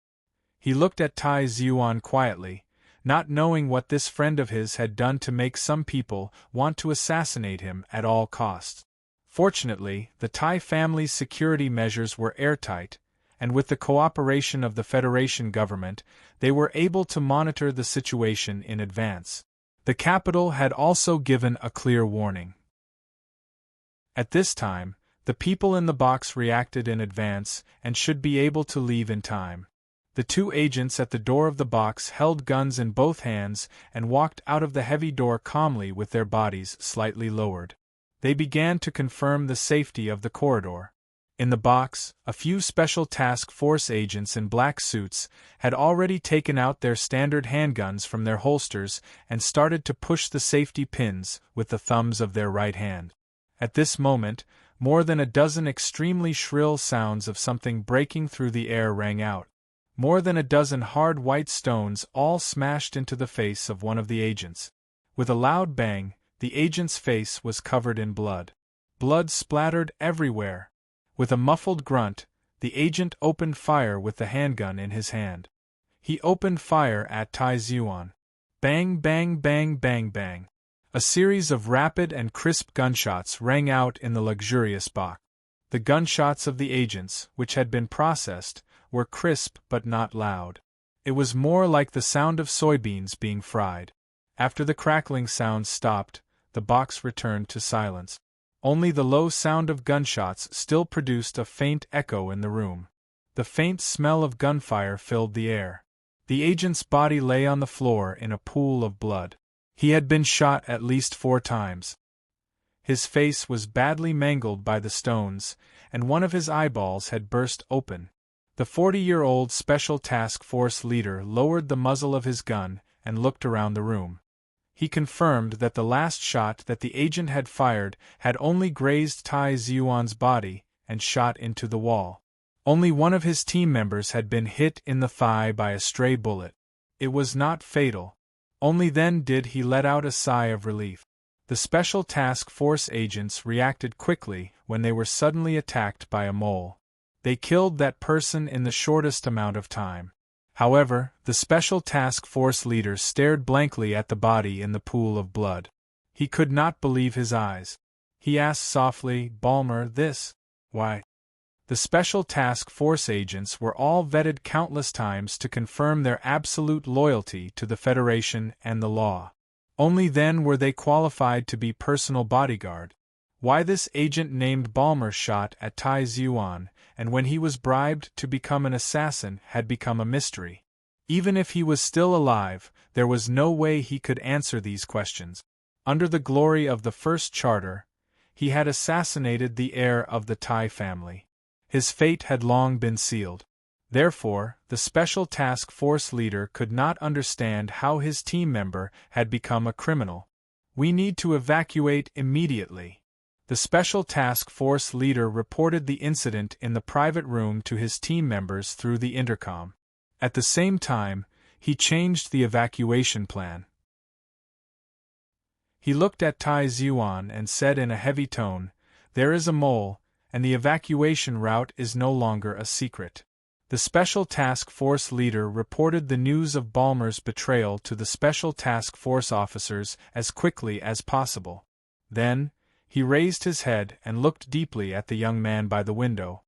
He looked at Tai Xuan quietly, not knowing what this friend of his had done to make some people want to assassinate him at all costs. Fortunately, the Tai family's security measures were airtight, and with the cooperation of the Federation government, they were able to monitor the situation in advance. The capital had also given a clear warning. At this time, the people in the box reacted in advance and should be able to leave in time. The two agents at the door of the box held guns in both hands and walked out of the heavy door calmly with their bodies slightly lowered. They began to confirm the safety of the corridor. In the box, a few Special Task Force agents in black suits had already taken out their standard handguns from their holsters and started to push the safety pins with the thumbs of their right hand. At this moment, more than a dozen extremely shrill sounds of something breaking through the air rang out. More than a dozen hard white stones all smashed into the face of one of the agents. With a loud bang, the agent's face was covered in blood. Blood splattered everywhere. With a muffled grunt, the agent opened fire with the handgun in his hand. He opened fire at Tai Xuan. Bang, bang, bang, bang, bang. A series of rapid and crisp gunshots rang out in the luxurious box. The gunshots of the agents, which had been processed, were crisp but not loud. It was more like the sound of soybeans being fried. After the crackling sounds stopped, the box returned to silence. Only the low sound of gunshots still produced a faint echo in the room. The faint smell of gunfire filled the air. The agent's body lay on the floor in a pool of blood. He had been shot at least 4 times. His face was badly mangled by the stones, and one of his eyeballs had burst open. The 40-year-old Special Task Force leader lowered the muzzle of his gun and looked around the room. He confirmed that the last shot that the agent had fired had only grazed Tai Xuan's body and shot into the wall. Only one of his team members had been hit in the thigh by a stray bullet. It was not fatal. Only then did he let out a sigh of relief. The Special Task Force agents reacted quickly when they were suddenly attacked by a mole. They killed that person in the shortest amount of time. However, the Special Task Force leader stared blankly at the body in the pool of blood. He could not believe his eyes. He asked softly, "Balmer, this? Why?" The Special Task Force agents were all vetted countless times to confirm their absolute loyalty to the Federation and the law. Only then were they qualified to be personal bodyguard. Why this agent named Balmer shot at Tai Xuan, and when he was bribed to become an assassin, had become a mystery. Even if he was still alive, there was no way he could answer these questions. Under the glory of the First Charter, he had assassinated the heir of the Tai family. His fate had long been sealed. Therefore, the Special Task Force leader could not understand how his team member had become a criminal. "We need to evacuate immediately." The Special Task Force leader reported the incident in the private room to his team members through the intercom. At the same time, he changed the evacuation plan. He looked at Tai Xuan and said in a heavy tone, "There is a mole, and the evacuation route is no longer a secret." The Special Task Force leader reported the news of Balmer's betrayal to the Special Task Force officers as quickly as possible. Then, he raised his head and looked deeply at the young man by the window.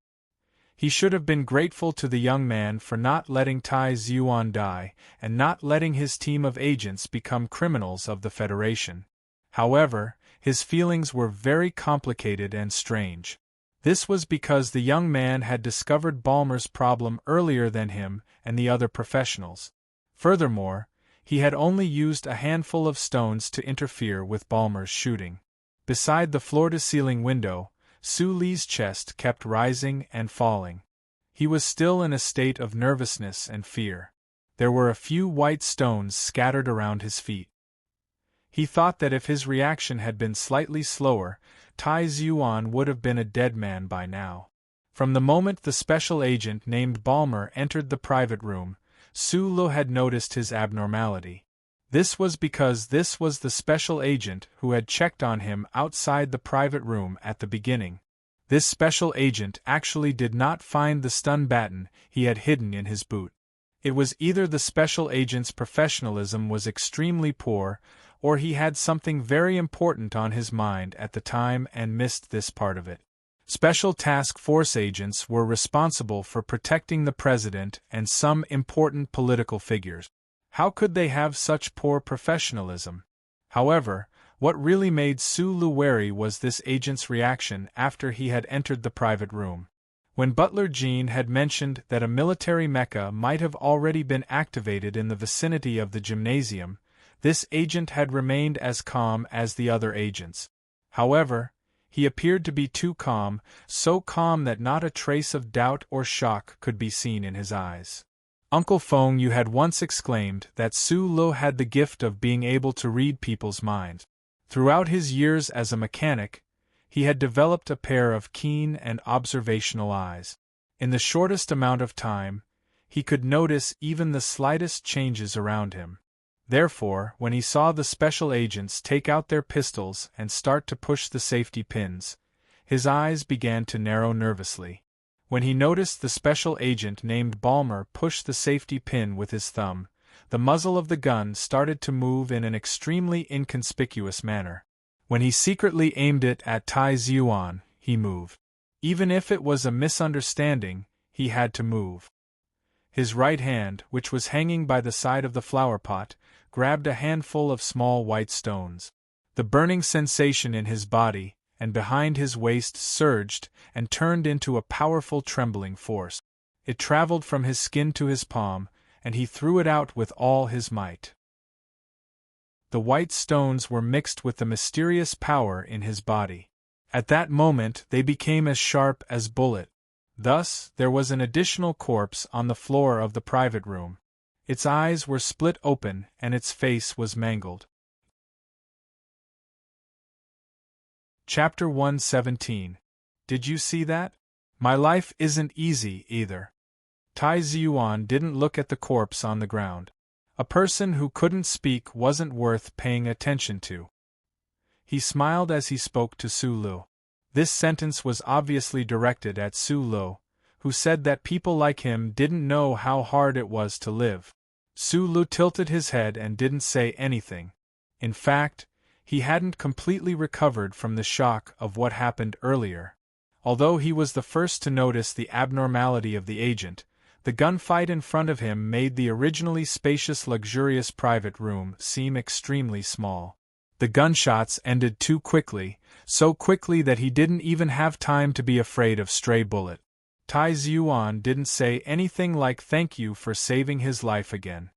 He should have been grateful to the young man for not letting Tai Xuan die and not letting his team of agents become criminals of the Federation. However, his feelings were very complicated and strange. This was because the young man had discovered Balmer's problem earlier than him and the other professionals. Furthermore, he had only used a handful of stones to interfere with Balmer's shooting. Beside the floor-to-ceiling window, Su Li's chest kept rising and falling. He was still in a state of nervousness and fear. There were a few white stones scattered around his feet. He thought that if his reaction had been slightly slower, Tai Xuan would have been a dead man by now. From the moment the special agent named Balmer entered the private room, Su Li had noticed his abnormality. This was because this was the special agent who had checked on him outside the private room at the beginning. This special agent actually did not find the stun baton he had hidden in his boot. It was either the special agent's professionalism was extremely poor, or he had something very important on his mind at the time and missed this part of it. Special Task Force agents were responsible for protecting the president and some important political figures. How could they have such poor professionalism? However, what really made Sulu wary was this agent's reaction after he had entered the private room. When Butler Jean had mentioned that a military mecha might have already been activated in the vicinity of the gymnasium, this agent had remained as calm as the other agents. However, he appeared to be too calm, so calm that not a trace of doubt or shock could be seen in his eyes. Uncle Fong Yu had once exclaimed that Sulu had the gift of being able to read people's minds. Throughout his years as a mechanic, he had developed a pair of keen and observational eyes. In the shortest amount of time, he could notice even the slightest changes around him. Therefore, when he saw the special agents take out their pistols and start to push the safety pins, his eyes began to narrow nervously. When he noticed the special agent named Balmer push the safety pin with his thumb, the muzzle of the gun started to move in an extremely inconspicuous manner. When he secretly aimed it at Tai Ziyuan, he moved. Even if it was a misunderstanding, he had to move. His right hand, which was hanging by the side of the flower pot, grabbed a handful of small white stones. The burning sensation in his body and behind his waist surged and turned into a powerful trembling force. It traveled from his skin to his palm, and he threw it out with all his might. The white stones were mixed with the mysterious power in his body. At that moment they became as sharp as bullets. Thus, there was an additional corpse on the floor of the private room. Its eyes were split open and its face was mangled. Chapter 117. Did you see that? My life isn't easy either. Tai Ziyuan didn't look at the corpse on the ground. A person who couldn't speak wasn't worth paying attention to. He smiled as he spoke to Sulu. This sentence was obviously directed at Sulu, who said that people like him didn't know how hard it was to live. Sulu tilted his head and didn't say anything. In fact, he hadn't completely recovered from the shock of what happened earlier. Although he was the first to notice the abnormality of the agent, the gunfight in front of him made the originally spacious, luxurious private room seem extremely small. The gunshots ended too quickly, so quickly that he didn't even have time to be afraid of stray bullet. Tai Ziyuan didn't say anything like thank you for saving his life again.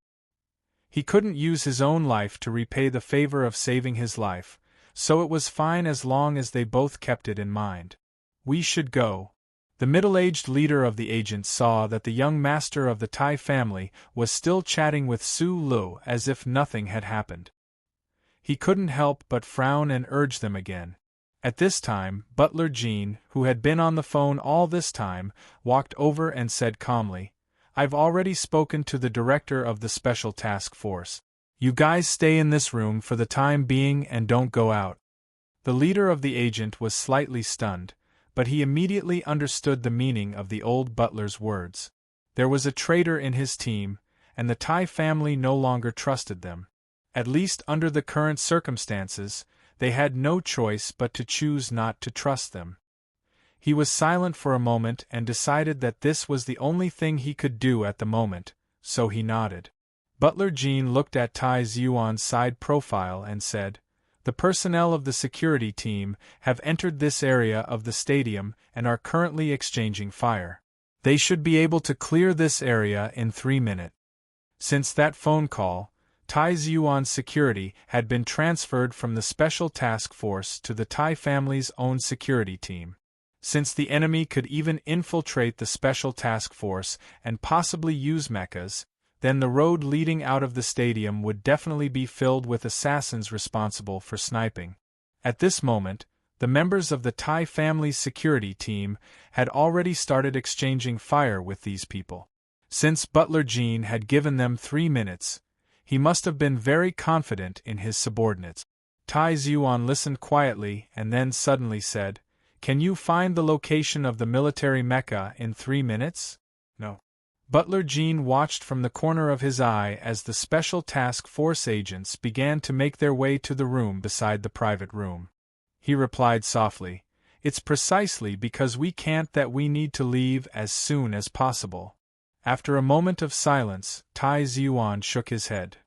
He couldn't use his own life to repay the favor of saving his life, so it was fine as long as they both kept it in mind. We should go. The middle-aged leader of the agents saw that the young master of the Tai family was still chatting with Sulu as if nothing had happened. He couldn't help but frown and urge them again. At this time, Butler Jean, who had been on the phone all this time, walked over and said calmly, I've already spoken to the director of the Special Task Force. You guys stay in this room for the time being and don't go out. The leader of the agent was slightly stunned, but he immediately understood the meaning of the old butler's words. There was a traitor in his team, and the Tai family no longer trusted them. At least under the current circumstances, they had no choice but to choose not to trust them. He was silent for a moment and decided that this was the only thing he could do at the moment, so he nodded. Butler Jean looked at Tai Ziyuan's side profile and said, The personnel of the security team have entered this area of the stadium and are currently exchanging fire. They should be able to clear this area in 3 minutes. Since that phone call, Tai Ziyuan's security had been transferred from the Special Task Force to the Tai family's own security team. Since the enemy could even infiltrate the Special Task Force and possibly use mechas, then the road leading out of the stadium would definitely be filled with assassins responsible for sniping. At this moment, the members of the Tai family's security team had already started exchanging fire with these people. Since Butler Jean had given them 3 minutes, he must have been very confident in his subordinates. Tai Ziyuan listened quietly and then suddenly said, Can you find the location of the military mecca in 3 minutes? No. Butler Jean watched from the corner of his eye as the Special Task Force agents began to make their way to the room beside the private room. He replied softly, "It's precisely because we can't that we need to leave as soon as possible." After a moment of silence, Tai Ziyuan shook his head.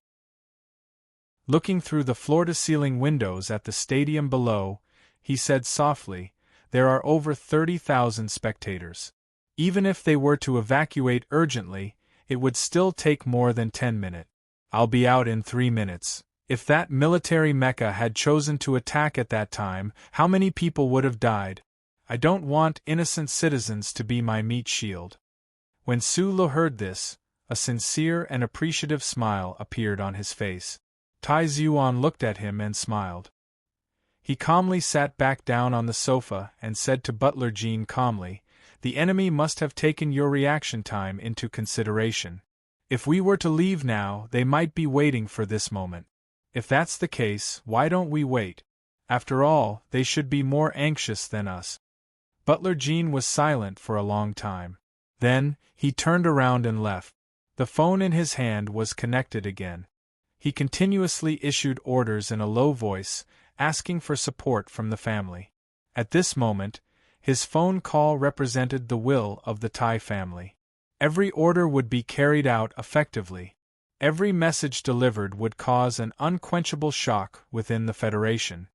Looking through the floor-to-ceiling windows at the stadium below, he said softly, "There are over 30,000 spectators. Even if they were to evacuate urgently, it would still take more than 10 minutes. I'll be out in 3 minutes. If that military mecca had chosen to attack at that time, how many people would have died? I don't want innocent citizens to be my meat shield." When Su Lu heard this, a sincere and appreciative smile appeared on his face. Tai Ziyuan looked at him and smiled. He calmly sat back down on the sofa and said to Butler Jean calmly, "The enemy must have taken your reaction time into consideration. If we were to leave now, they might be waiting for this moment. If that's the case, why don't we wait? After all, they should be more anxious than us." Butler Jean was silent for a long time. Then, he turned around and left. The phone in his hand was connected again. He continuously issued orders in a low voice, asking for support from the family. At this moment, his phone call represented the will of the Tai family. Every order would be carried out effectively. Every message delivered would cause an unquenchable shock within the Federation.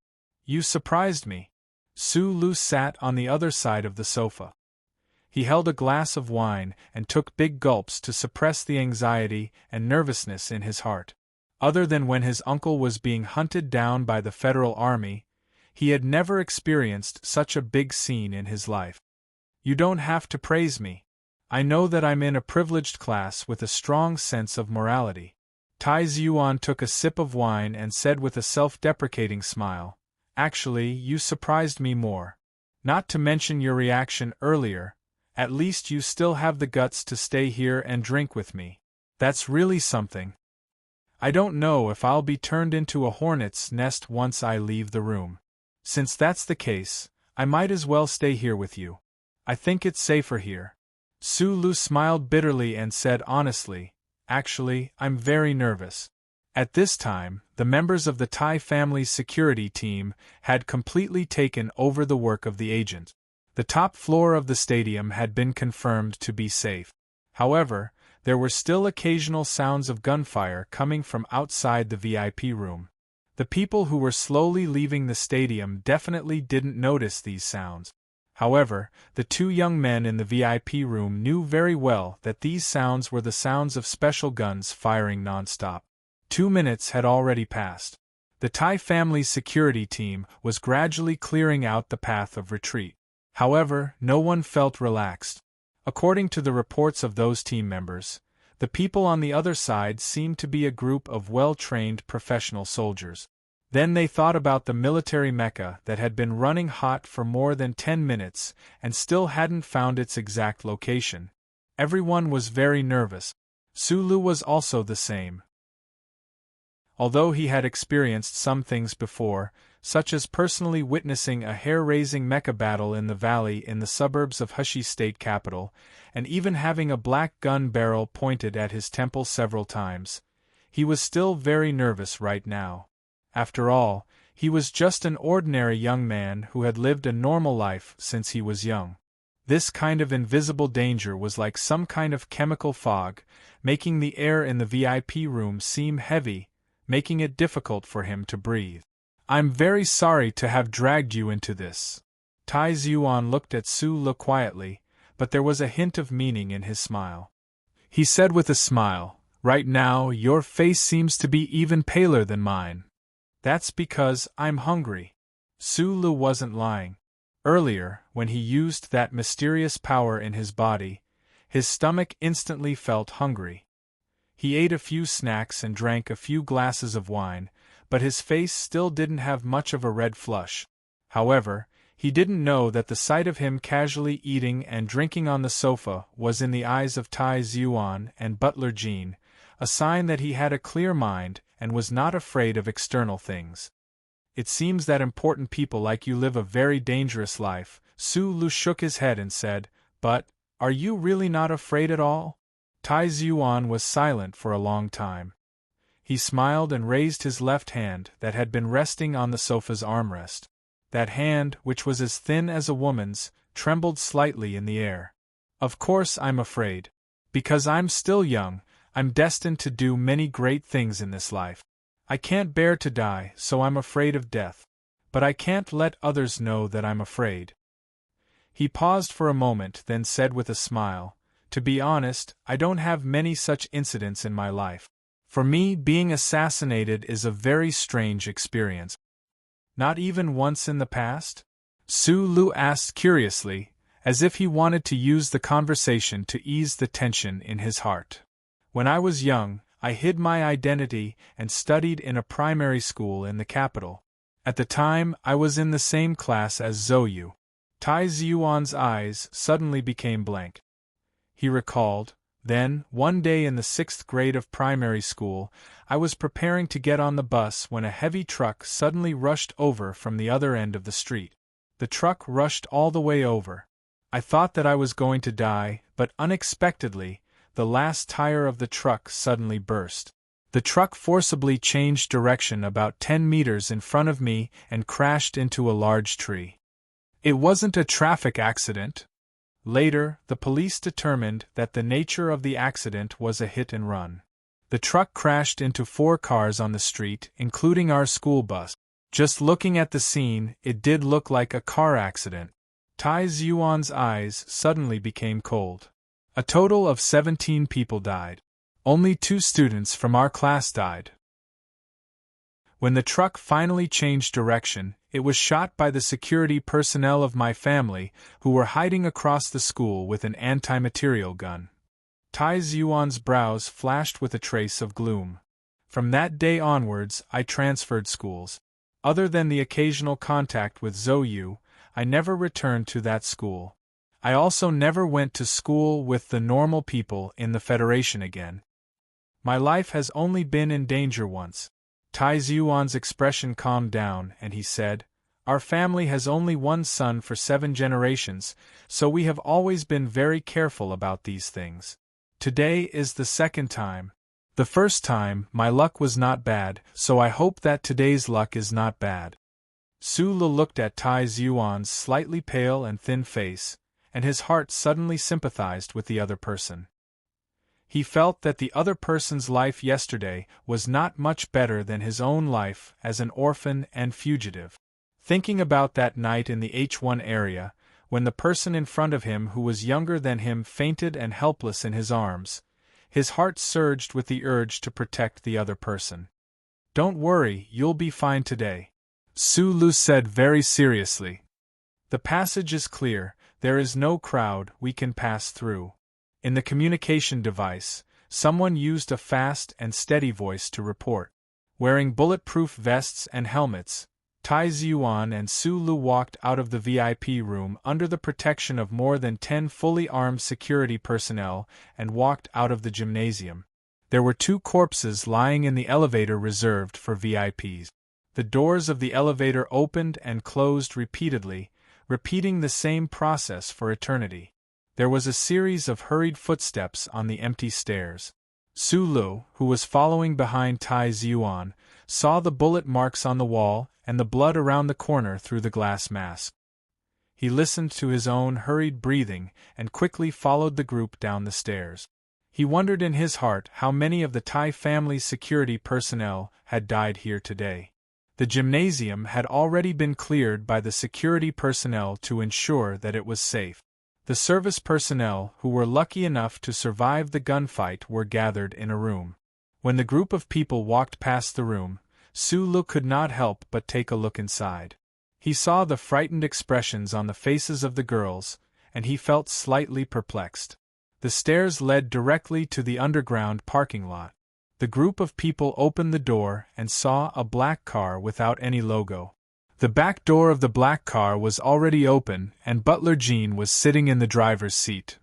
"You surprised me." Su Lu sat on the other side of the sofa. He held a glass of wine and took big gulps to suppress the anxiety and nervousness in his heart. Other than when his uncle was being hunted down by the Federal Army, he had never experienced such a big scene in his life. "You don't have to praise me. I know that I'm in a privileged class with a strong sense of morality." Tai Ziyuan took a sip of wine and said with a self-deprecating smile, "Actually, you surprised me more. Not to mention your reaction earlier, at least you still have the guts to stay here and drink with me. That's really something. I don't know if I'll be turned into a hornet's nest once I leave the room. Since that's the case, I might as well stay here with you. I think it's safer here." Su Lu smiled bitterly and said honestly, "Actually, I'm very nervous." At this time, the members of the Tai family's security team had completely taken over the work of the agent. The top floor of the stadium had been confirmed to be safe. However, there were still occasional sounds of gunfire coming from outside the VIP room. The people who were slowly leaving the stadium definitely didn't notice these sounds. However, the two young men in the VIP room knew very well that these sounds were the sounds of special guns firing non-stop. 2 minutes had already passed. The Tai family's security team was gradually clearing out the path of retreat. However, no one felt relaxed. According to the reports of those team members, the people on the other side seemed to be a group of well-trained professional soldiers. Then they thought about the military mecca that had been running hot for more than 10 minutes and still hadn't found its exact location. Everyone was very nervous. Su Lu was also the same. Although he had experienced some things before, such as personally witnessing a hair-raising mecha battle in the valley in the suburbs of Hushi's state capital, and even having a black gun barrel pointed at his temple several times, he was still very nervous right now. After all, he was just an ordinary young man who had lived a normal life since he was young. This kind of invisible danger was like some kind of chemical fog, making the air in the VIP room seem heavy, making it difficult for him to breathe. "I'm very sorry to have dragged you into this." Tai Ziyuan looked at Su Lu quietly, but there was a hint of meaning in his smile. He said with a smile, "Right now, your face seems to be even paler than mine. That's because I'm hungry." Su Lu wasn't lying. Earlier, when he used that mysterious power in his body, his stomach instantly felt hungry. He ate a few snacks and drank a few glasses of wine, but his face still didn't have much of a red flush. However, he didn't know that the sight of him casually eating and drinking on the sofa was in the eyes of Tai Ziyuan and Butler Jean, a sign that he had a clear mind and was not afraid of external things. "It seems that important people like you live a very dangerous life," Su Lu shook his head and said, "But, are you really not afraid at all?" Tai Yuan was silent for a long time. He smiled and raised his left hand that had been resting on the sofa's armrest. That hand, which was as thin as a woman's, trembled slightly in the air. "Of course I'm afraid. Because I'm still young, I'm destined to do many great things in this life. I can't bear to die, so I'm afraid of death. But I can't let others know that I'm afraid." He paused for a moment, then said with a smile, "To be honest, I don't have many such incidents in my life. For me, being assassinated is a very strange experience." "Not even once in the past?" Su Lu asked curiously, as if he wanted to use the conversation to ease the tension in his heart. "When I was young, I hid my identity and studied in a primary school in the capital. At the time, I was in the same class as Zhou. Tai Yuan's eyes suddenly became blank. He recalled, "Then, one day in the 6th grade of primary school, I was preparing to get on the bus when a heavy truck suddenly rushed over from the other end of the street. The truck rushed all the way over. I thought that I was going to die, but unexpectedly, the last tire of the truck suddenly burst. The truck forcibly changed direction about 10 meters in front of me and crashed into a large tree. It wasn't a traffic accident." Later, the police determined that the nature of the accident was a hit and run. The truck crashed into 4 cars on the street, including our school bus. Just looking at the scene, it did look like a car accident. Tai Yuan's eyes suddenly became cold. "A total of 17 people died. Only 2 students from our class died. When the truck finally changed direction, it was shot by the security personnel of my family, who were hiding across the school with an anti-material gun." Tai Yuan's brows flashed with a trace of gloom. "From that day onwards, I transferred schools. Other than the occasional contact with Zhou, I never returned to that school. I also never went to school with the normal people in the Federation again. My life has only been in danger once." Tai Yuan's expression calmed down, and he said, "Our family has only one son for 7 generations, so we have always been very careful about these things. Today is the second time. The first time, my luck was not bad, so I hope that today's luck is not bad." Su Lu looked at Tai Yuan's slightly pale and thin face, and his heart suddenly sympathized with the other person. He felt that the other person's life yesterday was not much better than his own life as an orphan and fugitive. Thinking about that night in the H1 area, when the person in front of him who was younger than him fainted and helpless in his arms, his heart surged with the urge to protect the other person. "Don't worry, you'll be fine today," Su Lu said very seriously. "The passage is clear, there is no crowd, we can pass through." In the communication device, someone used a fast and steady voice to report. Wearing bulletproof vests and helmets, Tai Yuan and Su Lu walked out of the VIP room under the protection of more than 10 fully armed security personnel and walked out of the gymnasium. There were 2 corpses lying in the elevator reserved for VIPs. The doors of the elevator opened and closed repeatedly, repeating the same process for eternity. There was a series of hurried footsteps on the empty stairs. Su Lu, who was following behind Tai Yuan, saw the bullet marks on the wall and the blood around the corner through the glass mask. He listened to his own hurried breathing and quickly followed the group down the stairs. He wondered in his heart how many of the Tai family's security personnel had died here today. The gymnasium had already been cleared by the security personnel to ensure that it was safe. The service personnel who were lucky enough to survive the gunfight were gathered in a room. When the group of people walked past the room, Su Lu could not help but take a look inside. He saw the frightened expressions on the faces of the girls, and he felt slightly perplexed. The stairs led directly to the underground parking lot. The group of people opened the door and saw a black car without any logo. The back door of the black car was already open, and Butler Jean was sitting in the driver's seat.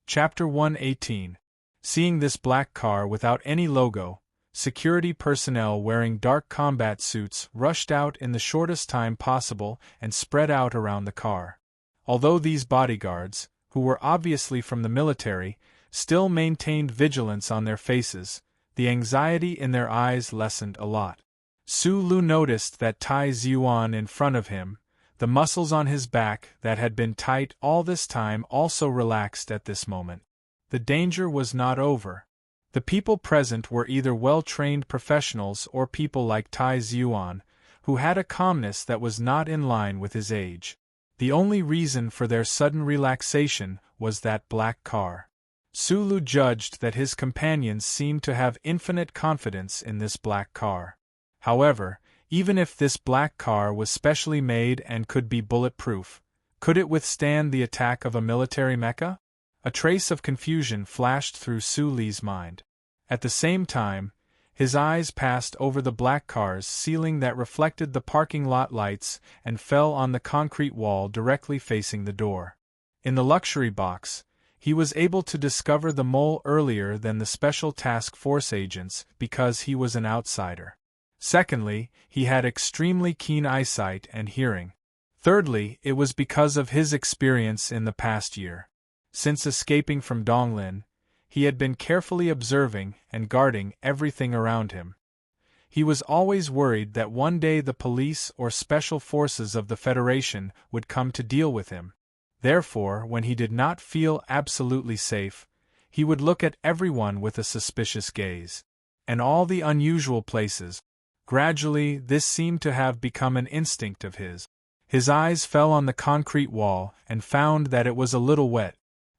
Chapter 118. Seeing this black car without any logo, Security personnel wearing dark combat suits rushed out in the shortest time possible and spread out around the car. Although these bodyguards, who were obviously from the military, still maintained vigilance on their faces, the anxiety in their eyes lessened a lot. Su Lu noticed that Tai Zhuan in front of him, the muscles on his back that had been tight all this time also relaxed at this moment. The danger was not over. The people present were either well-trained professionals or people like Tai Zhuan, who had a calmness that was not in line with his age. The only reason for their sudden relaxation was that black car. Su Lu judged that his companions seemed to have infinite confidence in this black car. However, even if this black car was specially made and could be bulletproof, could it withstand the attack of a military mecha? A trace of confusion flashed through Su Li's mind. At the same time, his eyes passed over the black car's ceiling that reflected the parking lot lights and fell on the concrete wall directly facing the door. In the luxury box, he was able to discover the mole earlier than the Special Task Force agents because he was an outsider. Secondly, he had extremely keen eyesight and hearing. Thirdly, it was because of his experience in the past year. Since escaping from Donglin, he had been carefully observing and guarding everything around him. He was always worried that one day the police or special forces of the Federation would come to deal with him. Therefore, when he did not feel absolutely safe, he would look at everyone with a suspicious gaze. And all the unusual places. Gradually, this seemed to have become an instinct of his. His eyes fell on the concrete wall and found that it was a little wet.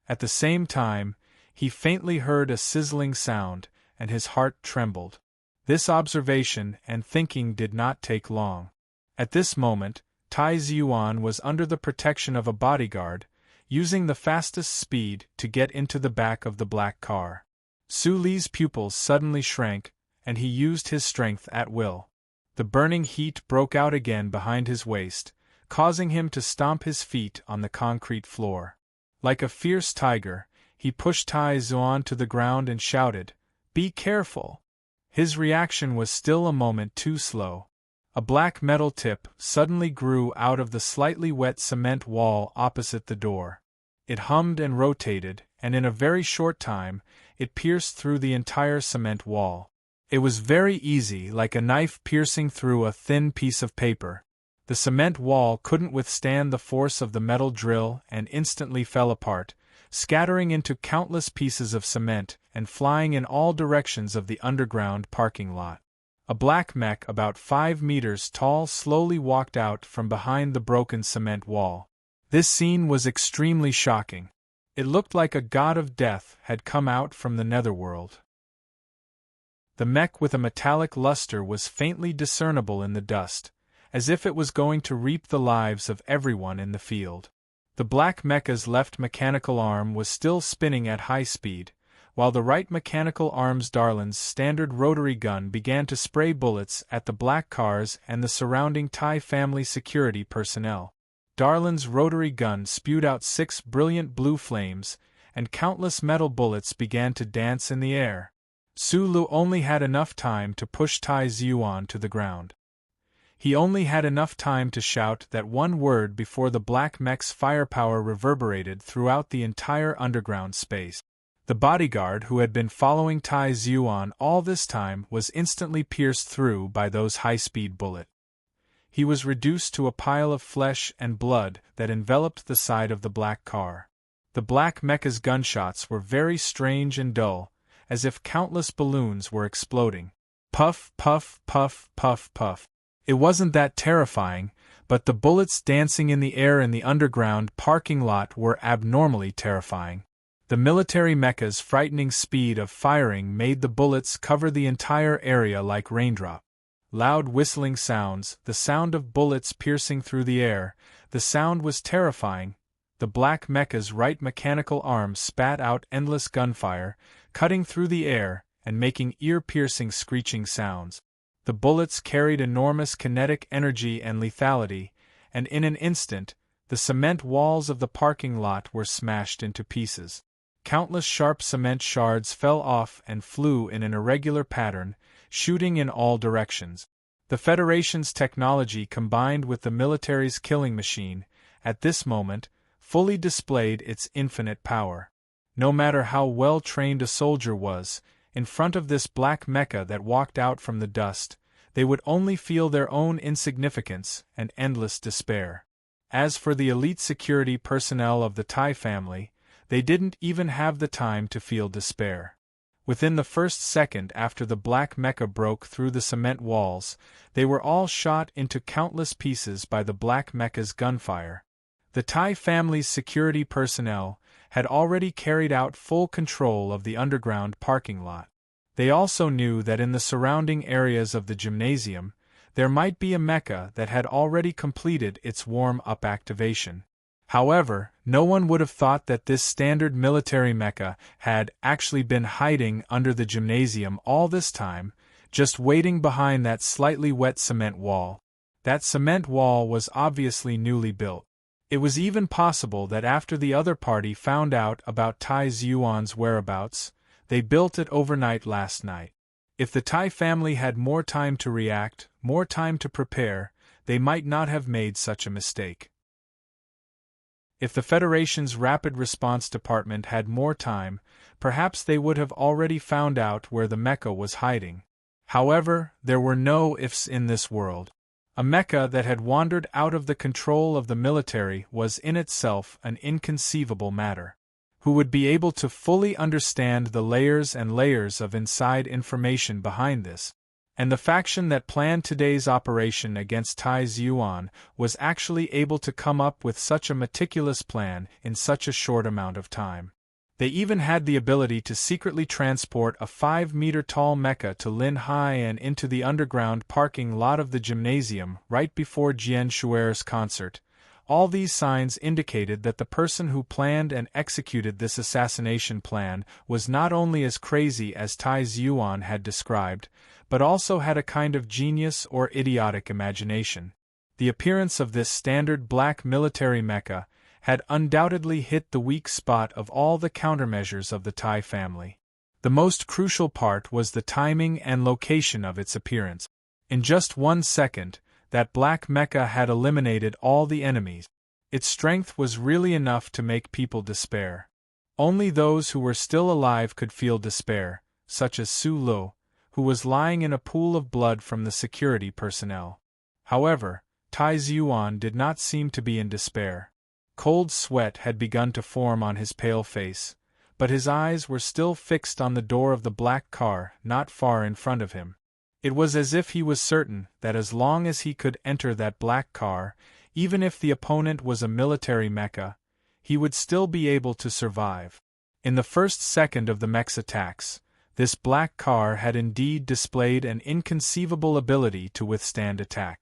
At the same time, he faintly heard a sizzling sound, and his heart trembled. This observation and thinking did not take long. At this moment, Tai Zhuan was under the protection of a bodyguard, using the fastest speed to get into the back of the black car. Su Li's pupils suddenly shrank, and he used his strength at will. The burning heat broke out again behind his waist, causing him to stomp his feet on the concrete floor. Like a fierce tiger, he pushed Tai Zhuan to the ground and shouted, "Be careful!" His reaction was still a moment too slow. A black metal tip suddenly grew out of the slightly wet cement wall opposite the door. It hummed and rotated, and in a very short time, it pierced through the entire cement wall. It was very easy, like a knife piercing through a thin piece of paper. The cement wall couldn't withstand the force of the metal drill and instantly fell apart, scattering into countless pieces of cement and flying in all directions of the underground parking lot. A black mech about 5 meters tall slowly walked out from behind the broken cement wall. This scene was extremely shocking. It looked like a god of death had come out from the netherworld. The mech with a metallic luster was faintly discernible in the dust, as if it was going to reap the lives of everyone in the field. The black mecha's left mechanical arm was still spinning at high speed, while the right mechanical arm's Darlin's standard rotary gun began to spray bullets at the black cars and the surrounding Tai family security personnel. Darlin's rotary gun spewed out 6 brilliant blue flames, and countless metal bullets began to dance in the air. Su Lu only had enough time to push Tai Zhuan to the ground. He only had enough time to shout that one word before the black mech's firepower reverberated throughout the entire underground space. The bodyguard who had been following Tai Zhuan all this time was instantly pierced through by those high-speed bullets. He was reduced to a pile of flesh and blood that enveloped the side of the black car. The black mecha's gunshots were very strange and dull, as if countless balloons were exploding. Puff, puff, puff, puff, puff. It wasn't that terrifying, but the bullets dancing in the air in the underground parking lot were abnormally terrifying. The military mecha's frightening speed of firing made the bullets cover the entire area like raindrops. Loud whistling sounds, the sound of bullets piercing through the air, the sound was terrifying. The black mecha's right mechanical arm spat out endless gunfire, cutting through the air and making ear-piercing screeching sounds. The bullets carried enormous kinetic energy and lethality, and in an instant, the cement walls of the parking lot were smashed into pieces. Countless sharp cement shards fell off and flew in an irregular pattern, shooting in all directions. The Federation's technology combined with the military's killing machine, at this moment, fully displayed its infinite power. No matter how well trained a soldier was, in front of this black mecha that walked out from the dust, they would only feel their own insignificance and endless despair. As for the elite security personnel of the Tai family, they didn't even have the time to feel despair. Within the first second after the black mecha broke through the cement walls, they were all shot into countless pieces by the black mecha's gunfire. The Tai family's security personnel had already carried out full control of the underground parking lot. They also knew that in the surrounding areas of the gymnasium, there might be a mecha that had already completed its warm-up activation. However, no one would have thought that this standard military mecha had actually been hiding under the gymnasium all this time, just waiting behind that slightly wet cement wall. That cement wall was obviously newly built. It was even possible that after the other party found out about Tai Ziyuan's whereabouts, they built it overnight last night. If the Tai family had more time to react, more time to prepare, they might not have made such a mistake. If the Federation's Rapid Response Department had more time, perhaps they would have already found out where the mecha was hiding. However, there were no ifs in this world. A mecha that had wandered out of the control of the military was in itself an inconceivable matter. Who would be able to fully understand the layers and layers of inside information behind this? And the faction that planned today's operation against Tai Ziyuan was actually able to come up with such a meticulous plan in such a short amount of time. They even had the ability to secretly transport a 5-meter-tall mecha to Linhai and into the underground parking lot of the gymnasium right before Jian Shuer's concert. All these signs indicated that the person who planned and executed this assassination plan was not only as crazy as Tai Ziyuan had described, but also had a kind of genius or idiotic imagination. The appearance of this standard black military mecha had undoubtedly hit the weak spot of all the countermeasures of the Tai family. The most crucial part was the timing and location of its appearance. In just 1 second, that black mecha had eliminated all the enemies. Its strength was really enough to make people despair. Only those who were still alive could feel despair, such as Su Lo, who was lying in a pool of blood from the security personnel. However, Tai Ziyuan did not seem to be in despair. Cold sweat had begun to form on his pale face, but his eyes were still fixed on the door of the black car not far in front of him. It was as if he was certain that as long as he could enter that black car, even if the opponent was a military mecha, he would still be able to survive. In the first second of the mech's attacks, this black car had indeed displayed an inconceivable ability to withstand attack.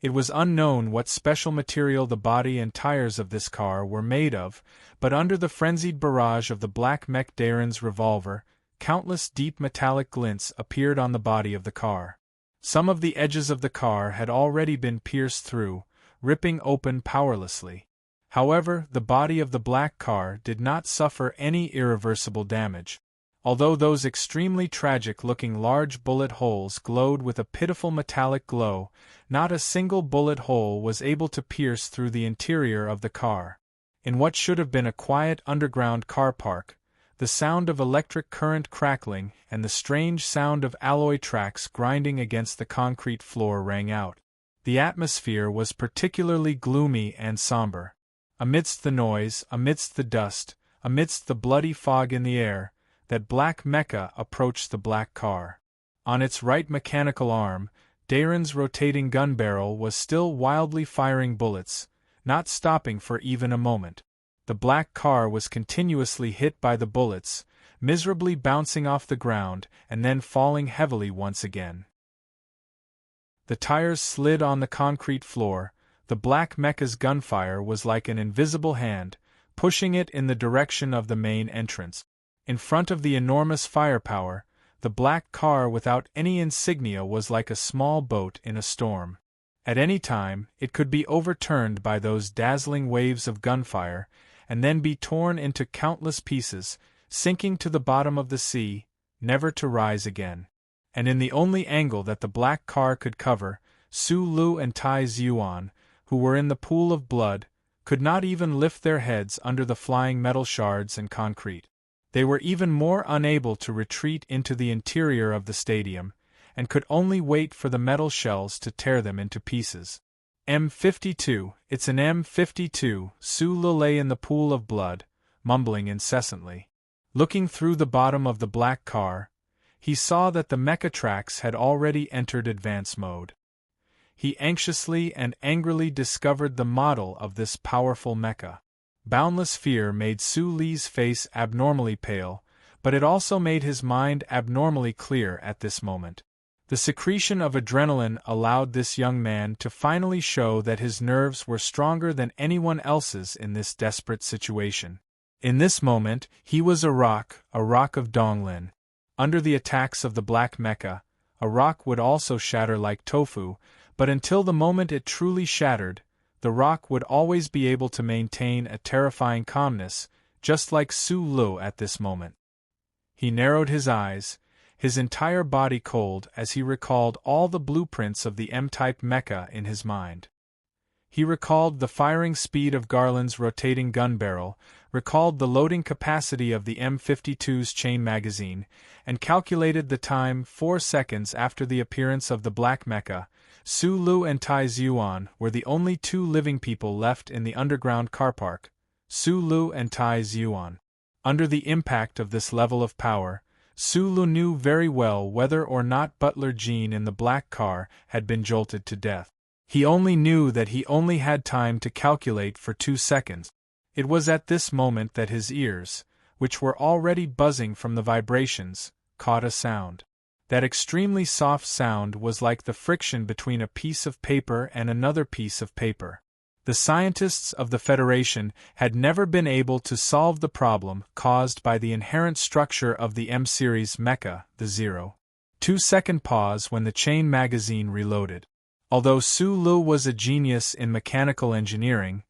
It was unknown what special material the body and tires of this car were made of, but under the frenzied barrage of the black mech Darren's revolver, countless deep metallic glints appeared on the body of the car. Some of the edges of the car had already been pierced through, ripping open powerlessly. However, the body of the black car did not suffer any irreversible damage. Although those extremely tragic-looking large bullet holes glowed with a pitiful metallic glow, not a single bullet hole was able to pierce through the interior of the car. In what should have been a quiet underground car park, the sound of electric current crackling and the strange sound of alloy tracks grinding against the concrete floor rang out. The atmosphere was particularly gloomy and somber. Amidst the noise, amidst the dust, amidst the bloody fog in the air, that black mecha approached the black car. On its right mechanical arm, Darren's rotating gun barrel was still wildly firing bullets, not stopping for even a moment. The black car was continuously hit by the bullets, miserably bouncing off the ground and then falling heavily once again. The tires slid on the concrete floor. The black mecha's gunfire was like an invisible hand, pushing it in the direction of the main entrance. In front of the enormous firepower, the black car without any insignia was like a small boat in a storm. At any time, it could be overturned by those dazzling waves of gunfire, and then be torn into countless pieces, sinking to the bottom of the sea, never to rise again. and in the only angle that the black car could cover, Su Lu and Tai Zhuan, who were in the pool of blood, could not even lift their heads under the flying metal shards and concrete. They were even more unable to retreat into the interior of the stadium, and could only wait for the metal shells to tear them into pieces. M52, it's an M52, Su Lu lay in the pool of blood, mumbling incessantly. Looking through the bottom of the black car, he saw that the mecha tracks had already entered advance mode. He anxiously and angrily discovered the model of this powerful mecha. Boundless fear made Su Li's face abnormally pale, but it also made his mind abnormally clear at this moment. The secretion of adrenaline allowed this young man to finally show that his nerves were stronger than anyone else's in this desperate situation. In this moment, he was a rock of Donglin. Under the attacks of the black mecha, a rock would also shatter like tofu, but until the moment it truly shattered, the rock would always be able to maintain a terrifying calmness, just like Su Lu at this moment. He narrowed his eyes, his entire body cold as he recalled all the blueprints of the M-type mecha in his mind. He recalled the firing speed of Garland's rotating gun barrel, recalled the loading capacity of the M52's chain magazine, and calculated the time 4 seconds after the appearance of the black mecha. Su Lu and Tai Zhuan were the only 2 living people left in the underground car park. Su Lu and Tai Zhuan. Under the impact of this level of power, Su Lu knew very well whether or not Butler Jean in the black car had been jolted to death. He only knew that he only had time to calculate for 2 seconds. It was at this moment that his ears, which were already buzzing from the vibrations, caught a sound. That extremely soft sound was like the friction between a piece of paper and another piece of paper. The scientists of the Federation had never been able to solve the problem caused by the inherent structure of the M-series mecha, the 0.2-second pause when the chain magazine reloaded. Although Su Lu was a genius in mechanical engineering,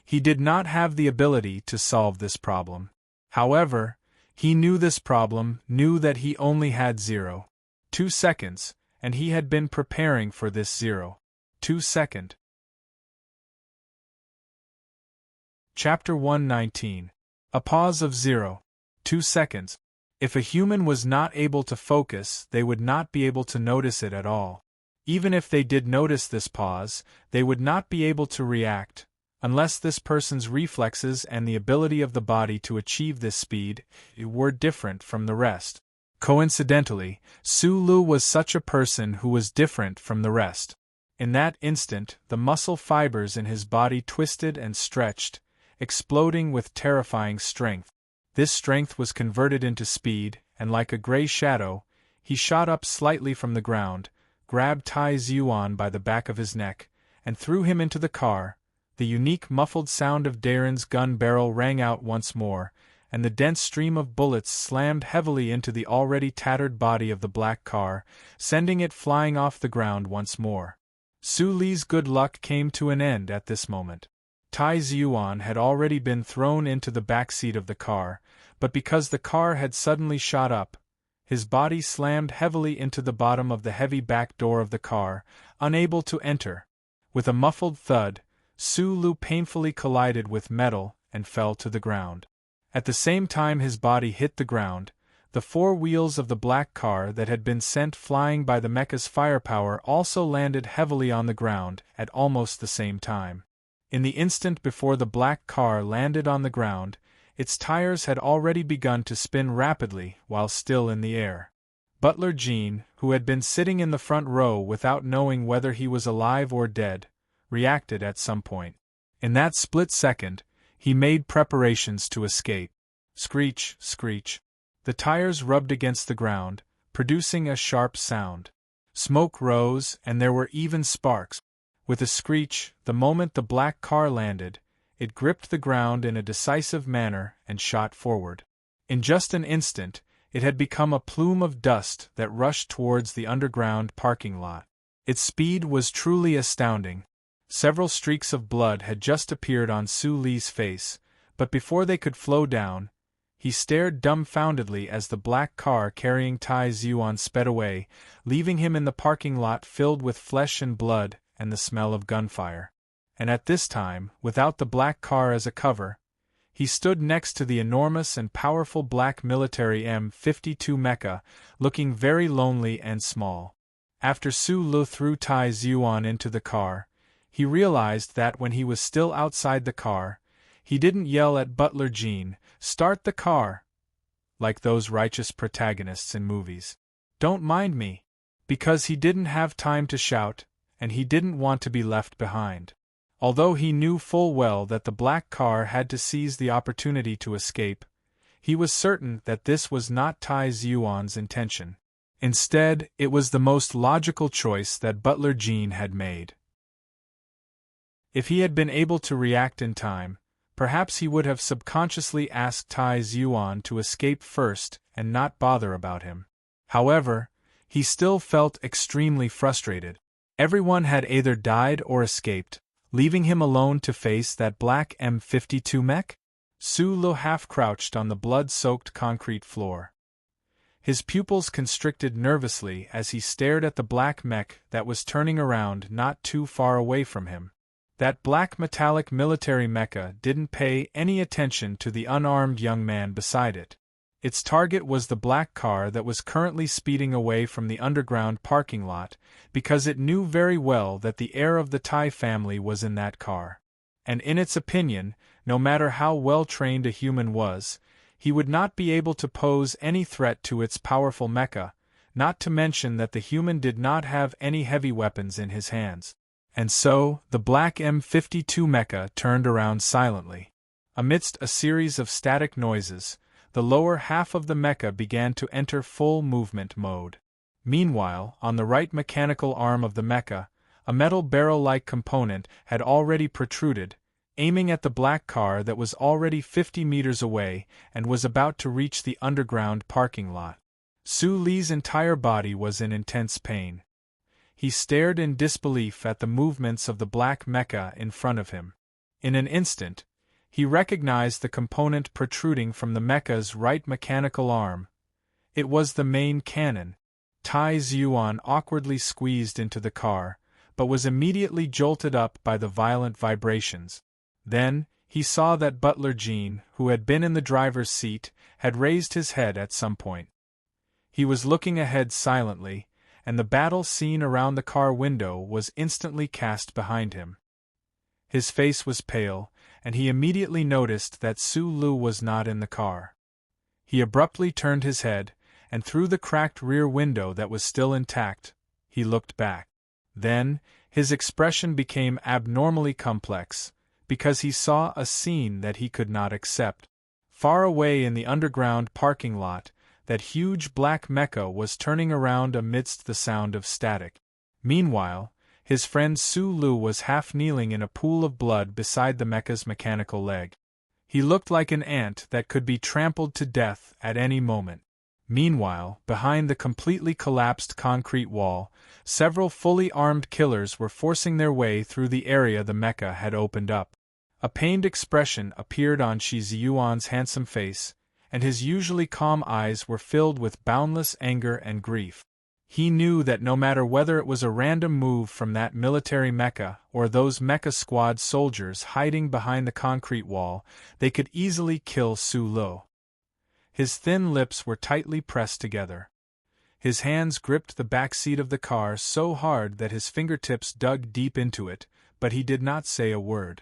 he did not have the ability to solve this problem. However, he knew this problem, knew that he only had 0.2 seconds, and he had been preparing for this 0.2 second. Chapter 119. A pause of 0.2 seconds. If a human was not able to focus, they would not be able to notice it at all. Even if they did notice this pause, they would not be able to react, unless this person's reflexes and the ability of the body to achieve this speed were different from the rest. Coincidentally, Su Lu was such a person who was different from the rest. In that instant, the muscle fibers in his body twisted and stretched, exploding with terrifying strength. This strength was converted into speed, and like a gray shadow, he shot up slightly from the ground, grabbed Tai Zhuan by the back of his neck, and threw him into the car. The unique muffled sound of Darren's gun barrel rang out once more, and the dense stream of bullets slammed heavily into the already tattered body of the black car, sending it flying off the ground once more. Su Li's good luck came to an end at this moment. Tai Zhuan had already been thrown into the back seat of the car, but because the car had suddenly shot up, his body slammed heavily into the bottom of the heavy back door of the car, unable to enter. With a muffled thud, Su Lu painfully collided with metal and fell to the ground. At the same time his body hit the ground, the 4 wheels of the black car that had been sent flying by the mecha's firepower also landed heavily on the ground at almost the same time. In the instant before the black car landed on the ground, its tires had already begun to spin rapidly while still in the air. Butler Jean, who had been sitting in the front row without knowing whether he was alive or dead, reacted at some point. In that split second, he made preparations to escape. Screech, screech. The tires rubbed against the ground, producing a sharp sound. Smoke rose, and there were even sparks. With a screech, the moment the black car landed, it gripped the ground in a decisive manner and shot forward. In just an instant, it had become a plume of dust that rushed towards the underground parking lot. Its speed was truly astounding. Several streaks of blood had just appeared on Su Li's face, but before they could flow down, He stared dumbfoundedly as the black car carrying Tai Xuan sped away, leaving him in the parking lot filled with flesh and blood and the smell of gunfire. And at this time, without the black car as a cover, he stood next to the enormous and powerful black military M52 mecha, looking very lonely and small. After Su Lu threw Tai Xuan into the car, he realized that when he was still outside the car, he didn't yell at Butler Jean, "Start the car!" like those righteous protagonists in movies. "Don't mind me," because he didn't have time to shout, and he didn't want to be left behind. Although he knew full well that the black car had to seize the opportunity to escape, he was certain that this was not Tai Xuan's intention. Instead, it was the most logical choice that Butler Jean had made. If he had been able to react in time, perhaps he would have subconsciously asked Tai Xuan to escape first and not bother about him. However, he still felt extremely frustrated. Everyone had either died or escaped, leaving him alone to face that black M52 mech? Su Lu half-crouched on the blood-soaked concrete floor. His pupils constricted nervously as he stared at the black mech that was turning around not too far away from him. That black metallic military mecha didn't pay any attention to the unarmed young man beside it. Its target was the black car that was currently speeding away from the underground parking lot, because it knew very well that the heir of the Tai family was in that car. And in its opinion, no matter how well-trained a human was, he would not be able to pose any threat to its powerful mecha, not to mention that the human did not have any heavy weapons in his hands. And so, the black M52 mecha turned around silently. Amidst a series of static noises, the lower half of the mecha began to enter full movement mode. Meanwhile, on the right mechanical arm of the mecha, a metal barrel-like component had already protruded, aiming at the black car that was already 50 meters away and was about to reach the underground parking lot. Su Li's entire body was in intense pain. He stared in disbelief at the movements of the black mecha in front of him. In an instant, he recognized the component protruding from the mecha's right mechanical arm. It was the main cannon. Tai Xuan awkwardly squeezed into the car, but was immediately jolted up by the violent vibrations. Then, he saw that Butler Jean, who had been in the driver's seat, had raised his head at some point. He was looking ahead silently, and the battle scene around the car window was instantly cast behind him. His face was pale, and he immediately noticed that Su Lu was not in the car. He abruptly turned his head, and through the cracked rear window that was still intact, he looked back. Then, his expression became abnormally complex, because he saw a scene that he could not accept. Far away in the underground parking lot, that huge black mecha was turning around amidst the sound of static. Meanwhile, his friend Su Lu was half-kneeling in a pool of blood beside the mecha's mechanical leg. He looked like an ant that could be trampled to death at any moment. Meanwhile, behind the completely collapsed concrete wall, several fully armed killers were forcing their way through the area the mecha had opened up. A pained expression appeared on Shi Ziyuan's handsome face, and his usually calm eyes were filled with boundless anger and grief. He knew that no matter whether it was a random move from that military mecha or those mecha squad soldiers hiding behind the concrete wall, they could easily kill Su Lu. His thin lips were tightly pressed together. His hands gripped the back seat of the car so hard that his fingertips dug deep into it, but he did not say a word.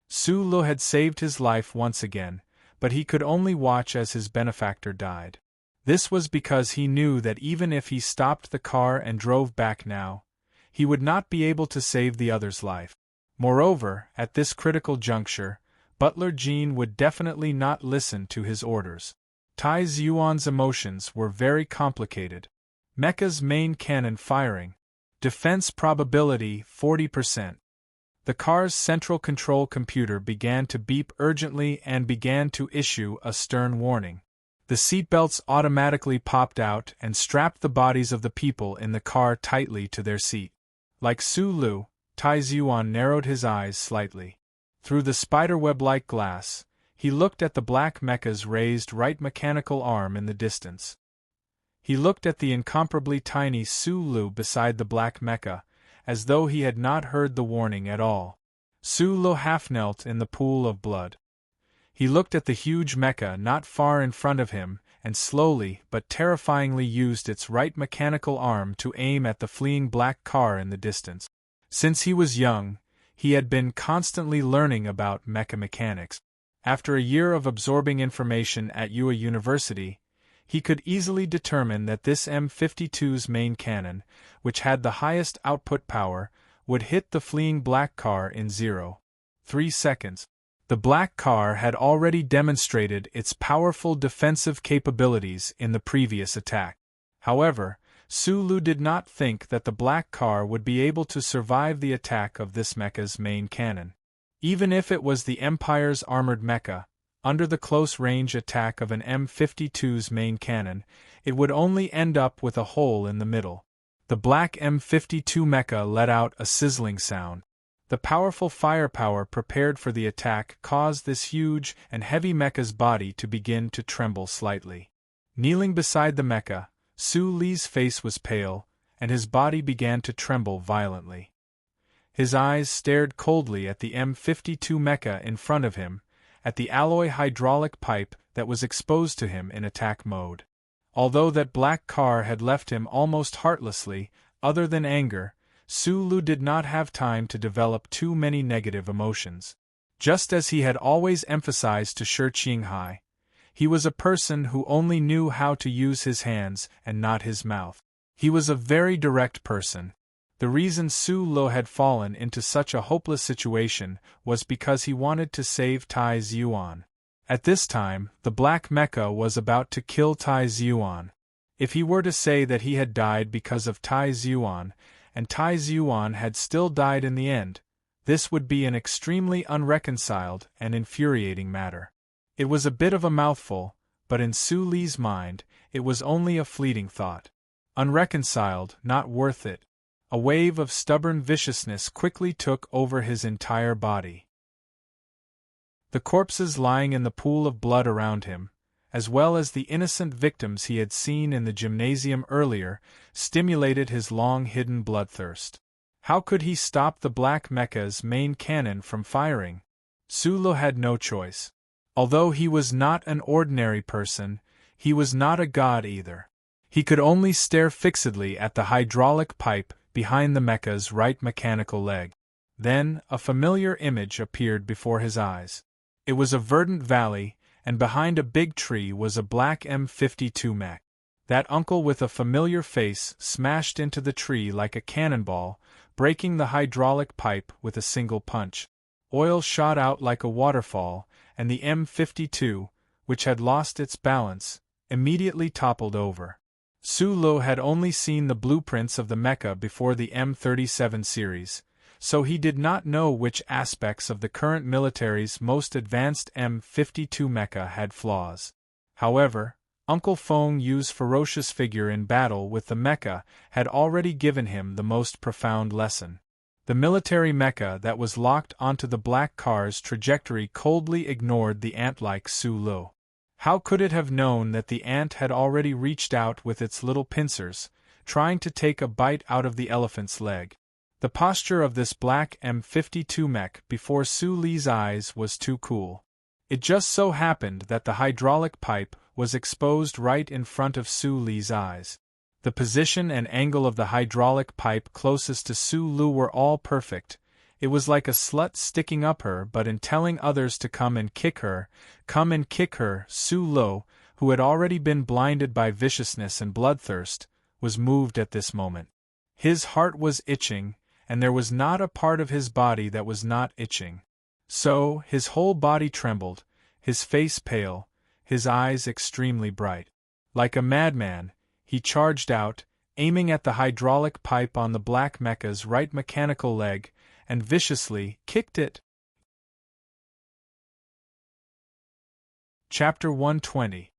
Su Lu had saved his life once again, but he could only watch as his benefactor died. This was because he knew that even if he stopped the car and drove back now, he would not be able to save the other's life. Moreover, at this critical juncture, Butler Jean would definitely not listen to his orders. Tai Xuan's emotions were very complicated. Mecha's main cannon firing. Defense probability 40%. The car's central control computer began to beep urgently and began to issue a stern warning. The seatbelts automatically popped out and strapped the bodies of the people in the car tightly to their seat. Like Su Lu, Tai Xuan narrowed his eyes slightly. Through the spiderweb-like glass, He looked at the black mecha's raised right mechanical arm in the distance. He looked at the incomparably tiny Sulu beside the black mecha, as though he had not heard the warning at all. Sulu half knelt in the pool of blood. He looked at the huge mecha not far in front of him, and slowly but terrifyingly used its right mechanical arm to aim at the fleeing black car in the distance. Since he was young, he had been constantly learning about mecha mechanics. After a year of absorbing information at UA University, he could easily determine that this M52's main cannon, which had the highest output power, would hit the fleeing black car in 0.3 seconds. The black car had already demonstrated its powerful defensive capabilities in the previous attack. However, Sulu did not think that the black car would be able to survive the attack of this mecha's main cannon. Even if it was the Empire's armored mecha, under the close-range attack of an M52's main cannon, it would only end up with a hole in the middle. The black M52 mecha let out a sizzling sound. The powerful firepower prepared for the attack caused this huge and heavy mecha's body to begin to tremble slightly. Kneeling beside the mecha, Su Li's face was pale, and his body began to tremble violently. His eyes stared coldly at the M52 mecha in front of him, at the alloy hydraulic pipe that was exposed to him in attack mode. Although that black car had left him almost heartlessly, other than anger, Sulu did not have time to develop too many negative emotions. Just as he had always emphasized to Shi Qinghai, he was a person who only knew how to use his hands and not his mouth. He was a very direct person. The reason Sulu had fallen into such a hopeless situation was because he wanted to save Tai Zhuan. At this time, the black mecha was about to kill Tai Zhuan. If he were to say that he had died because of Tai Zhuan, and Tai Zhuan had still died in the end, this would be an extremely unreconciled and infuriating matter. It was a bit of a mouthful, but in Su Li's mind, it was only a fleeting thought. Unreconciled, not worth it. A wave of stubborn viciousness quickly took over his entire body. The corpses lying in the pool of blood around him, as well as the innocent victims he had seen in the gymnasium earlier, stimulated his long-hidden bloodthirst. How could he stop the black mecha's main cannon from firing? Sulu had no choice. Although he was not an ordinary person, he was not a god either. He could only stare fixedly at the hydraulic pipe behind the mecha's right mechanical leg. Then, a familiar image appeared before his eyes. It was a verdant valley, and behind a big tree was a black M52 mech. That uncle with a familiar face smashed into the tree like a cannonball, breaking the hydraulic pipe with a single punch. Oil shot out like a waterfall, and the M52, which had lost its balance, immediately toppled over. Sulu had only seen the blueprints of the mecha before the M37 series, so he did not know which aspects of the current military's most advanced M52 mecha had flaws. However, Uncle Feng Yu's ferocious figure in battle with the mecha had already given him the most profound lesson. The military mecha that was locked onto the black car's trajectory coldly ignored the ant-like Sulu. How could it have known that the ant had already reached out with its little pincers, trying to take a bite out of the elephant's leg? The posture of this black M52 mech before Su Li's eyes was too cool. It just so happened that the hydraulic pipe was exposed right in front of Su Li's eyes. The position and angle of the hydraulic pipe closest to Su Lu were all perfect. It was like a slut sticking up her, but in telling others to come and kick her, Su Lu, who had already been blinded by viciousness and bloodthirst, was moved at this moment. His heart was itching, and there was not a part of his body that was not itching. So, his whole body trembled, his face pale, his eyes extremely bright. Like a madman, he charged out, aiming at the hydraulic pipe on the black mecha's right mechanical leg, and viciously kicked it. Chapter 120.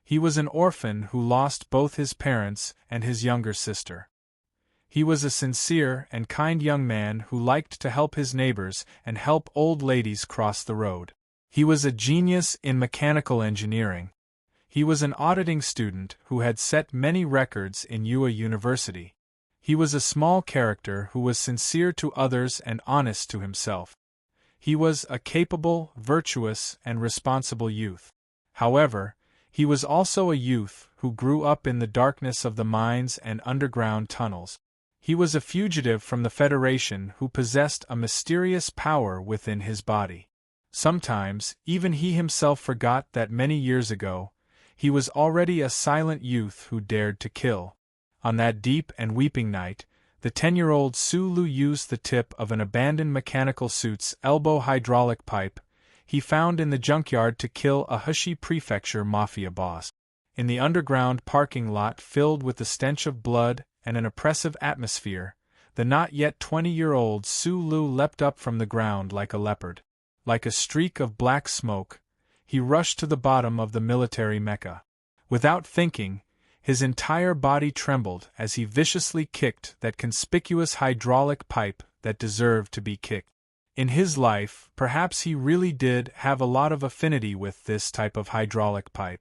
He was an orphan who lost both his parents and his younger sister. He was a sincere and kind young man who liked to help his neighbors and help old ladies cross the road. He was a genius in mechanical engineering. He was an auditing student who had set many records in UA University. He was a small character who was sincere to others and honest to himself. He was a capable, virtuous, and responsible youth. However, he was also a youth who grew up in the darkness of the mines and underground tunnels. He was a fugitive from the Federation who possessed a mysterious power within his body. Sometimes, even he himself forgot that many years ago, he was already a silent youth who dared to kill. On that deep and weeping night, the 10-year-old Su Lu used the tip of an abandoned mechanical suit's elbow hydraulic pipe he found in the junkyard to kill a Hushi Prefecture mafia boss. In the underground parking lot filled with the stench of blood and an oppressive atmosphere, the not yet 20-year-old Su Lu leapt up from the ground like a leopard. Like a streak of black smoke, he rushed to the bottom of the military mecha. Without thinking, his entire body trembled as he viciously kicked that conspicuous hydraulic pipe that deserved to be kicked. In his life, perhaps he really did have a lot of affinity with this type of hydraulic pipe.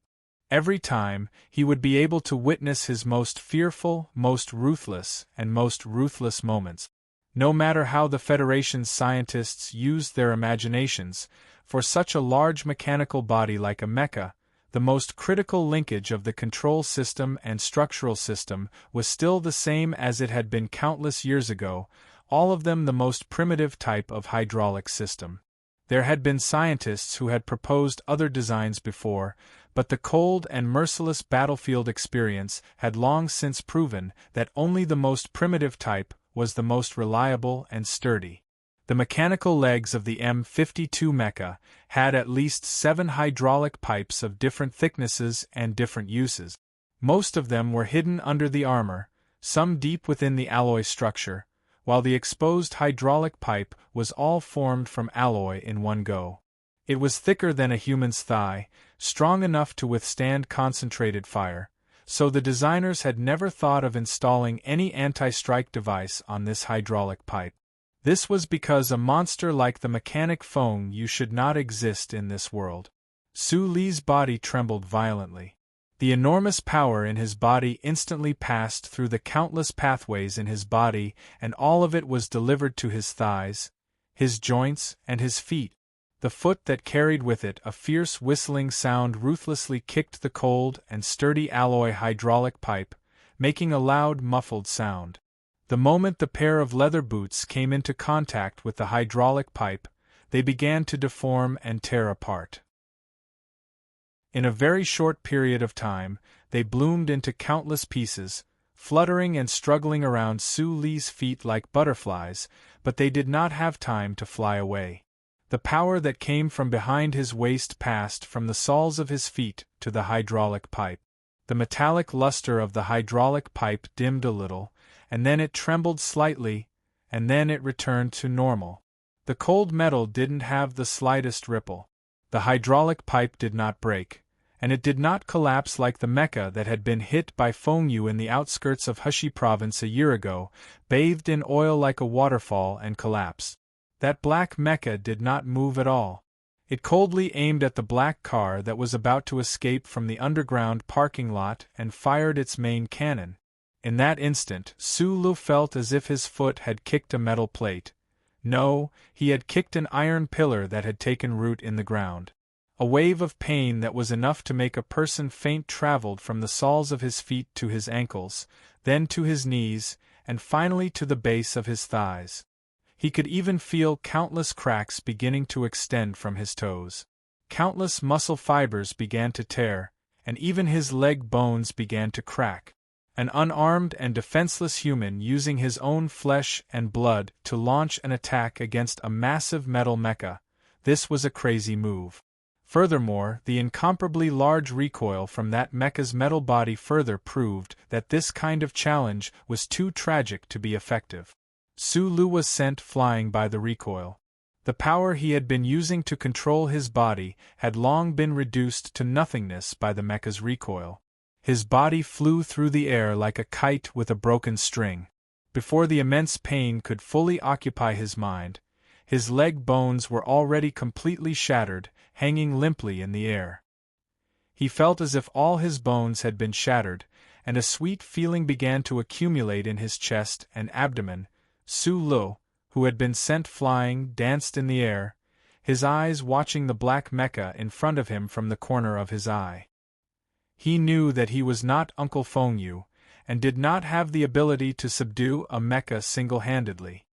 Every time, he would be able to witness his most fearful, most ruthless, and most ruthless moments. No matter how the Federation's scientists used their imaginations, for such a large mechanical body like a mecha, the most critical linkage of the control system and structural system was still the same as it had been countless years ago, all of them the most primitive type of hydraulic system. There had been scientists who had proposed other designs before, but the cold and merciless battlefield experience had long since proven that only the most primitive type was the most reliable and sturdy. The mechanical legs of the M52 mecha had at least 7 hydraulic pipes of different thicknesses and different uses. Most of them were hidden under the armor, some deep within the alloy structure, while the exposed hydraulic pipe was all formed from alloy in one go. It was thicker than a human's thigh, strong enough to withstand concentrated fire, so the designers had never thought of installing any anti-strike device on this hydraulic pipe. This was because a monster like the mechanic Feng Yu should not exist in this world. Su Li's body trembled violently. The enormous power in his body instantly passed through the countless pathways in his body, and all of it was delivered to his thighs, his joints, and his feet. The foot that carried with it a fierce whistling sound ruthlessly kicked the cold and sturdy alloy hydraulic pipe, making a loud muffled sound. The moment the pair of leather boots came into contact with the hydraulic pipe, they began to deform and tear apart. In a very short period of time, they bloomed into countless pieces, fluttering and struggling around Su Li's feet like butterflies, but they did not have time to fly away. The power that came from behind his waist passed from the soles of his feet to the hydraulic pipe. The metallic luster of the hydraulic pipe dimmed a little, and then it trembled slightly, and then it returned to normal. The cold metal didn't have the slightest ripple. The hydraulic pipe did not break, and it did not collapse like the mecha that had been hit by Feng Yu in the outskirts of Hushi province a year ago, bathed in oil like a waterfall and collapsed. That black mecha did not move at all. It coldly aimed at the black car that was about to escape from the underground parking lot and fired its main cannon. In that instant, Su Lu felt as if his foot had kicked a metal plate. No, he had kicked an iron pillar that had taken root in the ground. A wave of pain that was enough to make a person faint traveled from the soles of his feet to his ankles, then to his knees, and finally to the base of his thighs. He could even feel countless cracks beginning to extend from his toes. Countless muscle fibers began to tear, and even his leg bones began to crack. An unarmed and defenseless human using his own flesh and blood to launch an attack against a massive metal mecha. This was a crazy move. Furthermore, the incomparably large recoil from that mecha's metal body further proved that this kind of challenge was too tragic to be effective. Su Lu was sent flying by the recoil. The power he had been using to control his body had long been reduced to nothingness by the mecha's recoil. His body flew through the air like a kite with a broken string. Before the immense pain could fully occupy his mind, his leg bones were already completely shattered, hanging limply in the air. He felt as if all his bones had been shattered, and a sweet feeling began to accumulate in his chest and abdomen. Su Lu, who had been sent flying, danced in the air, his eyes watching the black mecha in front of him from the corner of his eye. He knew that he was not Uncle Feng Yu, and did not have the ability to subdue a mecha single-handedly.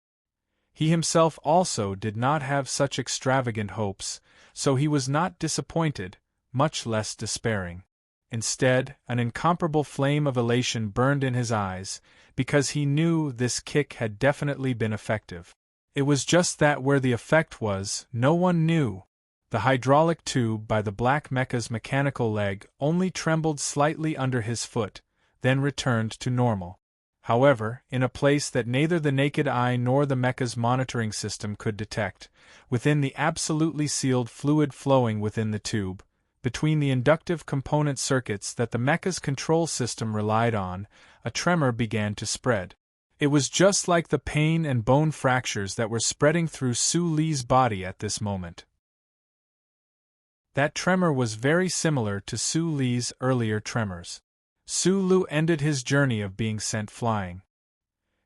He himself also did not have such extravagant hopes, so he was not disappointed, much less despairing. Instead, an incomparable flame of elation burned in his eyes, because he knew this kick had definitely been effective. It was just that where the effect was, no one knew. The hydraulic tube by the black mecha's mechanical leg only trembled slightly under his foot, then returned to normal. However, in a place that neither the naked eye nor the mecha's monitoring system could detect, within the absolutely sealed fluid flowing within the tube, between the inductive component circuits that the mecha's control system relied on, a tremor began to spread. It was just like the pain and bone fractures that were spreading through Su Li's body at this moment. That tremor was very similar to Su Li's earlier tremors. Su Lu ended his journey of being sent flying.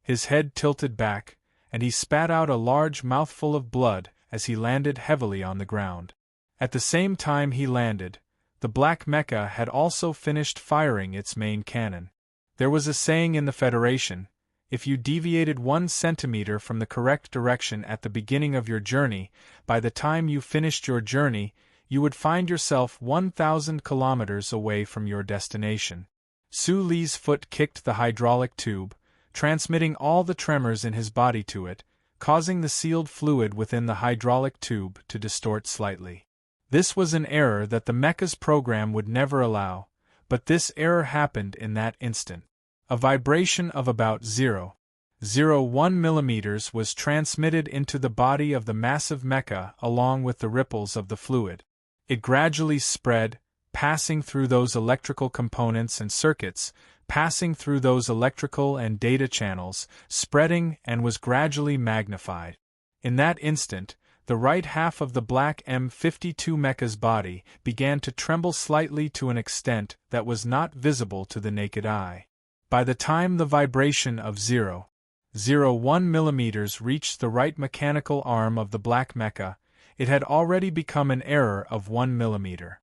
His head tilted back, and he spat out a large mouthful of blood as he landed heavily on the ground. At the same time he landed, the black mecha had also finished firing its main cannon. There was a saying in the Federation: if you deviated 1 centimeter from the correct direction at the beginning of your journey, by the time you finished your journey, you would find yourself 1,000 kilometers away from your destination. Su Li's foot kicked the hydraulic tube, transmitting all the tremors in his body to it, causing the sealed fluid within the hydraulic tube to distort slightly. This was an error that the mecha's program would never allow, but this error happened in that instant. A vibration of about 0.01 mm was transmitted into the body of the massive mecha along with the ripples of the fluid. It gradually spread, passing through those electrical components and circuits, passing through those electrical and data channels, spreading and was gradually magnified. In that instant, the right half of the black M52 mecha's body began to tremble slightly to an extent that was not visible to the naked eye. By the time the vibration of 0.01 mm reached the right mechanical arm of the black mecha, it had already become an error of 1 mm.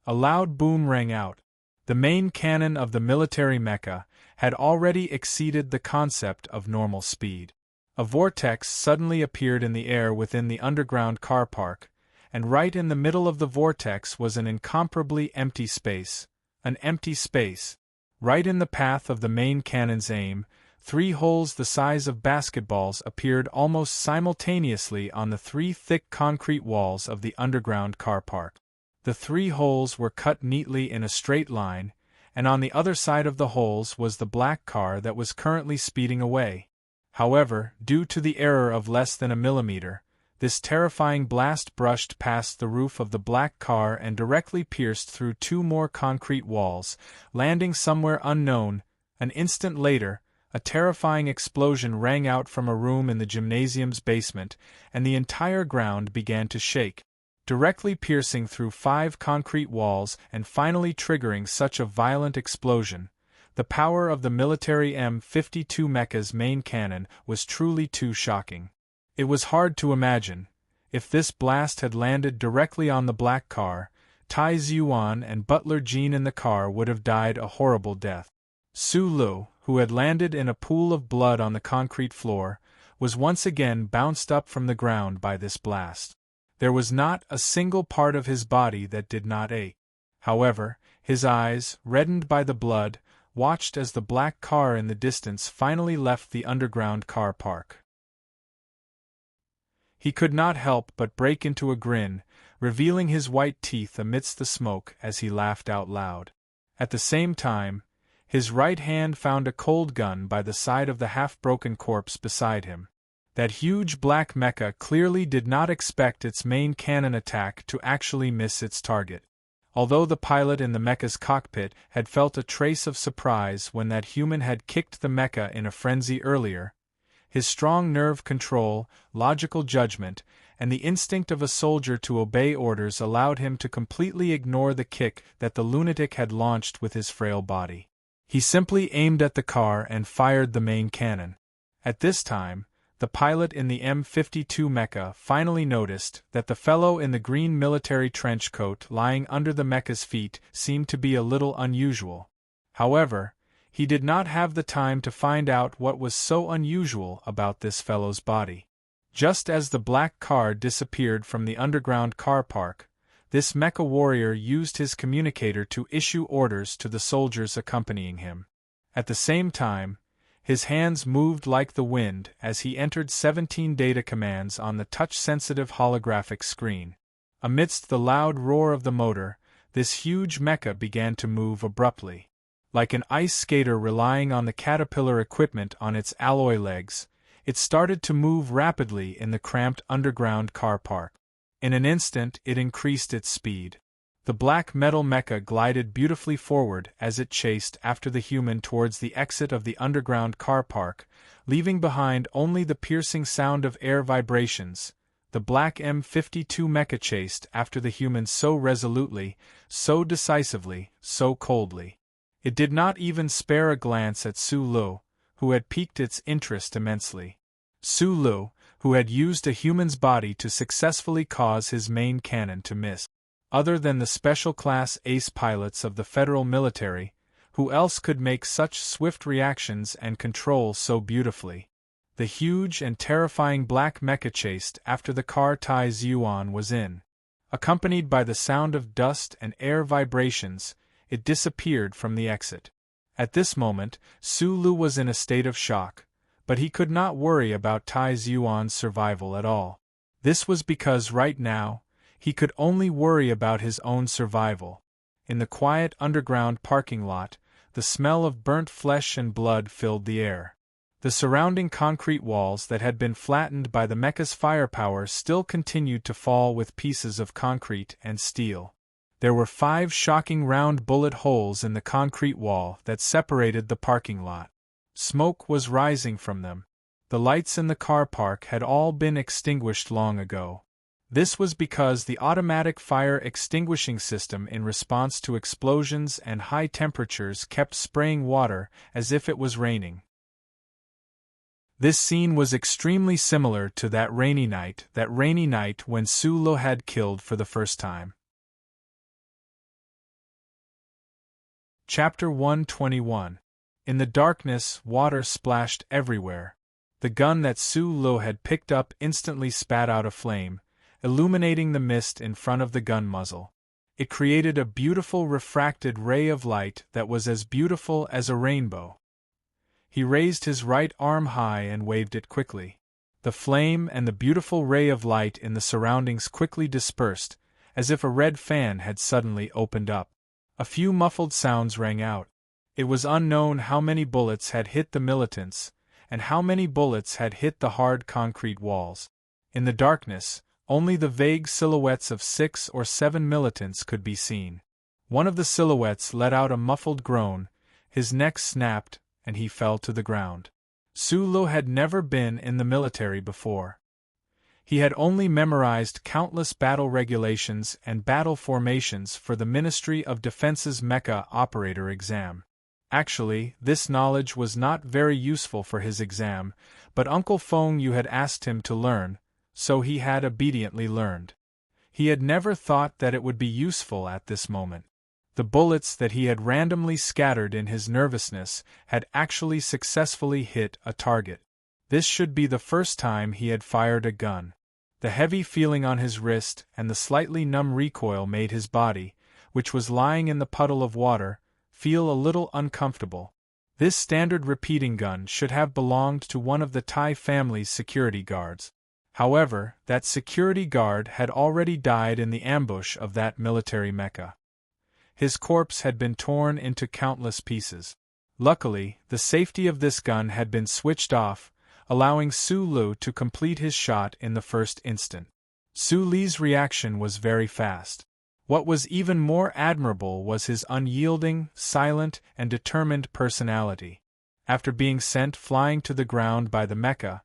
A loud boom rang out. The main cannon of the military mecha had already exceeded the concept of normal speed. A vortex suddenly appeared in the air within the underground car park, and right in the middle of the vortex was an incomparably empty space. An empty space. Right in the path of the main cannon's aim, 3 holes the size of basketballs appeared almost simultaneously on the 3 thick concrete walls of the underground car park. The 3 holes were cut neatly in a straight line, and on the other side of the holes was the black car that was currently speeding away. However, due to the error of less than a millimeter, this terrifying blast brushed past the roof of the black car and directly pierced through 2 more concrete walls, landing somewhere unknown. An instant later, a terrifying explosion rang out from a room in the gymnasium's basement, and the entire ground began to shake, directly piercing through 5 concrete walls and finally triggering such a violent explosion. The power of the military M52 mecha's main cannon was truly too shocking. It was hard to imagine. If this blast had landed directly on the black car, Tai Ziyuan and Butler Jean in the car would have died a horrible death. Su Lu, who had landed in a pool of blood on the concrete floor, was once again bounced up from the ground by this blast. There was not a single part of his body that did not ache. However, his eyes, reddened by the blood, watched as the black car in the distance finally left the underground car park. He could not help but break into a grin, revealing his white teeth amidst the smoke as he laughed out loud. At the same time, his right hand found a cold gun by the side of the half-broken corpse beside him. That huge black mecha clearly did not expect its main cannon attack to actually miss its target. Although the pilot in the mecha's cockpit had felt a trace of surprise when that human had kicked the mecha in a frenzy earlier, His strong nerve control, logical judgment, and the instinct of a soldier to obey orders allowed him to completely ignore the kick that the lunatic had launched with his frail body. He simply aimed at the car and fired the main cannon. At this time, the pilot in the M52 mecha finally noticed that the fellow in the green military trench coat lying under the mecha's feet seemed to be a little unusual. However, he did not have the time to find out what was so unusual about this fellow's body. Just as the black car disappeared from the underground car park, this mecha warrior used his communicator to issue orders to the soldiers accompanying him. At the same time, his hands moved like the wind as he entered 17 data commands on the touch-sensitive holographic screen. Amidst the loud roar of the motor, this huge mecha began to move abruptly. Like an ice skater relying on the caterpillar equipment on its alloy legs, it started to move rapidly in the cramped underground car park. In an instant it increased its speed. The black metal mecha glided beautifully forward as it chased after the human towards the exit of the underground car park, leaving behind only the piercing sound of air vibrations. The black M52 mecha chased after the human so resolutely, so decisively, so coldly. It did not even spare a glance at Su Lu, who had piqued its interest immensely. Su Lu, who had used a human's body to successfully cause his main cannon to miss. Other than the special-class ace pilots of the federal military, who else could make such swift reactions and control so beautifully? The huge and terrifying black mecha chased after the car Tai Zhuan was in. Accompanied by the sound of dust and air vibrations, it disappeared from the exit. At this moment, Su Lu was in a state of shock, but he could not worry about Tai Zhuan's survival at all. This was because right now, he could only worry about his own survival. In the quiet underground parking lot, the smell of burnt flesh and blood filled the air. The surrounding concrete walls that had been flattened by the mecha's firepower still continued to fall with pieces of concrete and steel. There were 5 shocking round bullet holes in the concrete wall that separated the parking lot. Smoke was rising from them. The lights in the car park had all been extinguished long ago. This was because the automatic fire extinguishing system in response to explosions and high temperatures kept spraying water as if it was raining. This scene was extremely similar to that rainy night when Su Lu had killed for the first time. Chapter 121. In the darkness, water splashed everywhere. The gun that Su Lu had picked up instantly spat out a flame, illuminating the mist in front of the gun muzzle. It created a beautiful refracted ray of light that was as beautiful as a rainbow. He raised his right arm high and waved it quickly. The flame and the beautiful ray of light in the surroundings quickly dispersed, as if a red fan had suddenly opened up. A few muffled sounds rang out. It was unknown how many bullets had hit the militants, and how many bullets had hit the hard concrete walls. In the darkness, only the vague silhouettes of 6 or 7 militants could be seen. One of the silhouettes let out a muffled groan, his neck snapped, and he fell to the ground. Su Lu had never been in the military before. He had only memorized countless battle regulations and battle formations for the Ministry of Defense's mecha operator exam. Actually, this knowledge was not very useful for his exam, but Uncle Feng Yu had asked him to learn, so he had obediently learned. He had never thought that it would be useful at this moment. The bullets that he had randomly scattered in his nervousness had actually successfully hit a target. This should be the first time he had fired a gun. The heavy feeling on his wrist and the slightly numb recoil made his body, which was lying in the puddle of water, feel a little uncomfortable. This standard repeating gun should have belonged to one of the Tai family's security guards. However, that security guard had already died in the ambush of that military mecha. His corpse had been torn into countless pieces. Luckily, the safety of this gun had been switched off, allowing Su Lu to complete his shot in the first instant. Su Li's reaction was very fast. What was even more admirable was his unyielding, silent, and determined personality. After being sent flying to the ground by the mecha,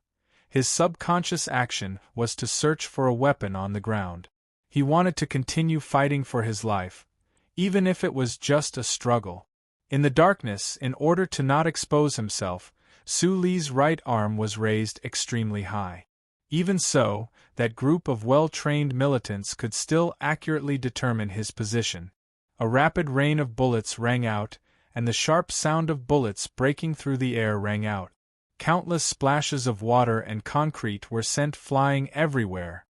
his subconscious action was to search for a weapon on the ground. He wanted to continue fighting for his life, even if it was just a struggle. In the darkness, in order to not expose himself, Su Li's right arm was raised extremely high. Even so, that group of well-trained militants could still accurately determine his position. A rapid rain of bullets rang out, and the sharp sound of bullets breaking through the air rang out. Countless splashes of water and concrete were sent flying everywhere.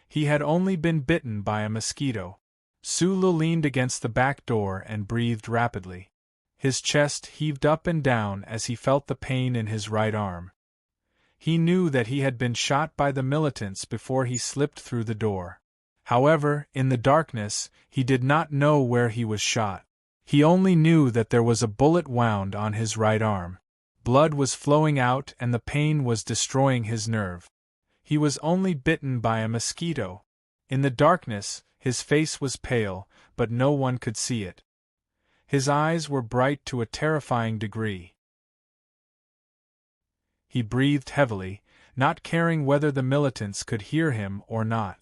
He had only been bitten by a mosquito. Su Li leaned against the back door and breathed rapidly. His chest heaved up and down as he felt the pain in his right arm. He knew that he had been shot by the militants before he slipped through the door. However, in the darkness, he did not know where he was shot. He only knew that there was a bullet wound on his right arm. Blood was flowing out and the pain was destroying his nerve. He was only bitten by a mosquito. In the darkness, his face was pale, but no one could see it. His eyes were bright to a terrifying degree. He breathed heavily, not caring whether the militants could hear him or not.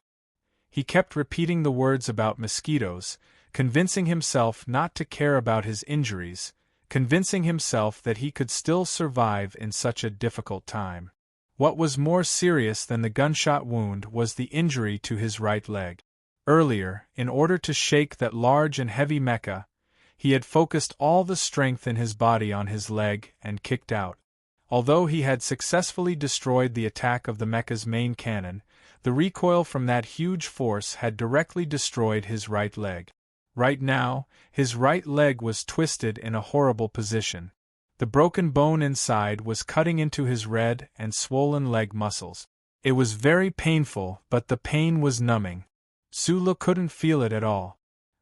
He kept repeating the words about mosquitoes, convincing himself not to care about his injuries, convincing himself that he could still survive in such a difficult time. What was more serious than the gunshot wound was the injury to his right leg. Earlier, in order to shake that large and heavy mecha, he had focused all the strength in his body on his leg and kicked out. Although he had successfully destroyed the attack of the mecha's main cannon, the recoil from that huge force had directly destroyed his right leg. Right now, his right leg was twisted in a horrible position. The broken bone inside was cutting into his red and swollen leg muscles. It was very painful, but the pain was numbing. Su Li couldn't feel it at all.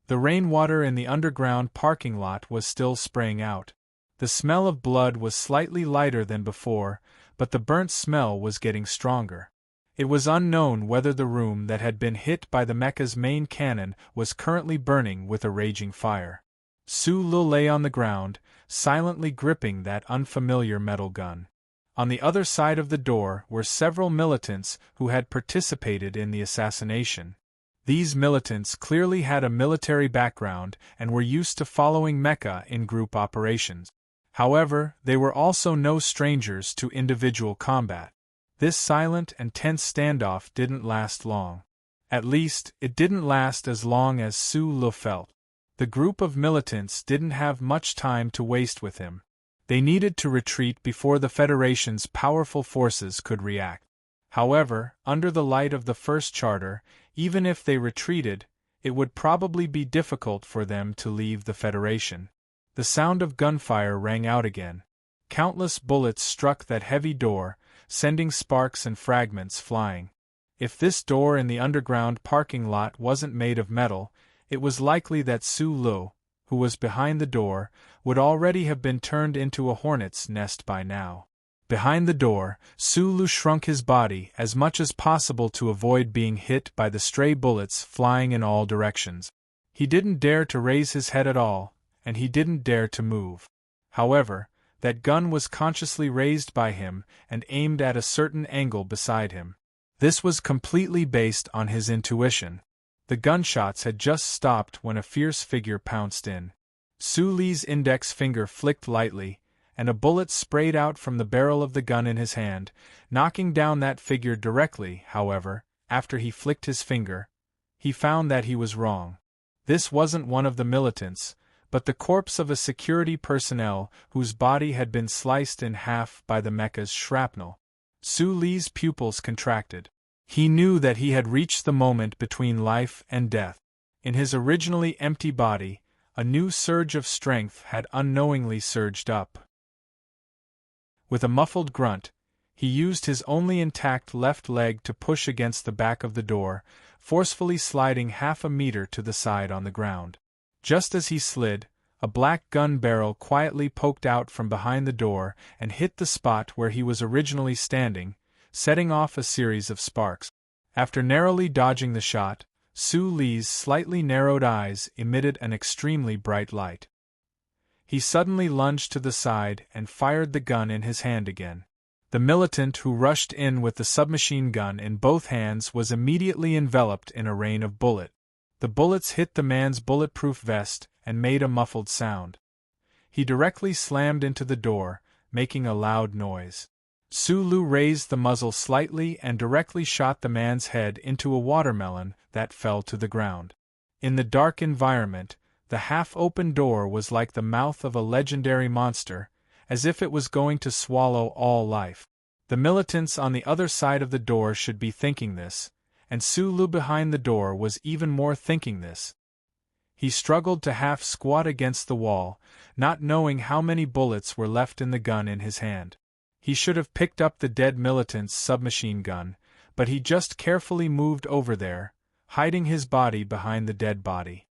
The rainwater in the underground parking lot was still spraying out. The smell of blood was slightly lighter than before, but the burnt smell was getting stronger. It was unknown whether the room that had been hit by the mecha's main cannon was currently burning with a raging fire. Su Li lay on the ground, silently gripping that unfamiliar metal gun. On the other side of the door were several militants who had participated in the assassination. These militants clearly had a military background and were used to following mecha in group operations. However, they were also no strangers to individual combat. This silent and tense standoff didn't last long. At least, it didn't last as long as Su Li felt. The group of militants didn't have much time to waste with him. They needed to retreat before the Federation's powerful forces could react. However, under the light of the First Charter, even if they retreated, it would probably be difficult for them to leave the Federation. The sound of gunfire rang out again. Countless bullets struck that heavy door, sending sparks and fragments flying. If this door in the underground parking lot wasn't made of metal, it was likely that Su Li, who was behind the door, would already have been turned into a hornet's nest by now. Behind the door, Su Li shrunk his body as much as possible to avoid being hit by the stray bullets flying in all directions. He didn't dare to raise his head at all, and he didn't dare to move. However, that gun was consciously raised by him and aimed at a certain angle beside him. This was completely based on his intuition. The gunshots had just stopped when a fierce figure pounced in. Su Li's index finger flicked lightly, and a bullet sprayed out from the barrel of the gun in his hand, knocking down that figure directly. However, after he flicked his finger, he found that he was wrong. This wasn't one of the militants, but the corpse of a security personnel whose body had been sliced in half by the mecha's shrapnel. Su Li's pupils contracted. He knew that he had reached the moment between life and death. In his originally empty body, a new surge of strength had unknowingly surged up. With a muffled grunt, he used his only intact left leg to push against the back of the door, forcefully sliding 1/2 meter to the side on the ground. Just as he slid, a black gun barrel quietly poked out from behind the door and hit the spot where he was originally standing, setting off a series of sparks. After narrowly dodging the shot, Su Li's slightly narrowed eyes emitted an extremely bright light. He suddenly lunged to the side and fired the gun in his hand again. The militant who rushed in with the submachine gun in both hands was immediately enveloped in a rain of bullets. The bullets hit the man's bulletproof vest and made a muffled sound. He directly slammed into the door, making a loud noise. Sulu raised the muzzle slightly and directly shot the man's head into a watermelon that fell to the ground. In the dark environment, the half-open door was like the mouth of a legendary monster, as if it was going to swallow all life. The militants on the other side of the door should be thinking this, and Sulu behind the door was even more thinking this. He struggled to half squat against the wall, not knowing how many bullets were left in the gun in his hand. He should have picked up the dead militant's submachine gun, but he just carefully moved over there, hiding his body behind the dead body.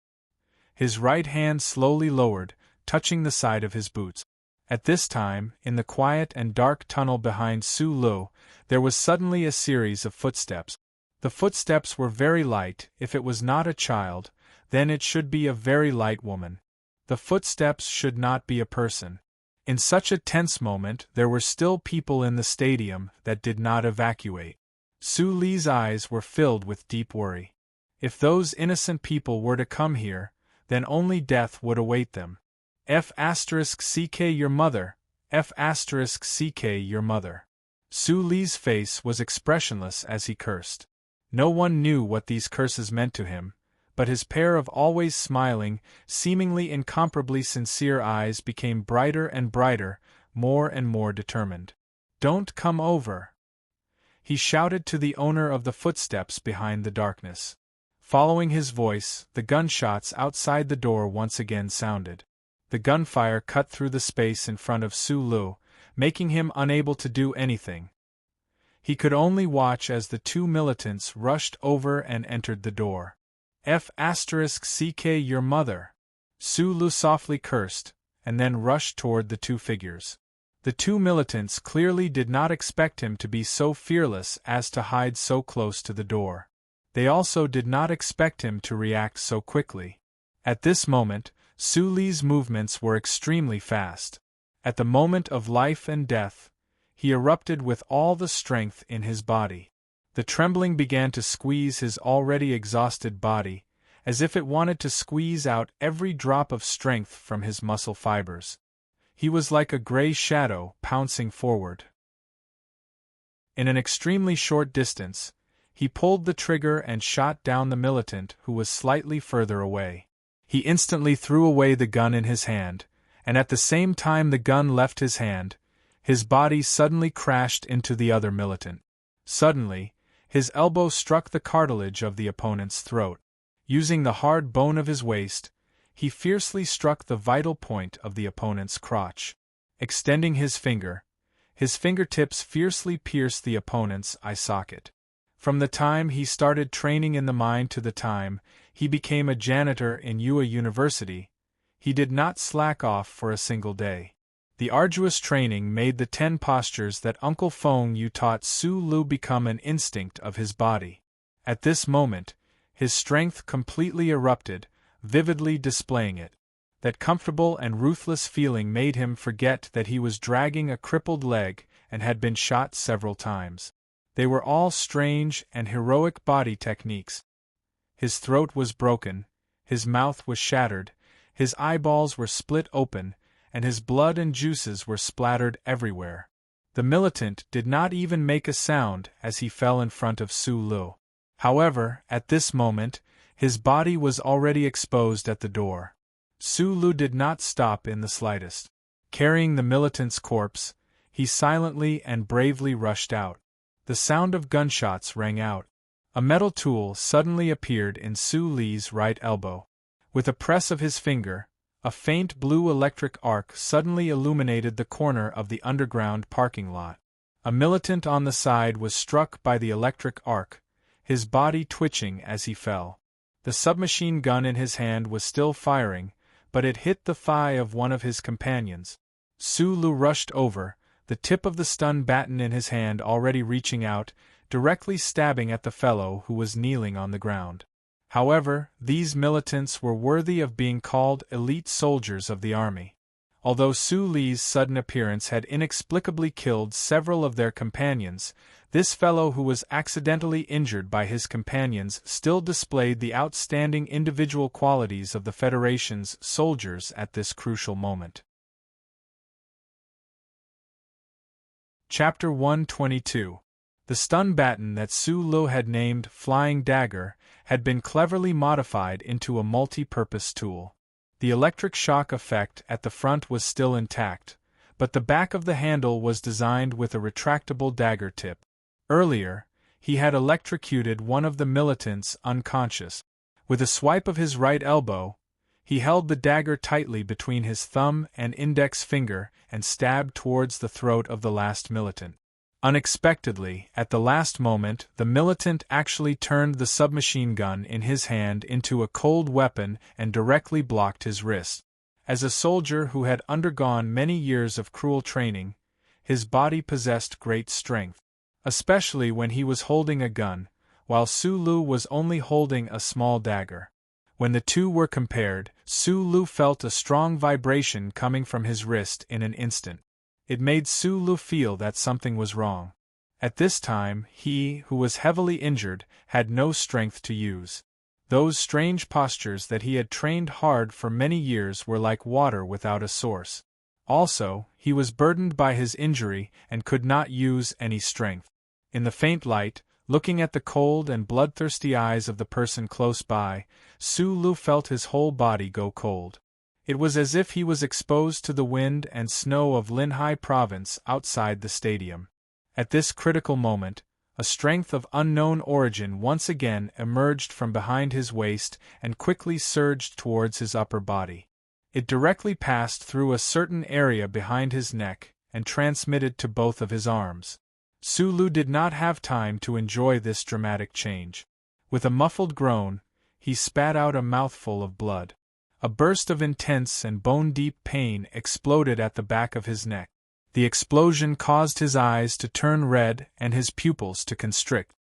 His right hand slowly lowered, touching the side of his boots. At this time, in the quiet and dark tunnel behind Sulu, there was suddenly a series of footsteps. The footsteps were very light. If it was not a child, then it should be a very light woman. The footsteps should not be a person. In such a tense moment, there were still people in the stadium that did not evacuate. Sulu's eyes were filled with deep worry. If those innocent people were to come here, then only death would await them. F***ck your mother, F***ck your mother. Sulu's face was expressionless as he cursed. No one knew what these curses meant to him, but his pair of always smiling, seemingly incomparably sincere eyes became brighter and brighter, more and more determined. "Don't come over!" he shouted to the owner of the footsteps behind the darkness. Following his voice, the gunshots outside the door once again sounded. The gunfire cut through the space in front of Sulu, making him unable to do anything. He could only watch as the two militants rushed over and entered the door. F***ck your mother! Sulu softly cursed, and then rushed toward the two figures. The two militants clearly did not expect him to be so fearless as to hide so close to the door. They also did not expect him to react so quickly. At this moment, Sulu's movements were extremely fast. At the moment of life and death, he erupted with all the strength in his body. The trembling began to squeeze his already exhausted body, as if it wanted to squeeze out every drop of strength from his muscle fibers. He was like a gray shadow pouncing forward. In an extremely short distance, he pulled the trigger and shot down the militant who was slightly further away. He instantly threw away the gun in his hand, and at the same time the gun left his hand, his body suddenly crashed into the other militant. Suddenly, his elbow struck the cartilage of the opponent's throat. Using the hard bone of his waist, he fiercely struck the vital point of the opponent's crotch. Extending his fingertips fiercely pierced the opponent's eye socket. From the time he started training in the mine to the time he became a janitor in Ua University, he did not slack off for a single day. The arduous training made the 10 postures that Uncle Fong Yu taught Sulu become an instinct of his body. At this moment, his strength completely erupted, vividly displaying it. That comfortable and ruthless feeling made him forget that he was dragging a crippled leg and had been shot several times. They were all strange and heroic body techniques. His throat was broken, his mouth was shattered, his eyeballs were split open, and his blood and juices were splattered everywhere. The militant did not even make a sound as he fell in front of Sulu. However, at this moment, his body was already exposed at the door. Sulu did not stop in the slightest. Carrying the militant's corpse, he silently and bravely rushed out. The sound of gunshots rang out. A metal tool suddenly appeared in Sulu's right elbow. With a press of his finger, a faint blue electric arc suddenly illuminated the corner of the underground parking lot. A militant on the side was struck by the electric arc, his body twitching as he fell. The submachine gun in his hand was still firing, but it hit the thigh of one of his companions. Sulu rushed over, the tip of the stun baton in his hand already reaching out, directly stabbing at the fellow who was kneeling on the ground. However, these militants were worthy of being called elite soldiers of the army. Although Su Li's sudden appearance had inexplicably killed several of their companions, this fellow who was accidentally injured by his companions still displayed the outstanding individual qualities of the Federation's soldiers at this crucial moment. Chapter 122. The stun baton that Su Lu had named Flying Dagger had been cleverly modified into a multi-purpose tool. The electric shock effect at the front was still intact, but the back of the handle was designed with a retractable dagger tip. Earlier, he had electrocuted one of the militants unconscious. With a swipe of his right elbow, he held the dagger tightly between his thumb and index finger and stabbed towards the throat of the last militant. Unexpectedly, at the last moment, the militant actually turned the submachine gun in his hand into a cold weapon and directly blocked his wrist. As a soldier who had undergone many years of cruel training, his body possessed great strength, especially when he was holding a gun, while Su Lu was only holding a small dagger. When the two were compared, Su Lu felt a strong vibration coming from his wrist in an instant. It made Su Lu feel that something was wrong. At this time, he, who was heavily injured, had no strength to use. Those strange postures that he had trained hard for many years were like water without a source. Also, he was burdened by his injury and could not use any strength. In the faint light, looking at the cold and bloodthirsty eyes of the person close by, Su Lu felt his whole body go cold. It was as if he was exposed to the wind and snow of Linhai province outside the stadium. At this critical moment, a strength of unknown origin once again emerged from behind his waist and quickly surged towards his upper body. It directly passed through a certain area behind his neck and transmitted to both of his arms. Su Lu did not have time to enjoy this dramatic change. With a muffled groan, he spat out a mouthful of blood. A burst of intense and bone-deep pain exploded at the back of his neck. The explosion caused his eyes to turn red and his pupils to constrict.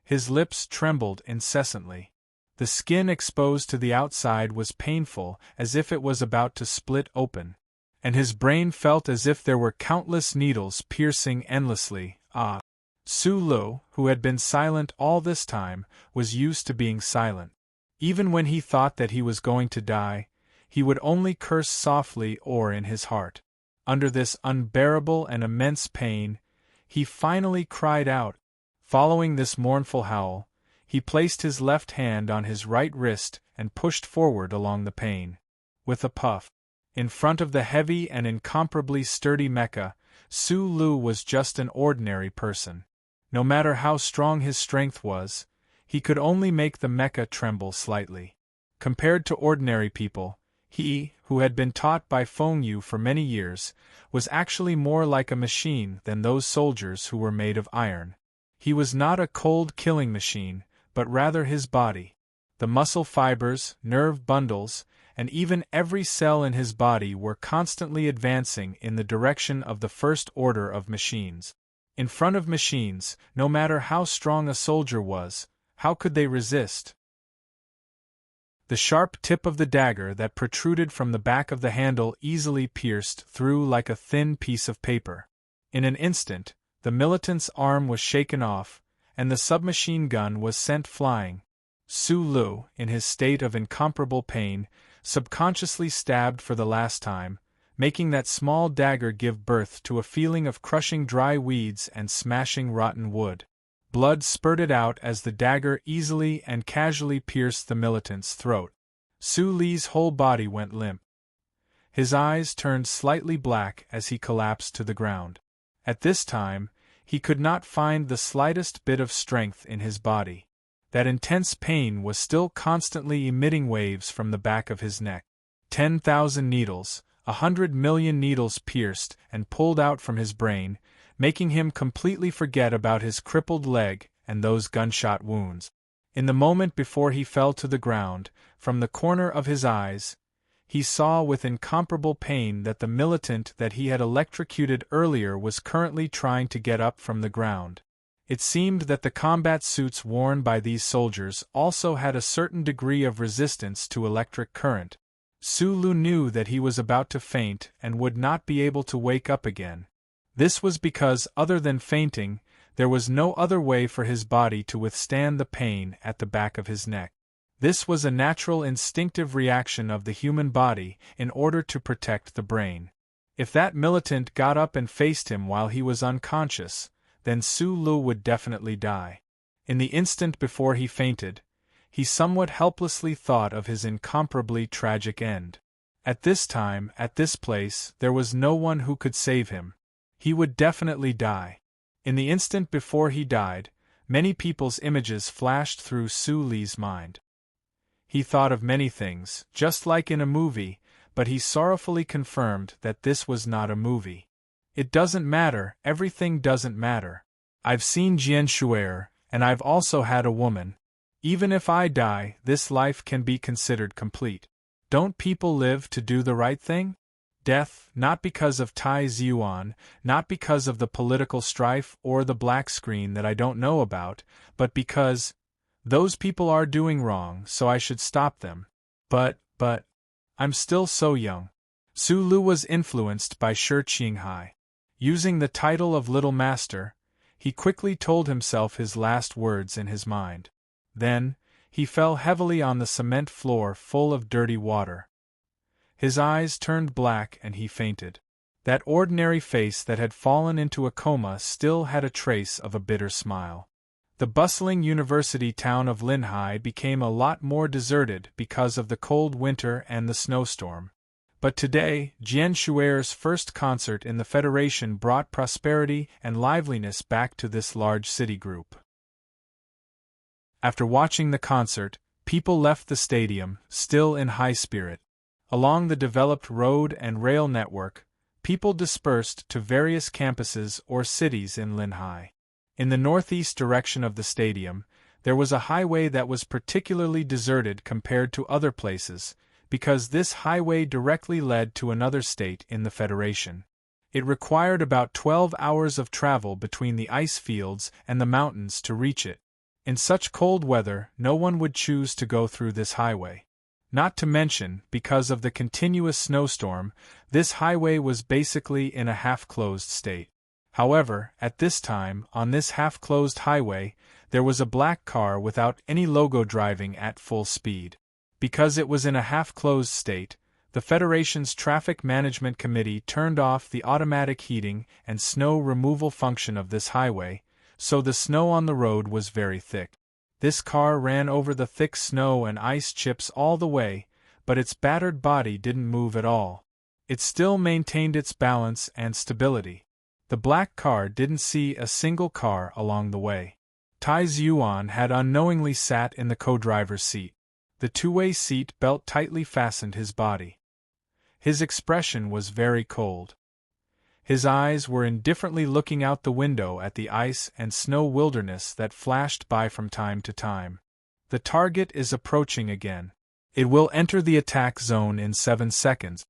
His lips trembled incessantly. The skin exposed to the outside was painful, as if it was about to split open, and his brain felt as if there were countless needles piercing endlessly. Su Lu, who had been silent all this time, was used to being silent. Even when he thought that he was going to die, he would only curse softly or in his heart. Under this unbearable and immense pain, he finally cried out. Following this mournful howl, he placed his left hand on his right wrist and pushed forward along the pain. With a puff, in front of the heavy and incomparably sturdy mecha, Su Lu was just an ordinary person. No matter how strong his strength was, he could only make the mecha tremble slightly. Compared to ordinary people, he, who had been taught by Feng Yu for many years, was actually more like a machine than those soldiers who were made of iron. He was not a cold killing machine, but rather his body. The muscle fibers, nerve bundles, and even every cell in his body were constantly advancing in the direction of the first order of machines. In front of machines, no matter how strong a soldier was, how could they resist? The sharp tip of the dagger that protruded from the back of the handle easily pierced through like a thin piece of paper. In an instant, the militant's arm was shaken off, and the submachine gun was sent flying. Su Lu, in his state of incomparable pain, subconsciously stabbed for the last time, making that small dagger give birth to a feeling of crushing dry weeds and smashing rotten wood. Blood spurted out as the dagger easily and casually pierced the militant's throat. Su Li's whole body went limp. His eyes turned slightly black as he collapsed to the ground. At this time, he could not find the slightest bit of strength in his body. That intense pain was still constantly emitting waves from the back of his neck. 10,000 needles, 100 million needles pierced and pulled out from his brain, making him completely forget about his crippled leg and those gunshot wounds. In the moment before he fell to the ground, from the corner of his eyes, he saw with incomparable pain that the militant that he had electrocuted earlier was currently trying to get up from the ground. It seemed that the combat suits worn by these soldiers also had a certain degree of resistance to electric current. Sulu knew that he was about to faint and would not be able to wake up again. This was because, other than fainting, there was no other way for his body to withstand the pain at the back of his neck. This was a natural instinctive reaction of the human body in order to protect the brain. If that militant got up and faced him while he was unconscious, then Sulu would definitely die. In the instant before he fainted, he somewhat helplessly thought of his incomparably tragic end. At this time, at this place, there was no one who could save him. He would definitely die. In the instant before he died, many people's images flashed through Sulu's mind. He thought of many things, just like in a movie, but he sorrowfully confirmed that this was not a movie. It doesn't matter, everything doesn't matter. I've seen Jian Shuer, and I've also had a woman. Even if I die, this life can be considered complete. Don't people live to do the right thing? Death, not because of Tai Ziyuan, not because of the political strife or the black screen that I don't know about, but because those people are doing wrong, so I should stop them. But, I'm still so young. Sulu was influenced by Shi Qinghai. Using the title of Little Master, he quickly told himself his last words in his mind. Then, he fell heavily on the cement floor full of dirty water. His eyes turned black and he fainted. That ordinary face that had fallen into a coma still had a trace of a bitter smile. The bustling university town of Linhai became a lot more deserted because of the cold winter and the snowstorm. But today, Jian Shuer's first concert in the Federation brought prosperity and liveliness back to this large city group. After watching the concert, people left the stadium, still in high spirit. Along the developed road and rail network, people dispersed to various campuses or cities in Linhai. In the northeast direction of the stadium, there was a highway that was particularly deserted compared to other places, because this highway directly led to another state in the Federation. It required about 12 hours of travel between the ice fields and the mountains to reach it. In such cold weather, no one would choose to go through this highway. Not to mention, because of the continuous snowstorm, this highway was basically in a half-closed state. However, at this time, on this half-closed highway, there was a black car without any logo driving at full speed. Because it was in a half-closed state, the Federation's Traffic Management Committee turned off the automatic heating and snow removal function of this highway, so the snow on the road was very thick. This car ran over the thick snow and ice chips all the way, but its battered body didn't move at all. It still maintained its balance and stability. The black car didn't see a single car along the way. Tai Ziyuan had unknowingly sat in the co-driver's seat. The two-way seat belt tightly fastened his body. His expression was very cold. His eyes were indifferently looking out the window at the ice and snow wilderness that flashed by from time to time. The target is approaching again. It will enter the attack zone in 7 seconds.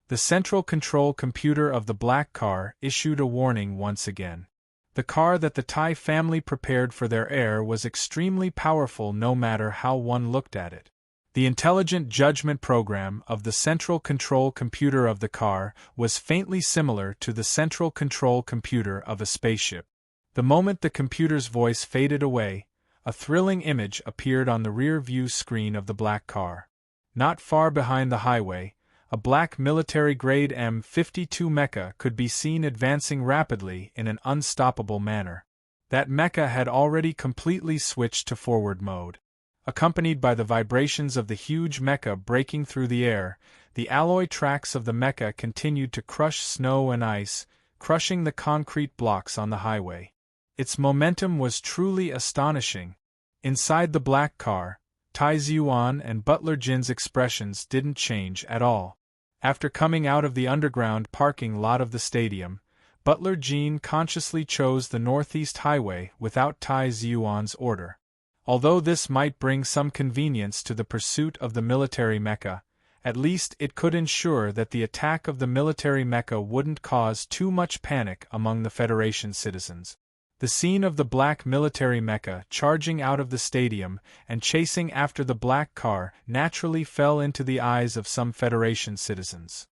The central control computer of the black car issued a warning once again. The car that the Tai family prepared for their heir was extremely powerful no matter how one looked at it. The intelligent judgment program of the central control computer of the car was faintly similar to the central control computer of a spaceship. The moment the computer's voice faded away, a thrilling image appeared on the rear view screen of the black car. Not far behind the highway, a black military-grade M52 mecha could be seen advancing rapidly in an unstoppable manner. That mecha had already completely switched to forward mode. Accompanied by the vibrations of the huge mecha breaking through the air, the alloy tracks of the mecha continued to crush snow and ice, crushing the concrete blocks on the highway. Its momentum was truly astonishing. Inside the black car, Tai Ziyuan and Butler Jin's expressions didn't change at all. After coming out of the underground parking lot of the stadium, Butler Jin consciously chose the northeast highway without Tai Ziyuan's order. Although this might bring some convenience to the pursuit of the military mecha, at least it could ensure that the attack of the military mecha wouldn't cause too much panic among the Federation citizens. The scene of the black military mecha charging out of the stadium and chasing after the black car naturally fell into the eyes of some Federation citizens.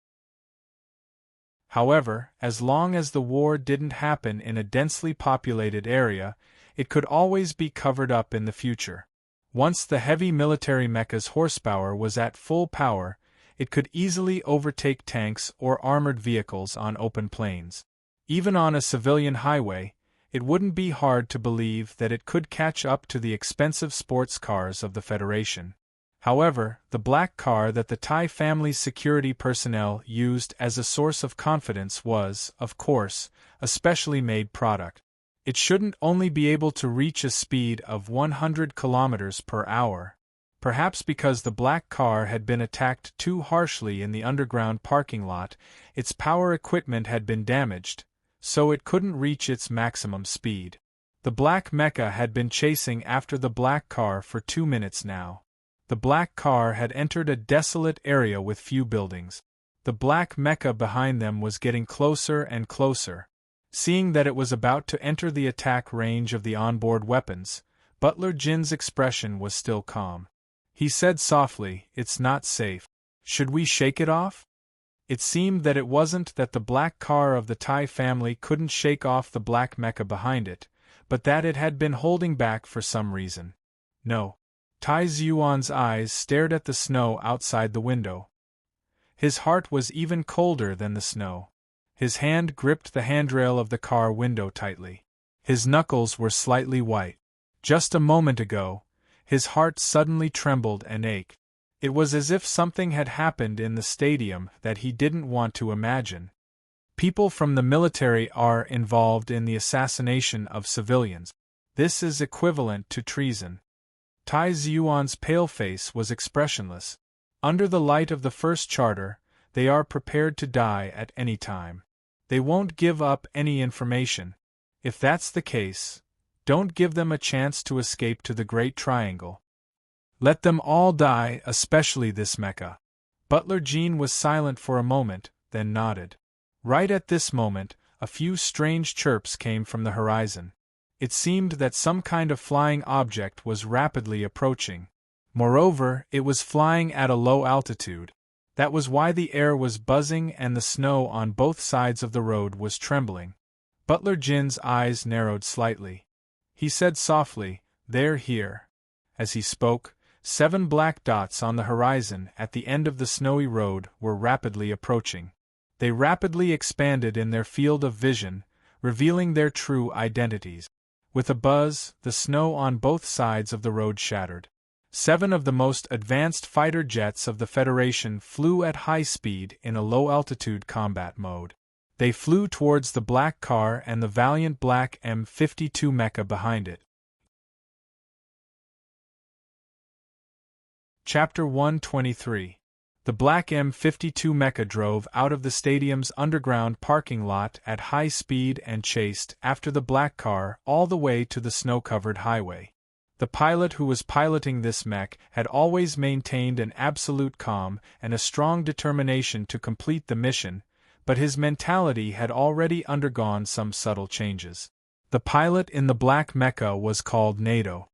However, as long as the war didn't happen in a densely populated area, it could always be covered up in the future. Once the heavy military mecha's horsepower was at full power, it could easily overtake tanks or armored vehicles on open plains. Even on a civilian highway, it wouldn't be hard to believe that it could catch up to the expensive sports cars of the Federation. However, the black car that the Tai family's security personnel used as a source of confidence was, of course, a specially made product. It shouldn't only be able to reach a speed of 100 kilometers per hour. Perhaps because the black car had been attacked too harshly in the underground parking lot, its power equipment had been damaged, so it couldn't reach its maximum speed. The black mecha had been chasing after the black car for 2 minutes now. The black car had entered a desolate area with few buildings. The black mecha behind them was getting closer and closer. Seeing that it was about to enter the attack range of the onboard weapons, Butler Jin's expression was still calm. He said softly, "It's not safe. Should we shake it off?" It seemed that it wasn't that the black car of the Tai family couldn't shake off the black mecha behind it, but that it had been holding back for some reason. No. Tai Ziyuan's eyes stared at the snow outside the window. His heart was even colder than the snow. His hand gripped the handrail of the car window tightly. His knuckles were slightly white. Just a moment ago, his heart suddenly trembled and ached. It was as if something had happened in the stadium that he didn't want to imagine. People from the military are involved in the assassination of civilians. This is equivalent to treason. Tai Ziyuan's pale face was expressionless. Under the light of the first charter, they are prepared to die at any time. They won't give up any information. If that's the case, don't give them a chance to escape to the Great Triangle. Let them all die, especially this mecha. Butler Jean was silent for a moment, then nodded. Right at this moment, a few strange chirps came from the horizon. It seemed that some kind of flying object was rapidly approaching. Moreover, it was flying at a low altitude. That was why the air was buzzing and the snow on both sides of the road was trembling. Butler Jin's eyes narrowed slightly. He said softly, "They're here." As he spoke, 7 black dots on the horizon at the end of the snowy road were rapidly approaching. They rapidly expanded in their field of vision, revealing their true identities. With a buzz, the snow on both sides of the road shattered. 7 of the most advanced fighter jets of the Federation flew at high speed in a low-altitude combat mode. They flew towards the black car and the valiant black M52 mecha behind it. Chapter 123. The black M52 mecha drove out of the stadium's underground parking lot at high speed and chased after the black car all the way to the snow-covered highway. The pilot who was piloting this mech had always maintained an absolute calm and a strong determination to complete the mission, but his mentality had already undergone some subtle changes. The pilot in the black mecha was called NATO.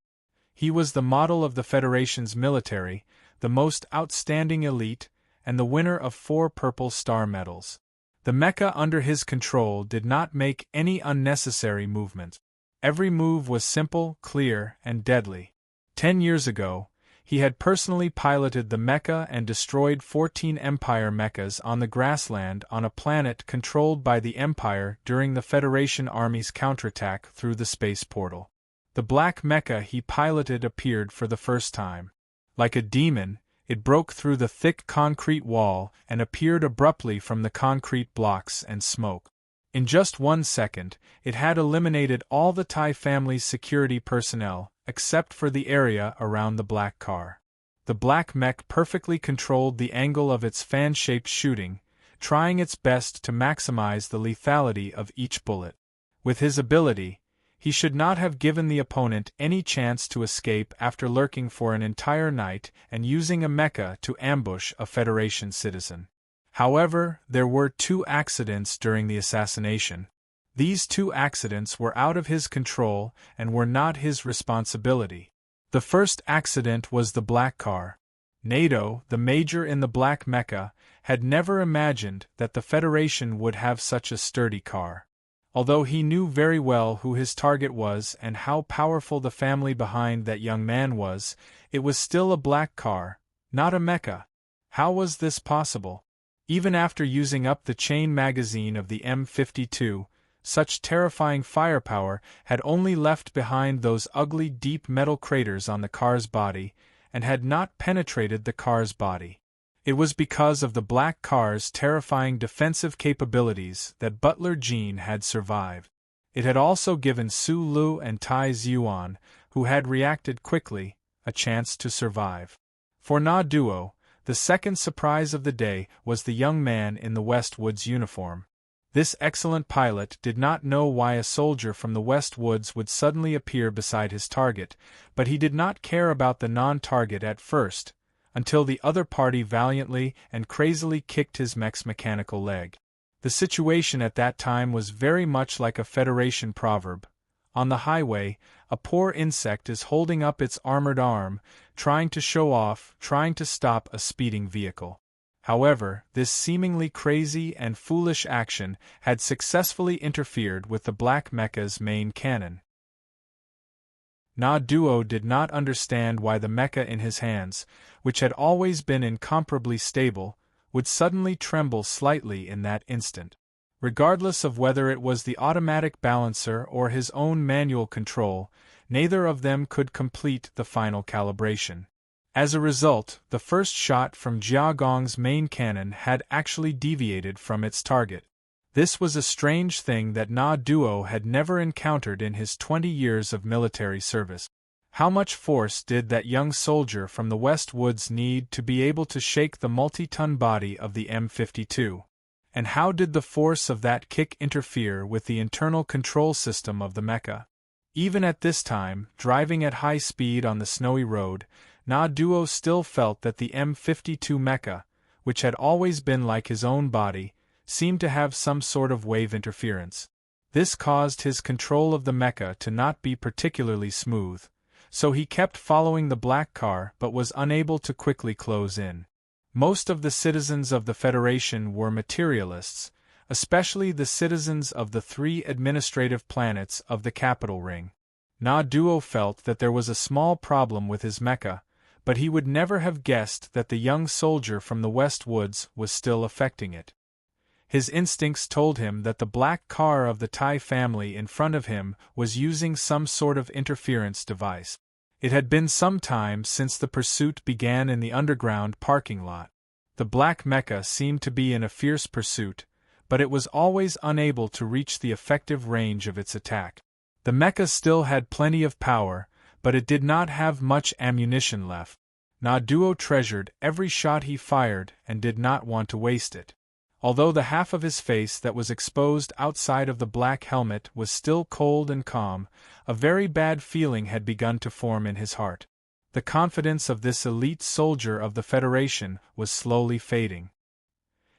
He was the model of the Federation's military, the most outstanding elite, and the winner of 4 Purple Star medals. The mecha under his control did not make any unnecessary movement. Every move was simple, clear, and deadly. 10 years ago, he had personally piloted the mecha and destroyed 14 Empire mechas on the grassland on a planet controlled by the Empire during the Federation Army's counterattack through the space portal. The black mecha he piloted appeared for the first time. Like a demon, it broke through the thick concrete wall and appeared abruptly from the concrete blocks and smoke. In just 1 second, it had eliminated all the Tai family's security personnel, except for the area around the black car. The black mech perfectly controlled the angle of its fan-shaped shooting, trying its best to maximize the lethality of each bullet. With his ability, he should not have given the opponent any chance to escape after lurking for an entire night and using a mecha to ambush a Federation citizen. However, there were 2 accidents during the assassination. These two accidents were out of his control and were not his responsibility. The first accident was the black car. NATO, the major in the Black Mecha, had never imagined that the Federation would have such a sturdy car. Although he knew very well who his target was and how powerful the family behind that young man was, it was still a black car, not a mecha. How was this possible? Even after using up the chain magazine of the M52, such terrifying firepower had only left behind those ugly deep metal craters on the car's body, and had not penetrated the car's body. It was because of the black car's terrifying defensive capabilities that Butler Jean had survived. It had also given Su Lu and Tai Zhuan, who had reacted quickly, a chance to survive. For Na Duo, the second surprise of the day was the young man in the West Woods uniform. This excellent pilot did not know why a soldier from the West Woods would suddenly appear beside his target, but he did not care about the non-target at first, until the other party valiantly and crazily kicked his mech's mechanical leg. The situation at that time was very much like a Federation proverb. On the highway, a poor insect is holding up its armored arm, trying to show off, trying to stop a speeding vehicle. However, this seemingly crazy and foolish action had successfully interfered with the Black Mecha's main cannon. Na Duo did not understand why the mecha in his hands, which had always been incomparably stable, would suddenly tremble slightly in that instant. Regardless of whether it was the automatic balancer or his own manual control, neither of them could complete the final calibration. As a result, the first shot from Jia Gong's main cannon had actually deviated from its target. This was a strange thing that Na Duo had never encountered in his 20 years of military service. How much force did that young soldier from the West Woods need to be able to shake the multi-ton body of the M52? And how did the force of that kick interfere with the internal control system of the mecha? Even at this time, driving at high speed on the snowy road, Na Duo still felt that the M52 mecha, which had always been like his own body, seemed to have some sort of wave interference. This caused his control of the mecha to not be particularly smooth, so he kept following the black car but was unable to quickly close in. Most of the citizens of the Federation were materialists, especially the citizens of the 3 administrative planets of the capital ring. Na Duo felt that there was a small problem with his mecha, but he would never have guessed that the young soldier from the West Woods was still affecting it. His instincts told him that the black car of the Tai family in front of him was using some sort of interference device. It had been some time since the pursuit began in the underground parking lot. The black mecha seemed to be in a fierce pursuit, but it was always unable to reach the effective range of its attack. The mecha still had plenty of power, but it did not have much ammunition left. Na Duo treasured every shot he fired and did not want to waste it. Although the half of his face that was exposed outside of the black helmet was still cold and calm, a very bad feeling had begun to form in his heart. The confidence of this elite soldier of the Federation was slowly fading.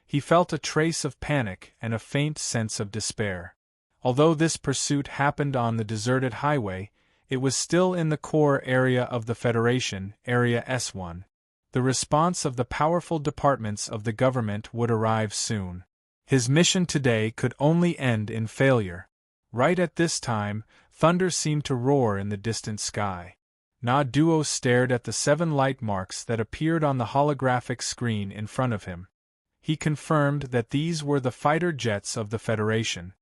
He felt a trace of panic and a faint sense of despair. Although this pursuit happened on the deserted highway, it was still in the core area of the Federation, Area S1. The response of the powerful departments of the government would arrive soon. His mission today could only end in failure. Right at this time, thunder seemed to roar in the distant sky. Na Duo stared at the 7 light marks that appeared on the holographic screen in front of him. He confirmed that these were the fighter jets of the Federation.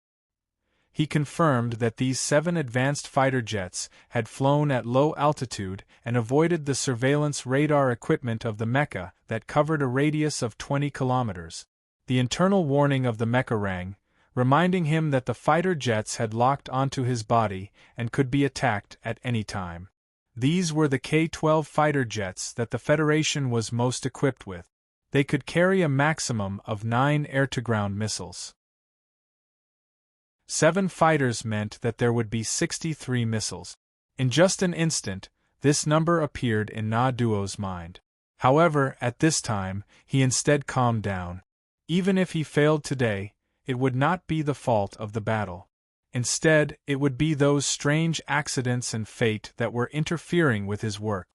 He confirmed that these 7 advanced fighter jets had flown at low altitude and avoided the surveillance radar equipment of the mecha that covered a radius of 20 kilometers. The internal warning of the mecha rang, reminding him that the fighter jets had locked onto his body and could be attacked at any time. These were the K-12 fighter jets that the Federation was most equipped with. They could carry a maximum of 9 air-to-ground missiles. 7 fighters meant that there would be 63 missiles. In just an instant, this number appeared in Na Duo's mind. However, at this time, he instead calmed down. Even if he failed today, it would not be the fault of the battle. Instead, it would be those strange accidents and fate that were interfering with his work.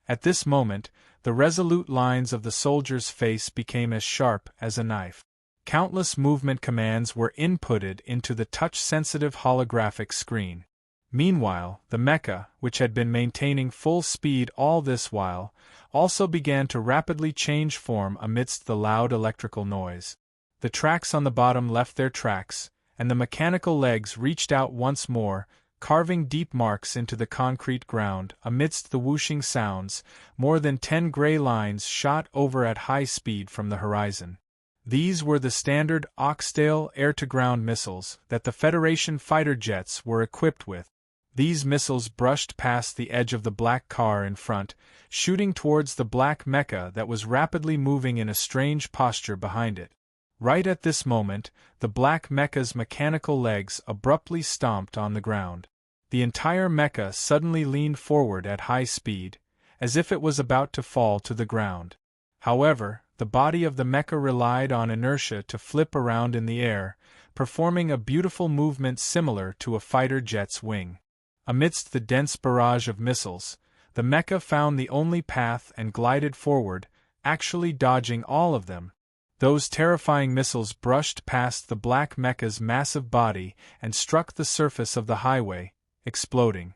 At this moment, the resolute lines of the soldier's face became as sharp as a knife. Countless movement commands were inputted into the touch-sensitive holographic screen. Meanwhile, the mecha, which had been maintaining full speed all this while, also began to rapidly change form amidst the loud electrical noise. The tracks on the bottom left their tracks, and the mechanical legs reached out once more, carving deep marks into the concrete ground. Amidst the whooshing sounds, more than 10 gray lines shot over at high speed from the horizon. These were the standard Oxtail air-to-ground missiles that the Federation fighter jets were equipped with. These missiles brushed past the edge of the black car in front, shooting towards the black mecha that was rapidly moving in a strange posture behind it. Right at this moment, the black mecha's mechanical legs abruptly stomped on the ground. The entire mecha suddenly leaned forward at high speed, as if it was about to fall to the ground. However, the body of the mecha relied on inertia to flip around in the air, performing a beautiful movement similar to a fighter jet's wing. Amidst the dense barrage of missiles, the mecha found the only path and glided forward, actually dodging all of them. Those terrifying missiles brushed past the black mecha's massive body and struck the surface of the highway, exploding.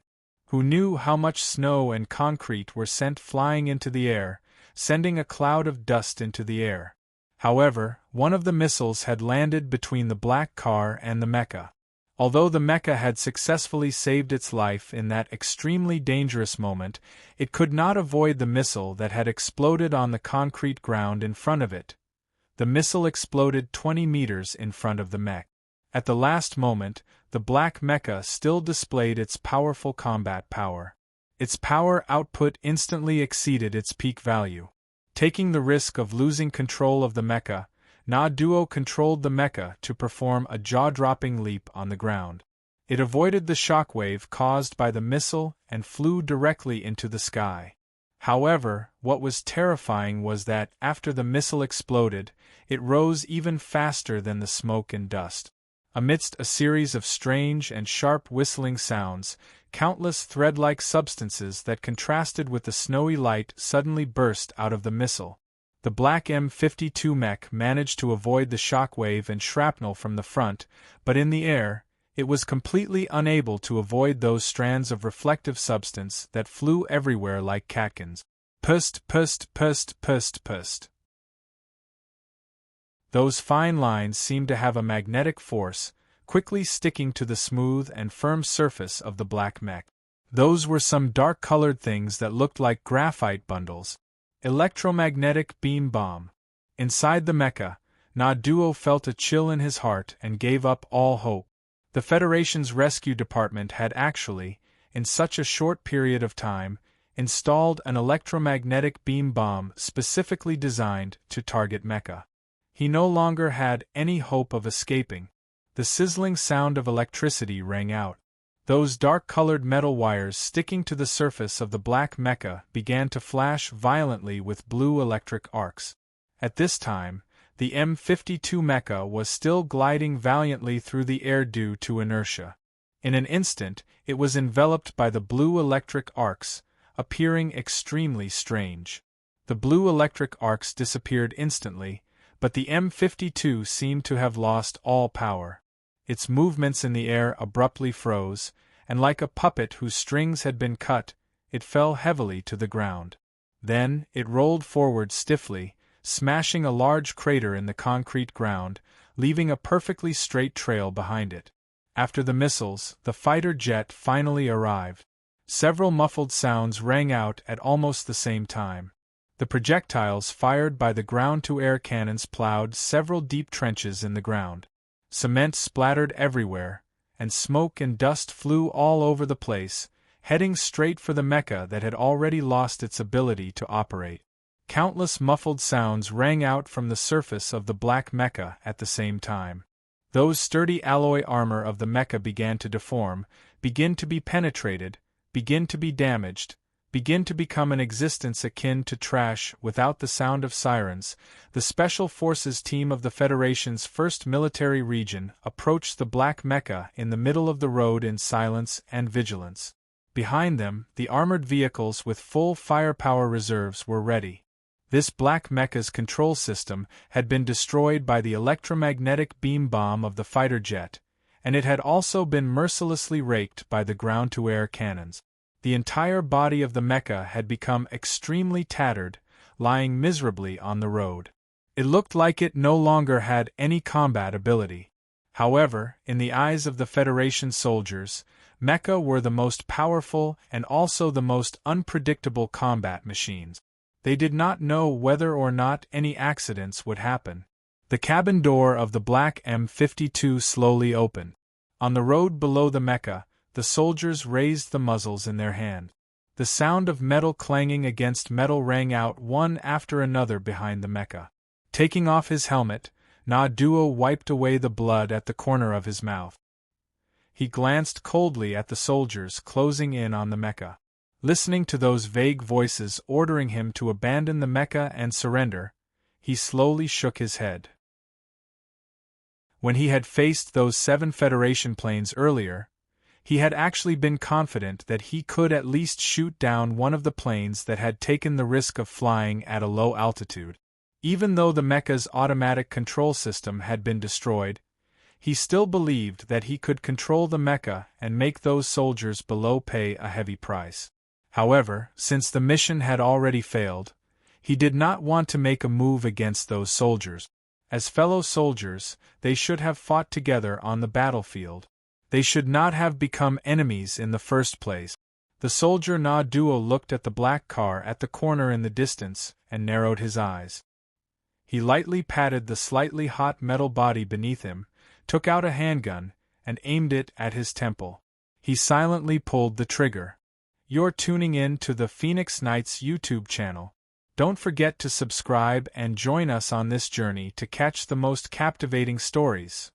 Who knew how much snow and concrete were sent flying into the air, sending a cloud of dust into the air? However, one of the missiles had landed between the black car and the mecha. Although the mecha had successfully saved its life in that extremely dangerous moment, it could not avoid the missile that had exploded on the concrete ground in front of it. The missile exploded 20 meters in front of the mech. At the last moment, the black mecha still displayed its powerful combat power. Its power output instantly exceeded its peak value. Taking the risk of losing control of the mecha, Na Duo controlled the mecha to perform a jaw-dropping leap on the ground. It avoided the shockwave caused by the missile and flew directly into the sky. However, what was terrifying was that, after the missile exploded, it rose even faster than the smoke and dust. Amidst a series of strange and sharp whistling sounds, countless thread-like substances that contrasted with the snowy light suddenly burst out of the missile. The black M52 mech managed to avoid the shockwave and shrapnel from the front, but in the air, it was completely unable to avoid those strands of reflective substance that flew everywhere like catkins. Pust, pust, pust, pust, pust. Those fine lines seemed to have a magnetic force, quickly sticking to the smooth and firm surface of the black mech. Those were some dark-colored things that looked like graphite bundles. Electromagnetic beam bomb. Inside the mecha, Na Duo felt a chill in his heart and gave up all hope. The Federation's rescue department had actually, in such a short period of time, installed an electromagnetic beam bomb specifically designed to target mecha. He no longer had any hope of escaping. The sizzling sound of electricity rang out. Those dark-colored metal wires sticking to the surface of the black mecha began to flash violently with blue electric arcs. At this time, the M52 mecha was still gliding valiantly through the air due to inertia. In an instant, it was enveloped by the blue electric arcs, appearing extremely strange. The blue electric arcs disappeared instantly, but the M52 seemed to have lost all power. Its movements in the air abruptly froze, and like a puppet whose strings had been cut, it fell heavily to the ground. Then, it rolled forward stiffly, smashing a large crater in the concrete ground, leaving a perfectly straight trail behind it. After the missiles, the fighter jet finally arrived. Several muffled sounds rang out at almost the same time. The projectiles fired by the ground-to-air cannons plowed several deep trenches in the ground. Cement splattered everywhere, and smoke and dust flew all over the place, heading straight for the mecha that had already lost its ability to operate. Countless muffled sounds rang out from the surface of the black mecha at the same time. Those sturdy alloy armor of the mecha began to deform, begin to be penetrated, begin to be damaged. begin to become an existence akin to trash without the sound of sirens, the Special Forces team of the Federation's 1st Military Region approached the Black Mecca in the middle of the road in silence and vigilance. Behind them, the armored vehicles with full firepower reserves were ready. This Black Mecca's control system had been destroyed by the electromagnetic beam bomb of the fighter jet, and it had also been mercilessly raked by the ground-to-air cannons. The entire body of the Mecca had become extremely tattered, lying miserably on the road. It looked like it no longer had any combat ability. However, in the eyes of the Federation soldiers, Mecca were the most powerful and also the most unpredictable combat machines. They did not know whether or not any accidents would happen. The cabin door of the black M52 slowly opened. On the road below the Mecca, the soldiers raised the muzzles in their hand. The sound of metal clanging against metal rang out one after another behind the Mecca. Taking off his helmet, Na-Duo wiped away the blood at the corner of his mouth. He glanced coldly at the soldiers closing in on the Mecca. Listening to those vague voices ordering him to abandon the Mecca and surrender, he slowly shook his head. When he had faced those 7 Federation planes earlier, he had actually been confident that he could at least shoot down one of the planes that had taken the risk of flying at a low altitude. Even though the Mecca's automatic control system had been destroyed, he still believed that he could control the Mecca and make those soldiers below pay a heavy price. However, since the mission had already failed, he did not want to make a move against those soldiers. As fellow soldiers, they should have fought together on the battlefield. They should not have become enemies in the first place. The soldier Na-Duo looked at the black car at the corner in the distance and narrowed his eyes. He lightly patted the slightly hot metal body beneath him, took out a handgun, and aimed it at his temple. He silently pulled the trigger. You're tuning in to the Phoenix Nights YouTube channel. Don't forget to subscribe and join us on this journey to catch the most captivating stories.